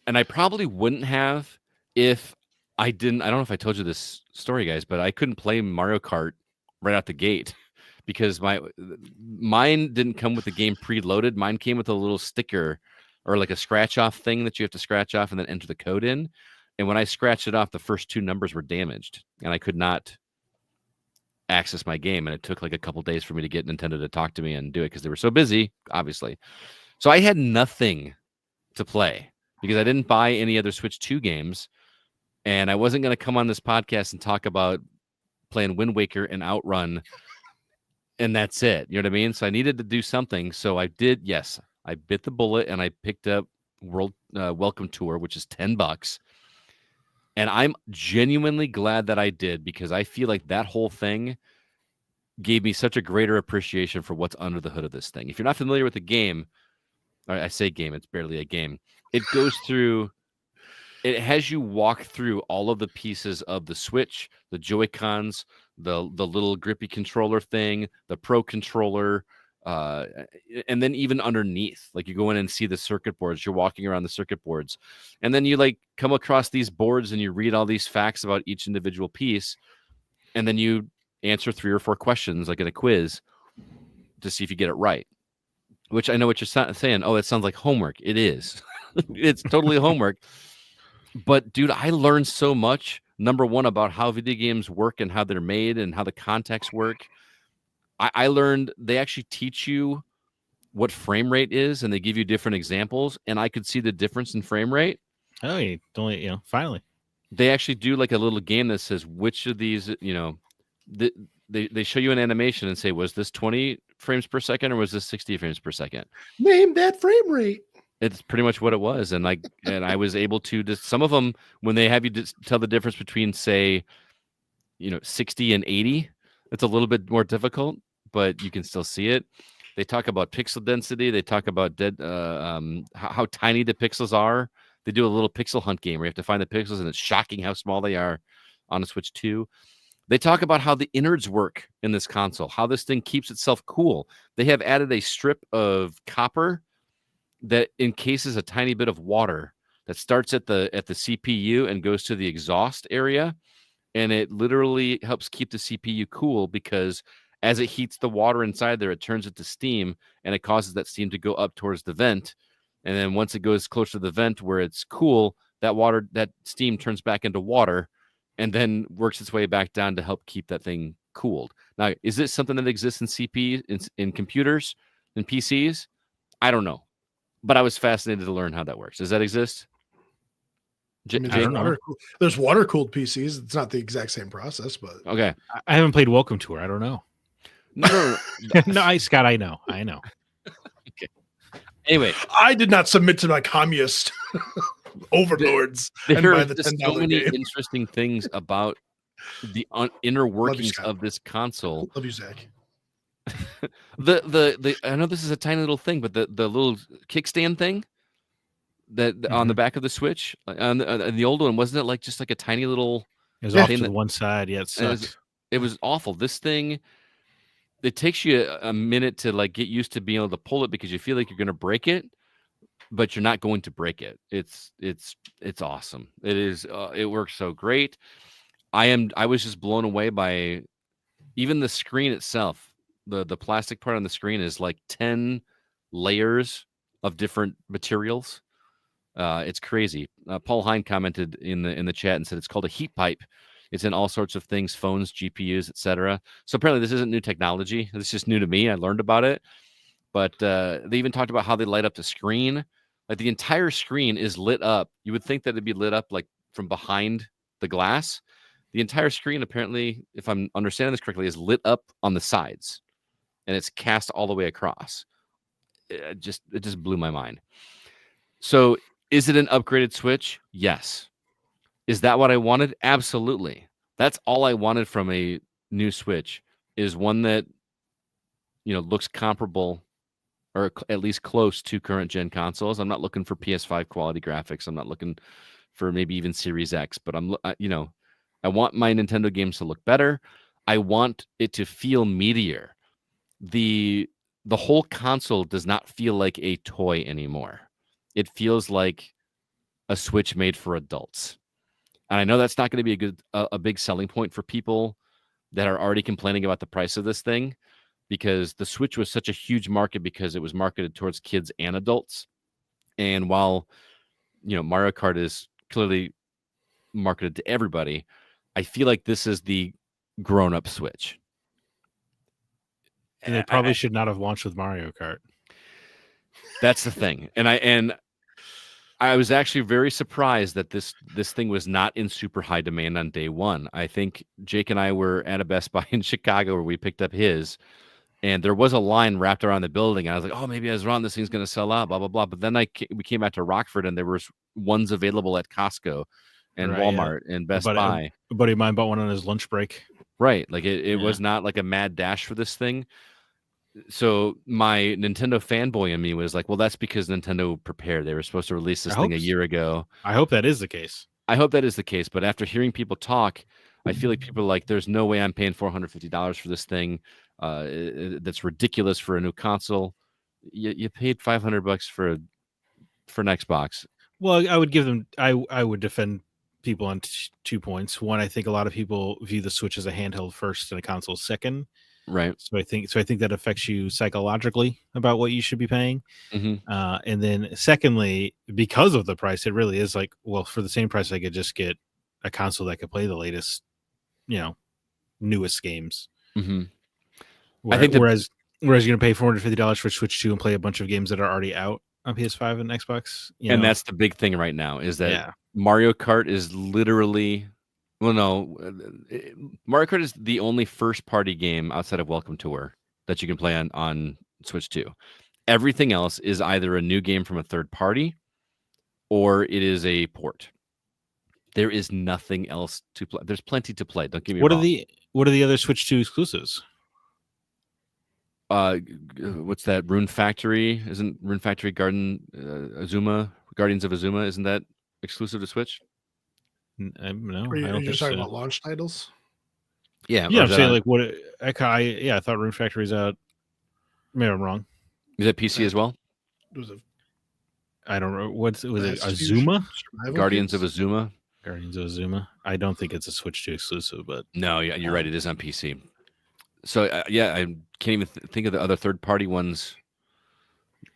and I probably wouldn't have if I didn't. I don't know if I told you this story, guys, but I couldn't play Mario Kart right out the gate because mine didn't come with the game preloaded. Mine came with a little sticker or like a scratch off thing that you have to scratch off and then enter the code in. And when I scratched it off, the first 2 numbers were damaged, and I could not access my game. And it took like a couple days for me to get Nintendo to talk to me and do it because they were so busy, obviously. So I had nothing to play because I didn't buy any other Switch 2 games. And I wasn't going to come on this podcast and talk about playing Wind Waker and Outrun. And that's it. You know what I mean? So I needed to do something. So I did. Yes, I bit the bullet and I picked up World Welcome Tour, which is $10. And I'm genuinely glad that I did because I feel like that whole thing gave me such a greater appreciation for what's under the hood of this thing. If you're not familiar with the game, or I say game, it's barely a game. It goes through, it has you walk through all of the pieces of the Switch, the Joy-Cons, the little grippy controller thing, the Pro controller, and then even underneath, like you go in and see the circuit boards. You're walking around the circuit boards, and then you like come across these boards and you read all these facts about each individual piece, and then you answer 3 or 4 questions like in a quiz to see if you get it right. Which I know what you're saying. Oh, it sounds like homework. It is. It's totally homework. But dude, I learned so much. Number one, about how video games work and how they're made and how the contexts work. I learned they actually teach you what frame rate is, and they give you different examples. And I could see the difference in frame rate. Oh, you only finally. They actually do like a little game that says which of these, they show you an animation and say, was this 20 frames per second or was this 60 frames per second? Name that frame rate. It's pretty much what it was. And I was able to some of them, when they have you tell the difference between, say, 60 and 80, it's a little bit more difficult, but you can still see it. They talk about pixel density. They talk about how tiny the pixels are. They do a little pixel hunt game where you have to find the pixels, and it's shocking how small they are on a Switch 2. They talk about how the innards work in this console, how this thing keeps itself cool. They have added a strip of copper that encases a tiny bit of water that starts at the CPU and goes to the exhaust area. And it literally helps keep the CPU cool because as it heats the water inside there, it turns it to steam, and it causes that steam to go up towards the vent. And then once it goes close to the vent where it's cool, that steam turns back into water and then works its way back down to help keep that thing cooled. Now, is this something that exists in CPs, in computers, in PCs? I don't know. But I was fascinated to learn how that works. Does that exist? There's water cooled PCs. It's not the exact same process, but okay. I haven't played Welcome Tour. I don't know. No. No, Scott, I know. Okay. Anyway, I did not submit to my communist overlords. There are just so many interesting things about the inner workings of this console. Love you, Zach. I know this is a tiny little thing, but the little kickstand thing that on the back of the Switch on the old one, wasn't it like just like a tiny little It was Yeah. off to the one side. Yeah, it And sucked. it was awful. This thing, it takes you a minute to like get used to being able to pull it because you feel like you're going to break it, but you're not going to break it. It's awesome. It is. It works so great. I was just blown away by even the screen itself. The plastic part on the screen is like 10 layers of different materials. It's crazy. Paul Hine commented in the chat and said it's called a heat pipe. It's in all sorts of things, phones, GPUs, etc. So apparently this isn't new technology. This is just new to me. I learned about it. But they even talked about how they light up the screen. Like the entire screen is lit up. You would think that it'd be lit up like from behind the glass. The entire screen, apparently, if I'm understanding this correctly, is lit up on the sides, and it's cast all the way across. It just blew my mind. So, is it an upgraded Switch? Yes. Is that what I wanted? Absolutely. That's all I wanted from a new Switch, is one that looks comparable or at least close to current gen consoles. I'm not looking for PS5 quality graphics. I'm not looking for maybe even Series X, but I want my Nintendo games to look better. I want it to feel meatier. The whole console does not feel like a toy anymore. It feels like a Switch made for adults. And I know that's not going to be a big selling point for people that are already complaining about the price of this thing, because the Switch was such a huge market because it was marketed towards kids and adults. And while Mario Kart is clearly marketed to everybody, I feel like this is the grown-up Switch. And they probably should not have launched with Mario Kart. That's the thing. And I was actually very surprised that this thing was not in super high demand on day one. I think Jake and I were at a Best Buy in Chicago where we picked up his, and there was a line wrapped around the building. I was like, oh, maybe I was wrong. This thing's going to sell out, blah, blah, blah. But then we came back to Rockford, and there was ones available at Costco and Walmart and Best Buy. A buddy of mine bought one on his lunch break. Right. Like it was not like a mad dash for this thing. So my Nintendo fanboy in me was like, well, that's because Nintendo prepared. They were supposed to release this thing a year ago. I hope that is the case. I hope that is the case. But after hearing people talk, I feel like people are like, there's no way I'm paying $450 for this thing. That's ridiculous for a new console. You paid $500 for an Xbox. Well, I would give them. I would defend people on 2 points. One, I think a lot of people view the Switch as a handheld first and a console second. Right. So I think that affects you psychologically about what you should be paying. Mm-hmm. And then secondly, because of the price, it really is like, well, for the same price, I could just get a console that could play the latest, newest games. Mm-hmm. I think whereas you're going to pay $450 for Switch 2 and play a bunch of games that are already out on PS5 and Xbox. And that's the big thing right now is that Mario Kart is literally, Mario Kart is the only first-party game outside of Welcome Tour that you can play on Switch 2. Everything else is either a new game from a third party or it is a port. There is nothing else to play. There's plenty to play. Don't get me wrong. What are the other Switch 2 exclusives? What's that? Rune Factory? Isn't Rune Factory Guardians of Azuma? Isn't that exclusive to Switch? No, Are you just talking about launch titles? Yeah. I'm saying like what? I thought Rune Factory's out. Maybe I'm wrong. Is that PC as well? I don't know. Was it Azuma? Guardians of Azuma. Guardians of Azuma. I don't think it's a Switch 2 exclusive, but no, yeah, you're right. It is on PC. So I can't even think of the other third-party ones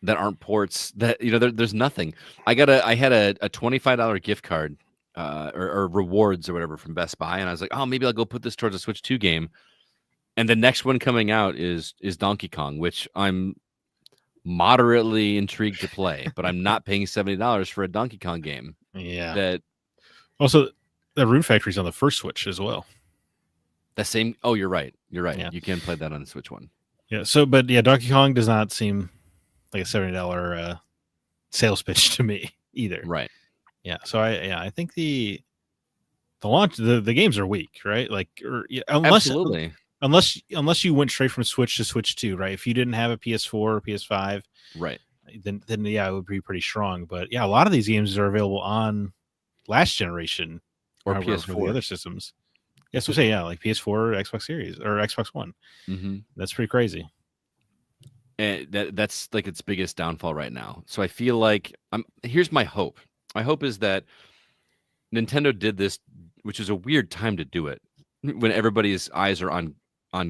that aren't ports. That there's nothing. I had a $25 gift card or rewards or whatever from Best Buy, and I was like, oh, maybe I'll go put this towards a Switch 2 game. And the next one coming out is Donkey Kong, which I'm moderately intrigued to play, but I'm not paying $70 for a Donkey Kong game. Yeah. That also the Rune Factory's on the first Switch as well. The same. Oh, you're right. Yeah. You can play that on the Switch one. Yeah. So, but yeah, Donkey Kong does not seem like a $70 sales pitch to me either. Right. Yeah. So I think the launch the games are weak, right? Like, Absolutely. Unless you went straight from Switch to Switch 2, right? If you didn't have a PS4 or PS5, right, then it would be pretty strong. But yeah, a lot of these games are available on last generation or PS4 the other systems. Yeah, so say like PS4, Xbox Series, or Xbox One. Mm-hmm. That's pretty crazy. And that's like its biggest downfall right now. So I feel like here's my hope. My hope is that Nintendo did this, which is a weird time to do it, when everybody's eyes are on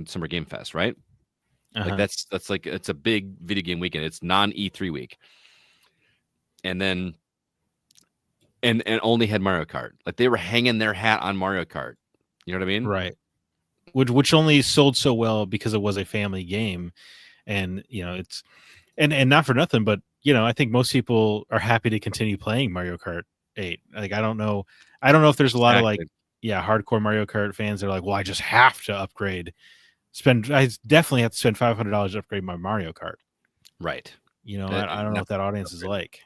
Summer Game Fest, right? Uh-huh. Like that's like it's a big video game weekend. It's non E3 week, and then and only had Mario Kart. Like they were hanging their hat on Mario Kart. You know what I mean? Right. Which only sold so well because it was a family game, and it's and not for nothing, but I think most people are happy to continue playing Mario Kart 8. Like I don't know if there's a lot of like hardcore Mario Kart fans that are like, well, I just have to upgrade. I definitely have to spend $500 to upgrade my Mario Kart. Right. I don't know what that audience is like.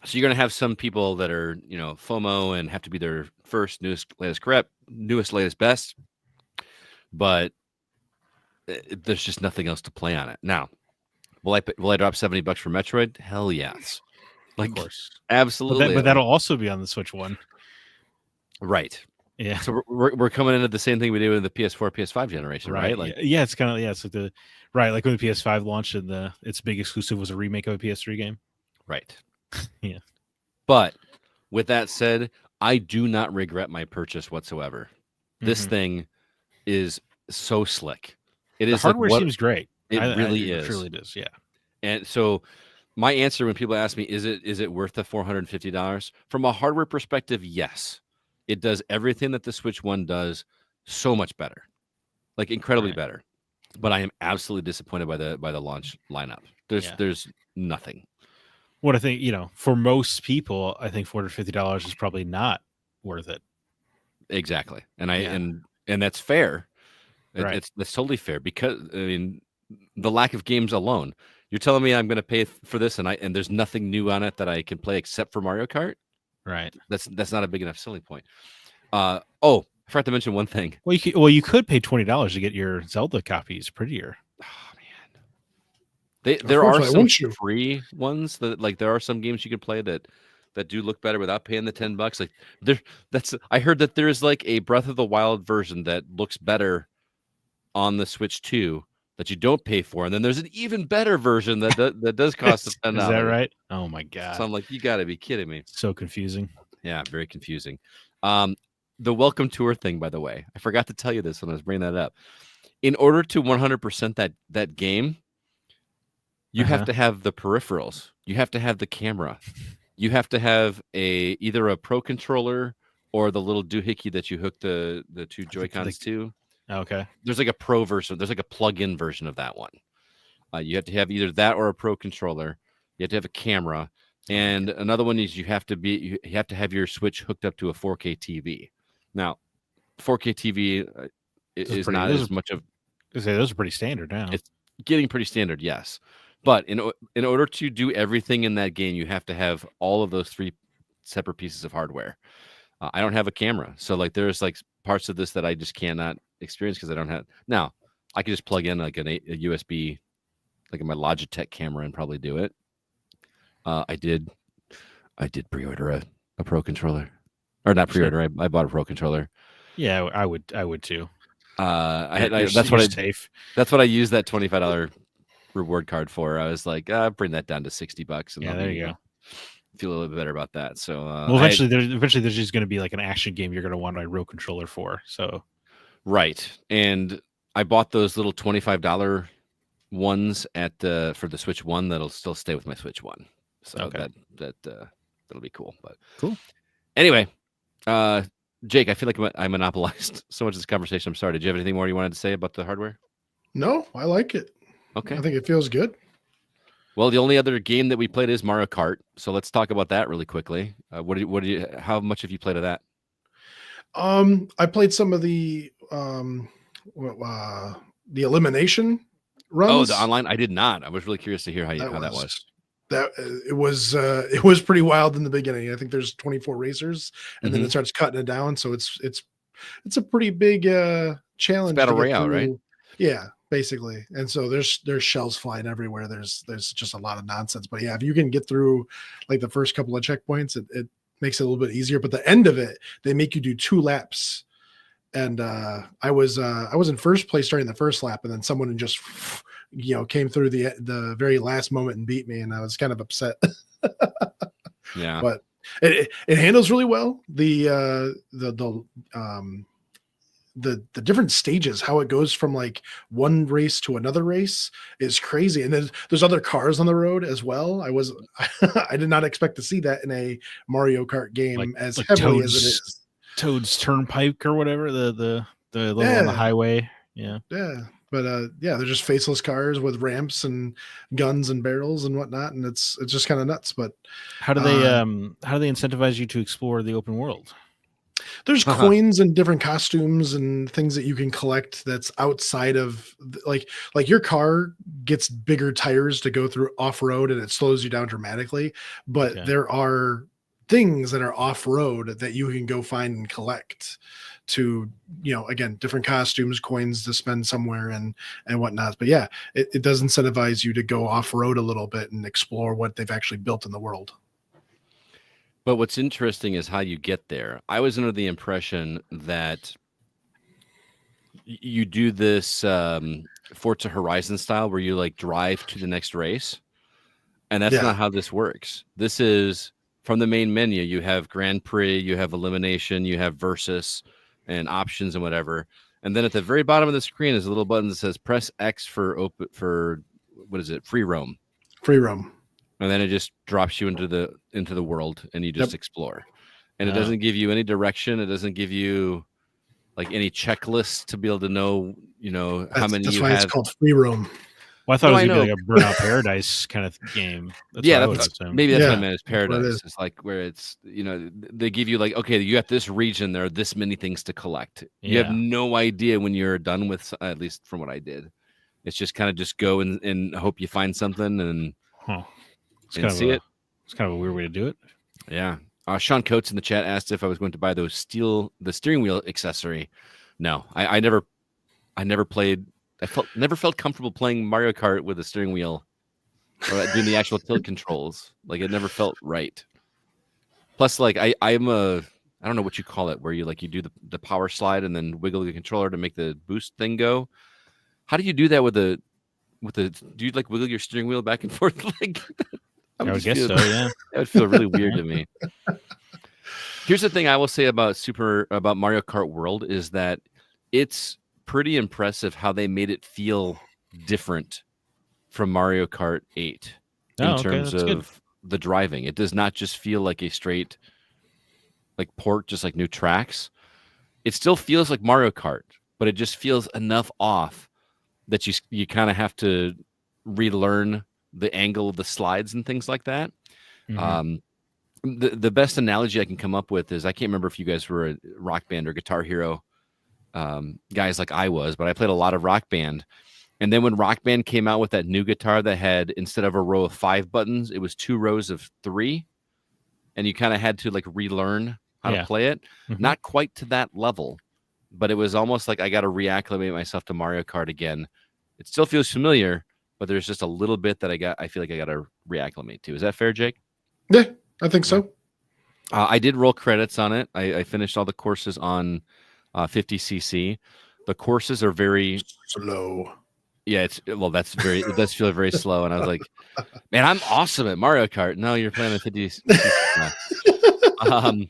So you're going to have some people that are, FOMO and have to be their first, newest, latest, best. But there's just nothing else to play on it. Now, will I drop $70 for Metroid? Hell yes. Like, of course. Absolutely. But that'll also be on the Switch One. Right. Yeah. So we're coming into the same thing we did with the PS4, PS5 generation, right? it's kind of it's like like when the PS5 launched and its big exclusive was a remake of a PS3 game. Right. Yeah. But with that said, I do not regret my purchase whatsoever. This thing is so slick. It is the hardware seems great. It really is. It truly does. Yeah. And so my answer when people ask me, is it worth the $450? From a hardware perspective, yes. It does everything that the Switch One does so much better, like incredibly better. But I am absolutely disappointed by the launch lineup. There's nothing. What I think, for most people, I think $450 is probably not worth it. Exactly, and that's fair. Right. That's totally fair, because I mean, the lack of games alone. You're telling me I'm going to pay for this, and there's nothing new on it that I can play except for Mario Kart. Right. That's not a big enough selling point. I forgot to mention one thing. Well, you could pay $20 to get your Zelda copies prettier. Oh man, there are some free ones that like there are some games you can play that do look better without paying the $10. Like I heard that there's like a Breath of the Wild version that looks better on the Switch 2 that you don't pay for, and then there's an even better version that does cost $10. Is that right? Oh my god! So I'm like, you got to be kidding me. So confusing. Yeah, very confusing. The welcome tour thing, by the way, I forgot to tell you this when I was bringing that up. In order to 100% that game, you have to have the peripherals. You have to have the camera. You have to have either a Pro controller or the little doohickey that you hook the two Joy-Cons to. Okay. There's like a Pro version. There's like a plug-in version of that one. You have to have either that or a Pro controller. You have to have a camera, and another one is you have to have your Switch hooked up to a 4K TV. Now, 4K TV is not as much of. Those are pretty standard now. It's getting pretty standard, yes. But in order to do everything in that game, you have to have all of those three separate pieces of hardware. I don't have a camera, so like there's like parts of this that I just cannot experience because I don't have. Now I could just plug in like a USB, like my Logitech camera, and probably do it. I did pre-order a Pro controller, or not pre-order. I bought a Pro controller. Yeah, I would too. That's what I used that $25 reward card for. I was like, bring that down to $60, and there you go. Feel a little bit better about that. So, eventually there's just going to be like an action game you're going to want a real controller for. So, right, and I bought those little $25 ones for the Switch One that'll still stay with my Switch One. So that'll be cool. But cool. Anyway, Jake, I feel like I monopolized so much of this conversation. I'm sorry. Did you have anything more you wanted to say about the hardware? No, I like it. Okay. I think it feels good. Well, the only other game that we played is Mario Kart. So let's talk about that really quickly. How much have you played of that? I played some of the elimination runs. Oh, the online? I did not. I was really curious to hear how that was. It was pretty wild in the beginning. I think there's 24 racers, and then it starts cutting it down. So it's a pretty big challenge. It's battle royale, right? Yeah, basically. And so there's shells flying everywhere. There's just a lot of nonsense. But yeah, if you can get through like the first couple of checkpoints, it makes it a little bit easier. But the end of it, they make you do 2 laps and I was in first place during the first lap, and then someone just came through the very last moment and beat me, and I was kind of upset. Yeah, but it handles really well the different stages, how it goes from like one race to another race is crazy. And there's other cars on the road as well. I did not expect to see that in a Mario Kart game as heavily as it is. Toad's Turnpike or whatever, the level on the highway. Yeah. But they're just faceless cars with ramps and guns and barrels and whatnot, and it's just kind of nuts. But how do they incentivize you to explore the open world? There's coins and different costumes and things that you can collect that's outside of like your car gets bigger tires to go through off-road and it slows you down dramatically. But there are things that are off-road that you can go find and collect to, again, different costumes, coins to spend somewhere and whatnot. But yeah, it does incentivize you to go off-road a little bit and explore what they've actually built in the world. But what's interesting is how you get there. I was under the impression that you do this Forza Horizon style where you like drive to the next race. And that's not how this works. This is from the main menu. You have Grand Prix, you have Elimination, you have Versus and options and whatever. And then at the very bottom of the screen is a little button that says press X for what is it? Free roam. Free roam. And then it just drops you into the world and you just explore. And it doesn't give you any direction. It doesn't give you like any checklists to be able to know, how many that's you why have. It's called free roam. Well, I thought it was gonna be like a Burnout Paradise kind of game. Maybe that's what I meant. It's Paradise. It's like where it's they give you like, okay, you got this region, there are this many things to collect. You have no idea when you're done with, at least from what I did. It's just kind of just go and hope you find something and see it. It's kind of a weird way to do it. Yeah. Sean Coates in the chat asked if I was going to buy the steering wheel accessory. No, I never played. Never felt comfortable playing Mario Kart with a steering wheel or doing the actual tilt controls. Like it never felt right. Plus, like I don't know what you call it, where you do the power slide and then wiggle the controller to make the boost thing go. How do you do that do you like wiggle your steering wheel back and forth? Like I would guess so, yeah. That would feel really weird to me. Here's the thing I will say about Mario Kart World is that it's pretty impressive how they made it feel different from Mario Kart 8 in terms of the driving. It does not just feel like a straight like port, just like new tracks. It still feels like Mario Kart, but it just feels enough off that you kind of have to relearn the angle of the slides and things like that. Mm-hmm. The best analogy I can come up with is, I can't remember if you guys were a Rock Band or Guitar Hero guys like I was, but I played a lot of Rock Band. And then when Rock Band came out with that new guitar that had, instead of a row of 5 buttons, it was 2 rows of 3. And you kind of had to like relearn how to play it. Mm-hmm. Not quite to that level, but it was almost like I got to reacclimate myself to Mario Kart again. It still feels familiar, but there's just a little bit that I feel like I got to reacclimate to. Is that fair, Jake? Yeah, I think so. I did roll credits on it. I finished all the courses on 50cc. The courses are very slow. Yeah, it does feel very slow. And I was like, man, I'm awesome at Mario Kart. No, you're playing on 50cc.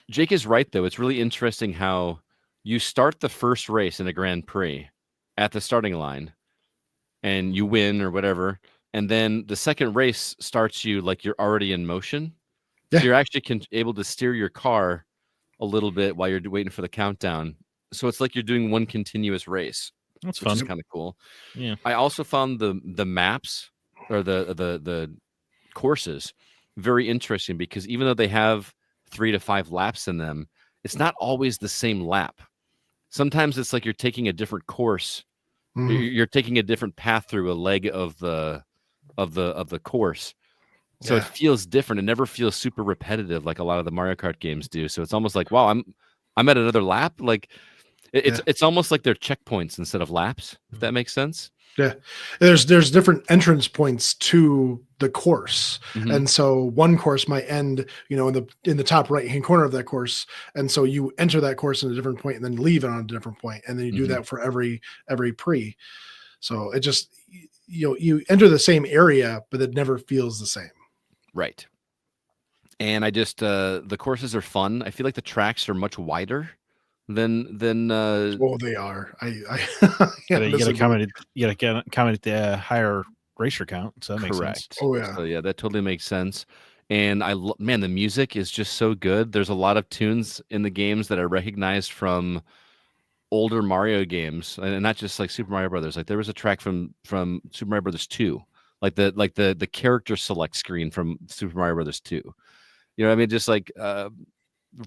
Jake is right, though. It's really interesting how you start the first race in a Grand Prix at the starting line and you win or whatever. And then the second race starts you like you're already in motion. Yeah. So you're actually able to steer your car a little bit while you're waiting for the countdown. So it's like you're doing one continuous race. That's fun. Which is kind of cool. Yeah. I also found the maps or the courses very interesting, because even though they have 3 to 5 laps in them, it's not always the same lap. Sometimes it's like you're taking a different course. Mm-hmm. You're taking a different path through a leg of the course. So it feels different. It never feels super repetitive like a lot of the Mario Kart games do. So it's almost like, wow, I'm at another lap. Like it's almost like they're checkpoints instead of laps, if that makes sense. Yeah, there's different entrance points to the course, Mhm. and so one course might end, in the top right hand corner of that course, and so you enter that course in a different point and then leave it on a different point, and then you do Mhm. that for every pre. So it just you enter the same area, but it never feels the same. Right. And I just the courses are fun. I feel like the tracks are much wider than Oh, they are. I You gotta honestly believe- accommodate the higher racer count, so that makes sense. correct. Oh yeah, So yeah, that totally makes sense. And man, the music is just so good. There's a lot of tunes in the games that I recognized from older Mario games, and not just like Super Mario Brothers. Like there was a track from Super Mario Brothers 2, like the character select screen from Super Mario Brothers 2. You know what I mean? Just like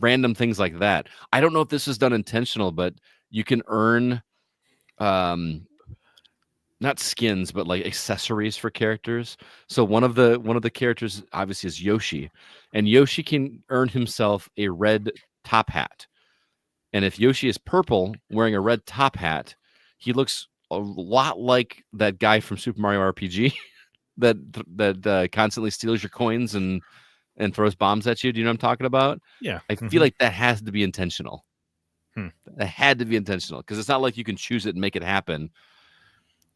random things like that. I don't know if this is done intentional, but you can earn um not skins, but like accessories for characters. So one of the characters obviously is Yoshi, and Yoshi can earn himself a red top hat. And if Yoshi is purple wearing a red top hat, he looks a lot like that guy from Super Mario RPG that constantly steals your coins and throws bombs at you. Do you know what I'm talking about? Yeah. I feel like that has to be intentional. Hmm. That had to be intentional because it's not like you can choose it and make it happen.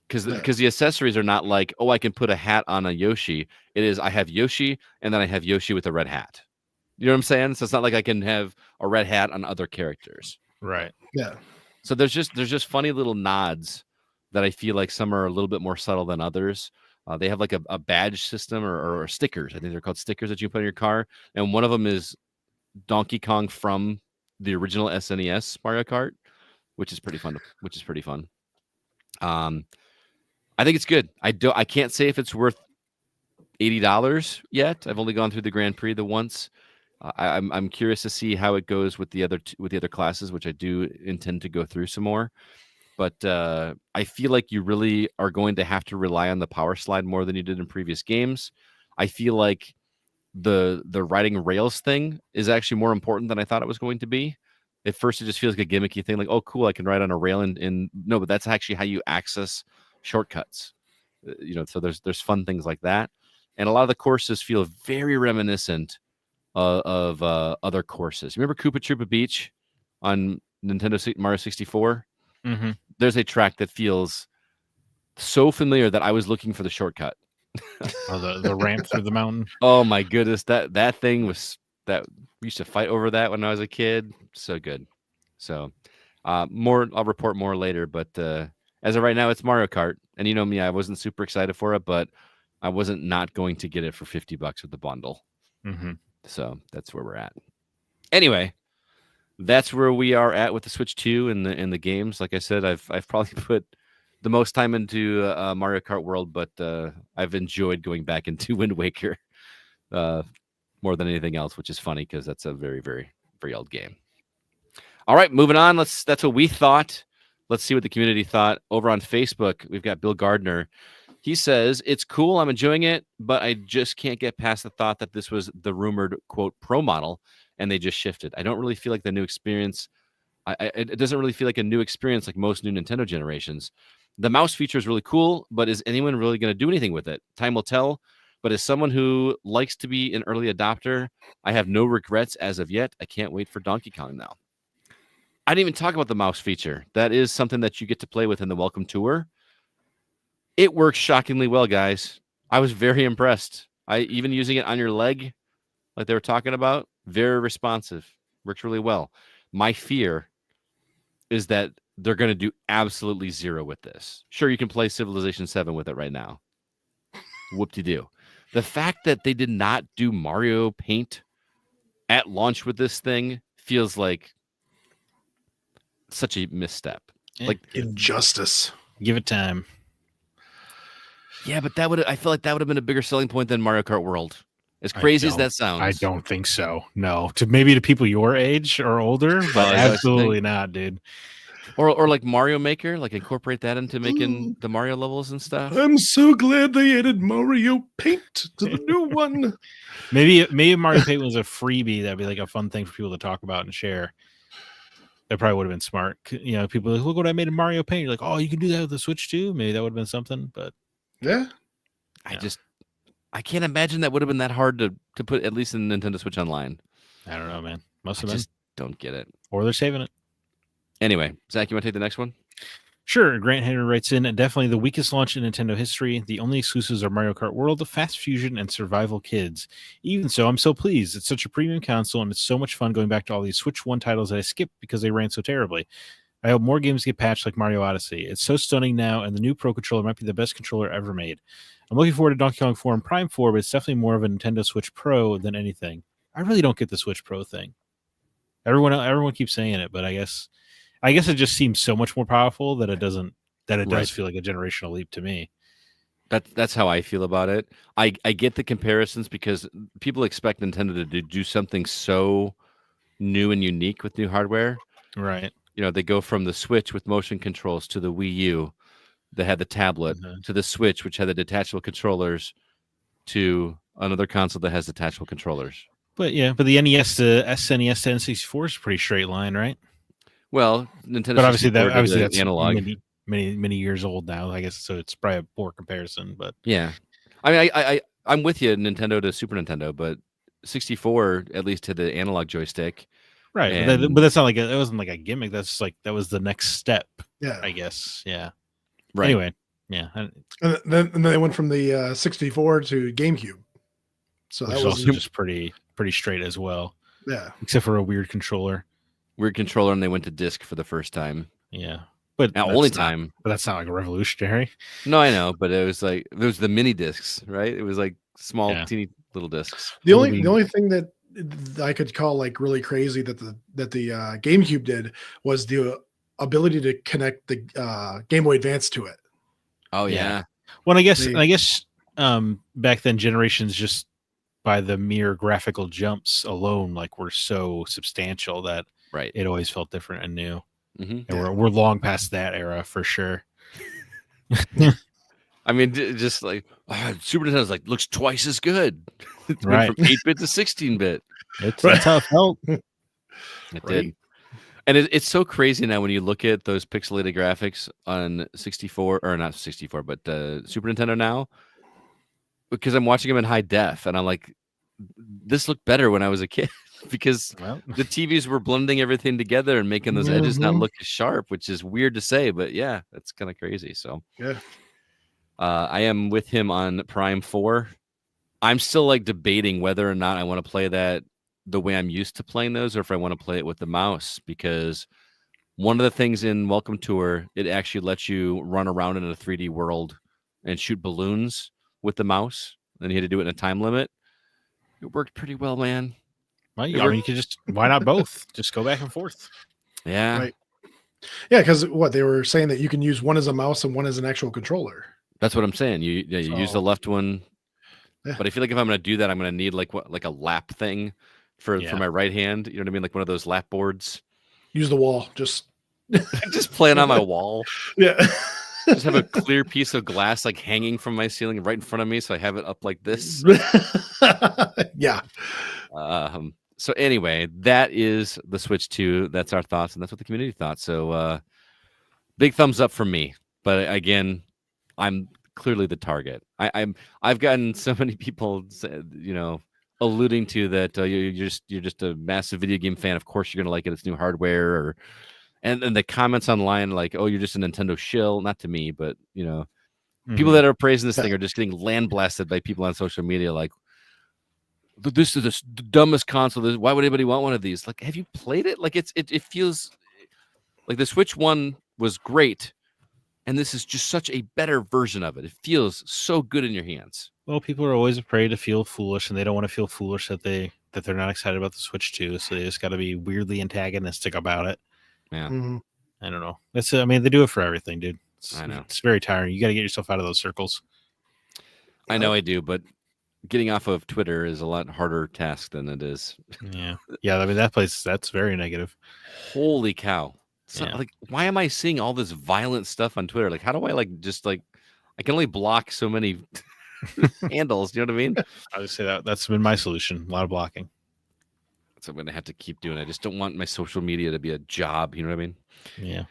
Because Yeah. the accessories are not like, oh, I can put a hat on a Yoshi. It is I have Yoshi and then I have Yoshi with a red hat. You know what I'm saying? So it's not like I can have a red hat on other characters. Right. yeah. So there's just funny little nods that I feel like some are a little bit more subtle than others. They have like a badge system or stickers. I think they're called stickers that you put on your car, and one of them is Donkey Kong from the original SNES Mario Kart, which is pretty fun. I think it's good. I can't say if it's worth $80 yet. I've only gone through the Grand Prix the once. I'm curious to see how it goes with the other classes, which I do intend to go through some more. But I feel like you really are going to have to rely on the power slide more than you did in previous games. I feel like the riding rails thing is actually more important than I thought it was going to be. At first, it just feels like a gimmicky thing, like, oh, cool, I can ride on a rail, and no, but that's actually how you access shortcuts. So there's fun things like that, and a lot of the courses feel very reminiscent of other courses. Remember Koopa Troopa Beach on Mario 64? Mm-hmm. There's a track that feels so familiar that I was looking for the shortcut. Oh, the ramp through the mountain. Oh my goodness, that thing was that we used to fight over that when I was a kid. So good. So more I'll report more later, but as of right now it's Mario Kart. And you know me, I wasn't super excited for it, but I wasn't not going to get it for $50 with the bundle. Mm-hmm. So that's where we're at. Anyway, that's where we are at with the Switch 2 and the games. Like I said, I've probably put the most time into Mario Kart World, but I've enjoyed going back into Wind Waker more than anything else, which is funny because that's a very, very, very old game. All right, moving on. That's what we thought. Let's see what the community thought. Over on Facebook, we've got Bill Gardner. He says, it's cool, I'm enjoying it, but I just can't get past the thought that this was the rumored, quote, pro model, and they just shifted. I don't really feel like the new experience. It doesn't really feel like a new experience like most new Nintendo generations. The mouse feature is really cool, but is anyone really going to do anything with it? Time will tell. But as someone who likes to be an early adopter, I have no regrets as of yet. I can't wait for Donkey Kong now. I didn't even talk about the mouse feature. That is something that you get to play with in the Welcome Tour. It works shockingly well, guys. I was very impressed. Even using it on your leg, like they were talking about, very responsive. Works really well. My fear is that they're going to do absolutely zero with this. Sure, you can play Civilization 7 with it right now. Whoop-de-doo. The fact that they did not do Mario Paint at launch with this thing feels like such a misstep. Like Injustice. Give it time. Yeah, but I feel like that would have been a bigger selling point than Mario Kart World. As crazy as that sounds. I don't think so. No. Maybe to people your age or older, but absolutely not, dude. Or like Mario Maker, like incorporate that into making the Mario levels and stuff. I'm so glad they added Mario Paint to the new one. Maybe Mario Paint was a freebie. That'd be like a fun thing for people to talk about and share. That probably would have been smart. People are like, look what I made in Mario Paint. You're like, oh, you can do that with the Switch too. Maybe that would have been something. But Yeah. I can't imagine that would have been that hard to put at least in Nintendo Switch Online. I don't know, man. Must I have been. just don't get it. Or they're saving it. Anyway, Zach, you want to take the next one? Sure. Grant Henry writes in, definitely the weakest launch in Nintendo history. The only exclusives are Mario Kart World, Fast Fusion, and Survival Kids. Even so, I'm so pleased. It's such a premium console, and it's so much fun going back to all these Switch 1 titles that I skipped because they ran so terribly. I hope more games get patched like Mario Odyssey. It's so stunning now, and the new Pro Controller might be the best controller ever made. I'm looking forward to Donkey Kong 4 and Prime 4, but it's definitely more of a Nintendo Switch Pro than anything. I really don't get the Switch Pro thing. Everyone keeps saying it, but I guess it just seems so much more powerful that it does feel like a generational leap to me. That's how I feel about it. I get the comparisons because people expect Nintendo to do something so new and unique with new hardware. Right. They go from the Switch with motion controls to the Wii U that had the tablet to the Switch, which had the detachable controllers, to another console that has detachable controllers. But the NES to SNES to N64 is a pretty straight line, right? Well, Nintendo, but obviously that's analog, many years old now, I guess. So it's probably a poor comparison, but yeah, I mean, I'm with you, Nintendo to Super Nintendo, but 64 at least had the analog joystick, right? But that's not like it wasn't like a gimmick. That's just like that was the next step. Yeah, I guess. Yeah. Right. Anyway, yeah. And then they went from the 64 to GameCube, so that was also just pretty straight as well. Yeah, except for a weird controller, and they went to disc for the first time. Yeah, but only time. But that's not like a revolutionary. No, I know, but it was the mini discs, right? It was like small, teeny little discs. The only thing that I could call like really crazy that the GameCube did was the ability to connect the Game Boy Advance to it. Oh yeah. Well, I guess back then generations just by the mere graphical jumps alone were so substantial that it always felt different and new. Mm-hmm. And we're long past that era for sure. I mean, just like Super Nintendo's looks twice as good. It right. went from 8-bit to 16-bit. That's how it felt. It did. And it's so crazy now when you look at those pixelated graphics on 64, or not 64, but Super Nintendo now, because I'm watching them in high def, and I'm like, this looked better when I was a kid because the TVs were blending everything together and making those edges not look as sharp, which is weird to say, but yeah, that's kind of crazy. So yeah, I am with him on Prime 4. I'm still debating whether or not I want to play that the way I'm used to playing those, or if I want to play it with the mouse, because one of the things in Welcome Tour, it actually lets you run around in a 3D world and shoot balloons with the mouse. Then you had to do it in a time limit. It worked pretty well, man. Well, you could why not both? Just go back and forth. Yeah. Right. Yeah, because they were saying that you can use one as a mouse and one as an actual controller. That's what I'm saying. You use the left one. Yeah. But I feel like if I'm going to do that, I'm going to need like a lap thing for my right hand. You know what I mean? Like one of those lap boards. Use the wall. Just play it on my wall. Yeah. Just have a clear piece of glass hanging from my ceiling right in front of me, so I have it up like this. Yeah. So anyway, that is the Switch 2. That's our thoughts, and that's what the community thought. So big thumbs up from me. But again, I'm clearly the target. I've gotten so many people, alluding to that you're just a massive video game fan. Of course, you're gonna like it. It's new hardware, and the comments online oh, you're just a Nintendo shill. Not to me, but people that are praising this thing are just getting land blasted by people on social media. This is the dumbest console. Why would anybody want one of these? Have you played it? It feels like the Switch 1 was great, and this is just such a better version of it. It feels so good in your hands. Well, people are always afraid to feel foolish, and they don't want to feel foolish that they're not excited about the Switch 2. So they just got to be weirdly antagonistic about it. Yeah, I don't know. They do it for everything, dude. I know it's very tiring. You got to get yourself out of those circles. I know I do, but getting off of Twitter is a lot harder task than it is. Yeah. I mean, that's very negative. Holy cow. Why am I seeing all this violent stuff on Twitter? How do I I can only block so many handles. You know what I mean? I would say that's been my solution. A lot of blocking. So I'm going to have to keep doing it. I just don't want my social media to be a job. You know what I mean? Yeah.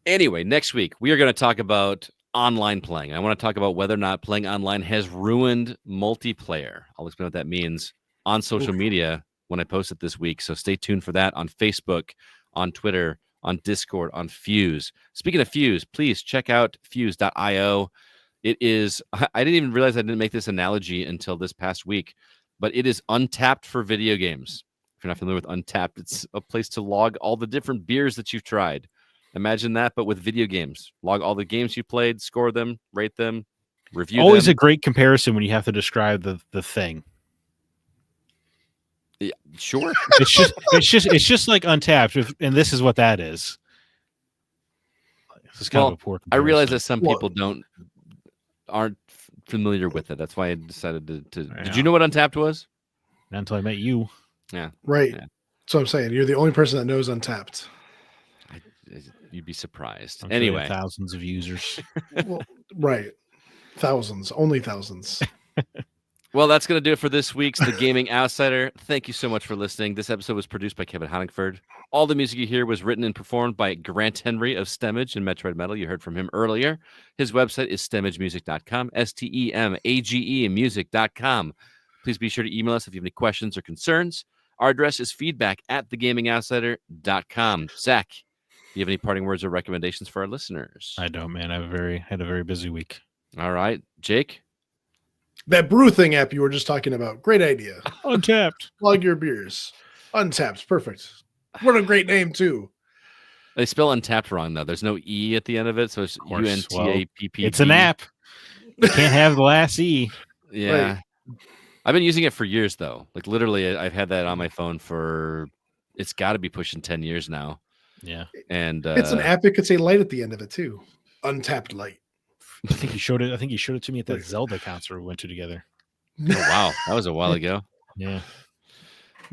Anyway, next week, we are going to talk about online playing. I want to talk about whether or not playing online has ruined multiplayer. I'll explain what that means on social media when I post it this week. So stay tuned for that on Facebook, on Twitter, on Discord, on Fuse. Speaking of Fuse, please check out fuse.io. It is, I didn't even realize I didn't make this analogy until this past week, but it is Untapped for video games. If you're not familiar with Untapped, it's a place to log all the different beers that you've tried. Imagine that, but with video games. Log all the games you played, score them, rate them, review Always them. a great comparison when you have to describe the thing. Yeah, sure. It's just like Untapped, and this is what that is. This is kind of a poor I realize comparison. that some people aren't familiar with it. That's why I decided to. Yeah. Did you know what Untapped was? Not until I met you. Yeah. Right. Yeah. So I'm saying you're the only person that knows Untapped. You'd be surprised. I'm sure they have Anyway, thousands of users. Well, right. Thousands, only thousands. well, that's going to do it for this week's The Gaming Outsider. Thank you so much for listening. This episode was produced by Kevin Honigford. All the music you hear was written and performed by Grant Henry of Stemage and Metroid Metal. You heard from him earlier. His website is stemagemusic.com, STEMAGE music.com. Please be sure to email us if you have any questions or concerns. Our address is feedback@thegamingoutsider.com. Zach, do you have any parting words or recommendations for our listeners? I don't, man. I had a very busy week. All right. Jake? That brew thing app you were just talking about. Great idea. Untapped. Plug your beers. Untapped. Perfect. What a great name, too. They spell Untapped wrong, though. There's no E at the end of it, so it's course. UNTAPP. It's an app. You can't have the last E. Yeah. Right. I've been using it for years, though. Like, literally, I've had that on my phone for, it's got to be pushing 10 years now. Yeah. And It's an app. It could say light at the end of it, too. Untapped light. I think you showed it to me at that Zelda concert we went to together. Oh, wow. That was a while ago. Yeah.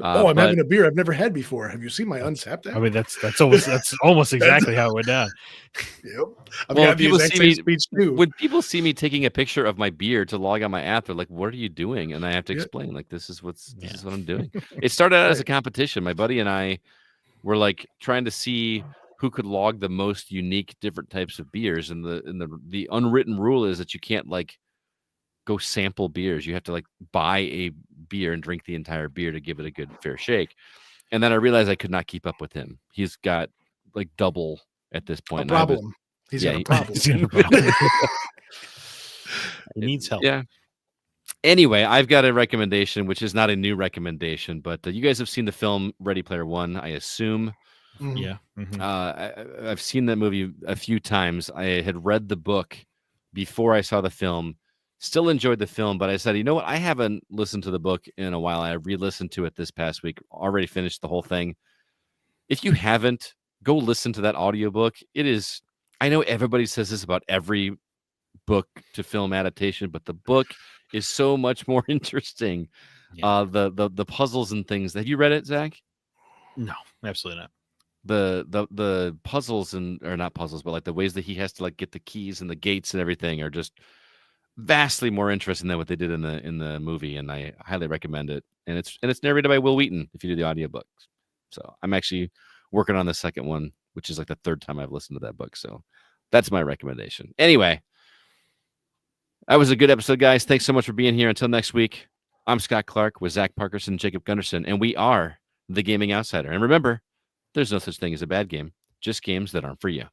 I'm having a beer I've never had before. Have you seen my Untapped app? I mean, that's almost exactly how it went down. Yep. I've Well, got the people exact see same me- speech, too. When people see me taking a picture of my beer to log on my app, they're like, "What are you doing?" And I have to Yeah. explain, like, this is what I'm doing. It started out as a competition. My buddy and I were like trying to see who could log the most unique different types of beers. And the unwritten rule is that you can't like go sample beers. You have to like buy a beer and drink the entire beer to give it a good fair shake. And then I realized I could not keep up with him. He's got like double at this A point. and I was- problem. He's Yeah, got a he- problem. He's got a problem. He needs help. Yeah. Anyway, I've got a recommendation, which is not a new recommendation, but you guys have seen the film Ready Player One, I assume. Mhm. Yeah. Mhm. I've seen that movie a few times. I had read the book before I saw the film. Still enjoyed the film, but I said, you know what? I haven't listened to the book in a while. I re-listened to it this past week. Already finished the whole thing. If you haven't, go listen to that audiobook. It is. I know everybody says this about every book to film adaptation, but the book is so much more interesting. Yeah. The puzzles and things. Have you read it, Zach? No, absolutely not. The puzzles or not puzzles, but like the ways that he has to like get the keys and the gates and everything are just vastly more interesting than what they did in the movie, and I highly recommend it. And it's narrated by Will Wheaton if you do the audiobooks. So I'm actually working on the second one, which is like the third time I've listened to that book. So that's my recommendation. Anyway, that was a good episode, guys. Thanks so much for being here. Until next week, I'm Scott Clark with Zach Parkerson, Jacob Gunderson, and we are the Gaming Outsider. And remember, there's no such thing as a bad game, just games that aren't for you.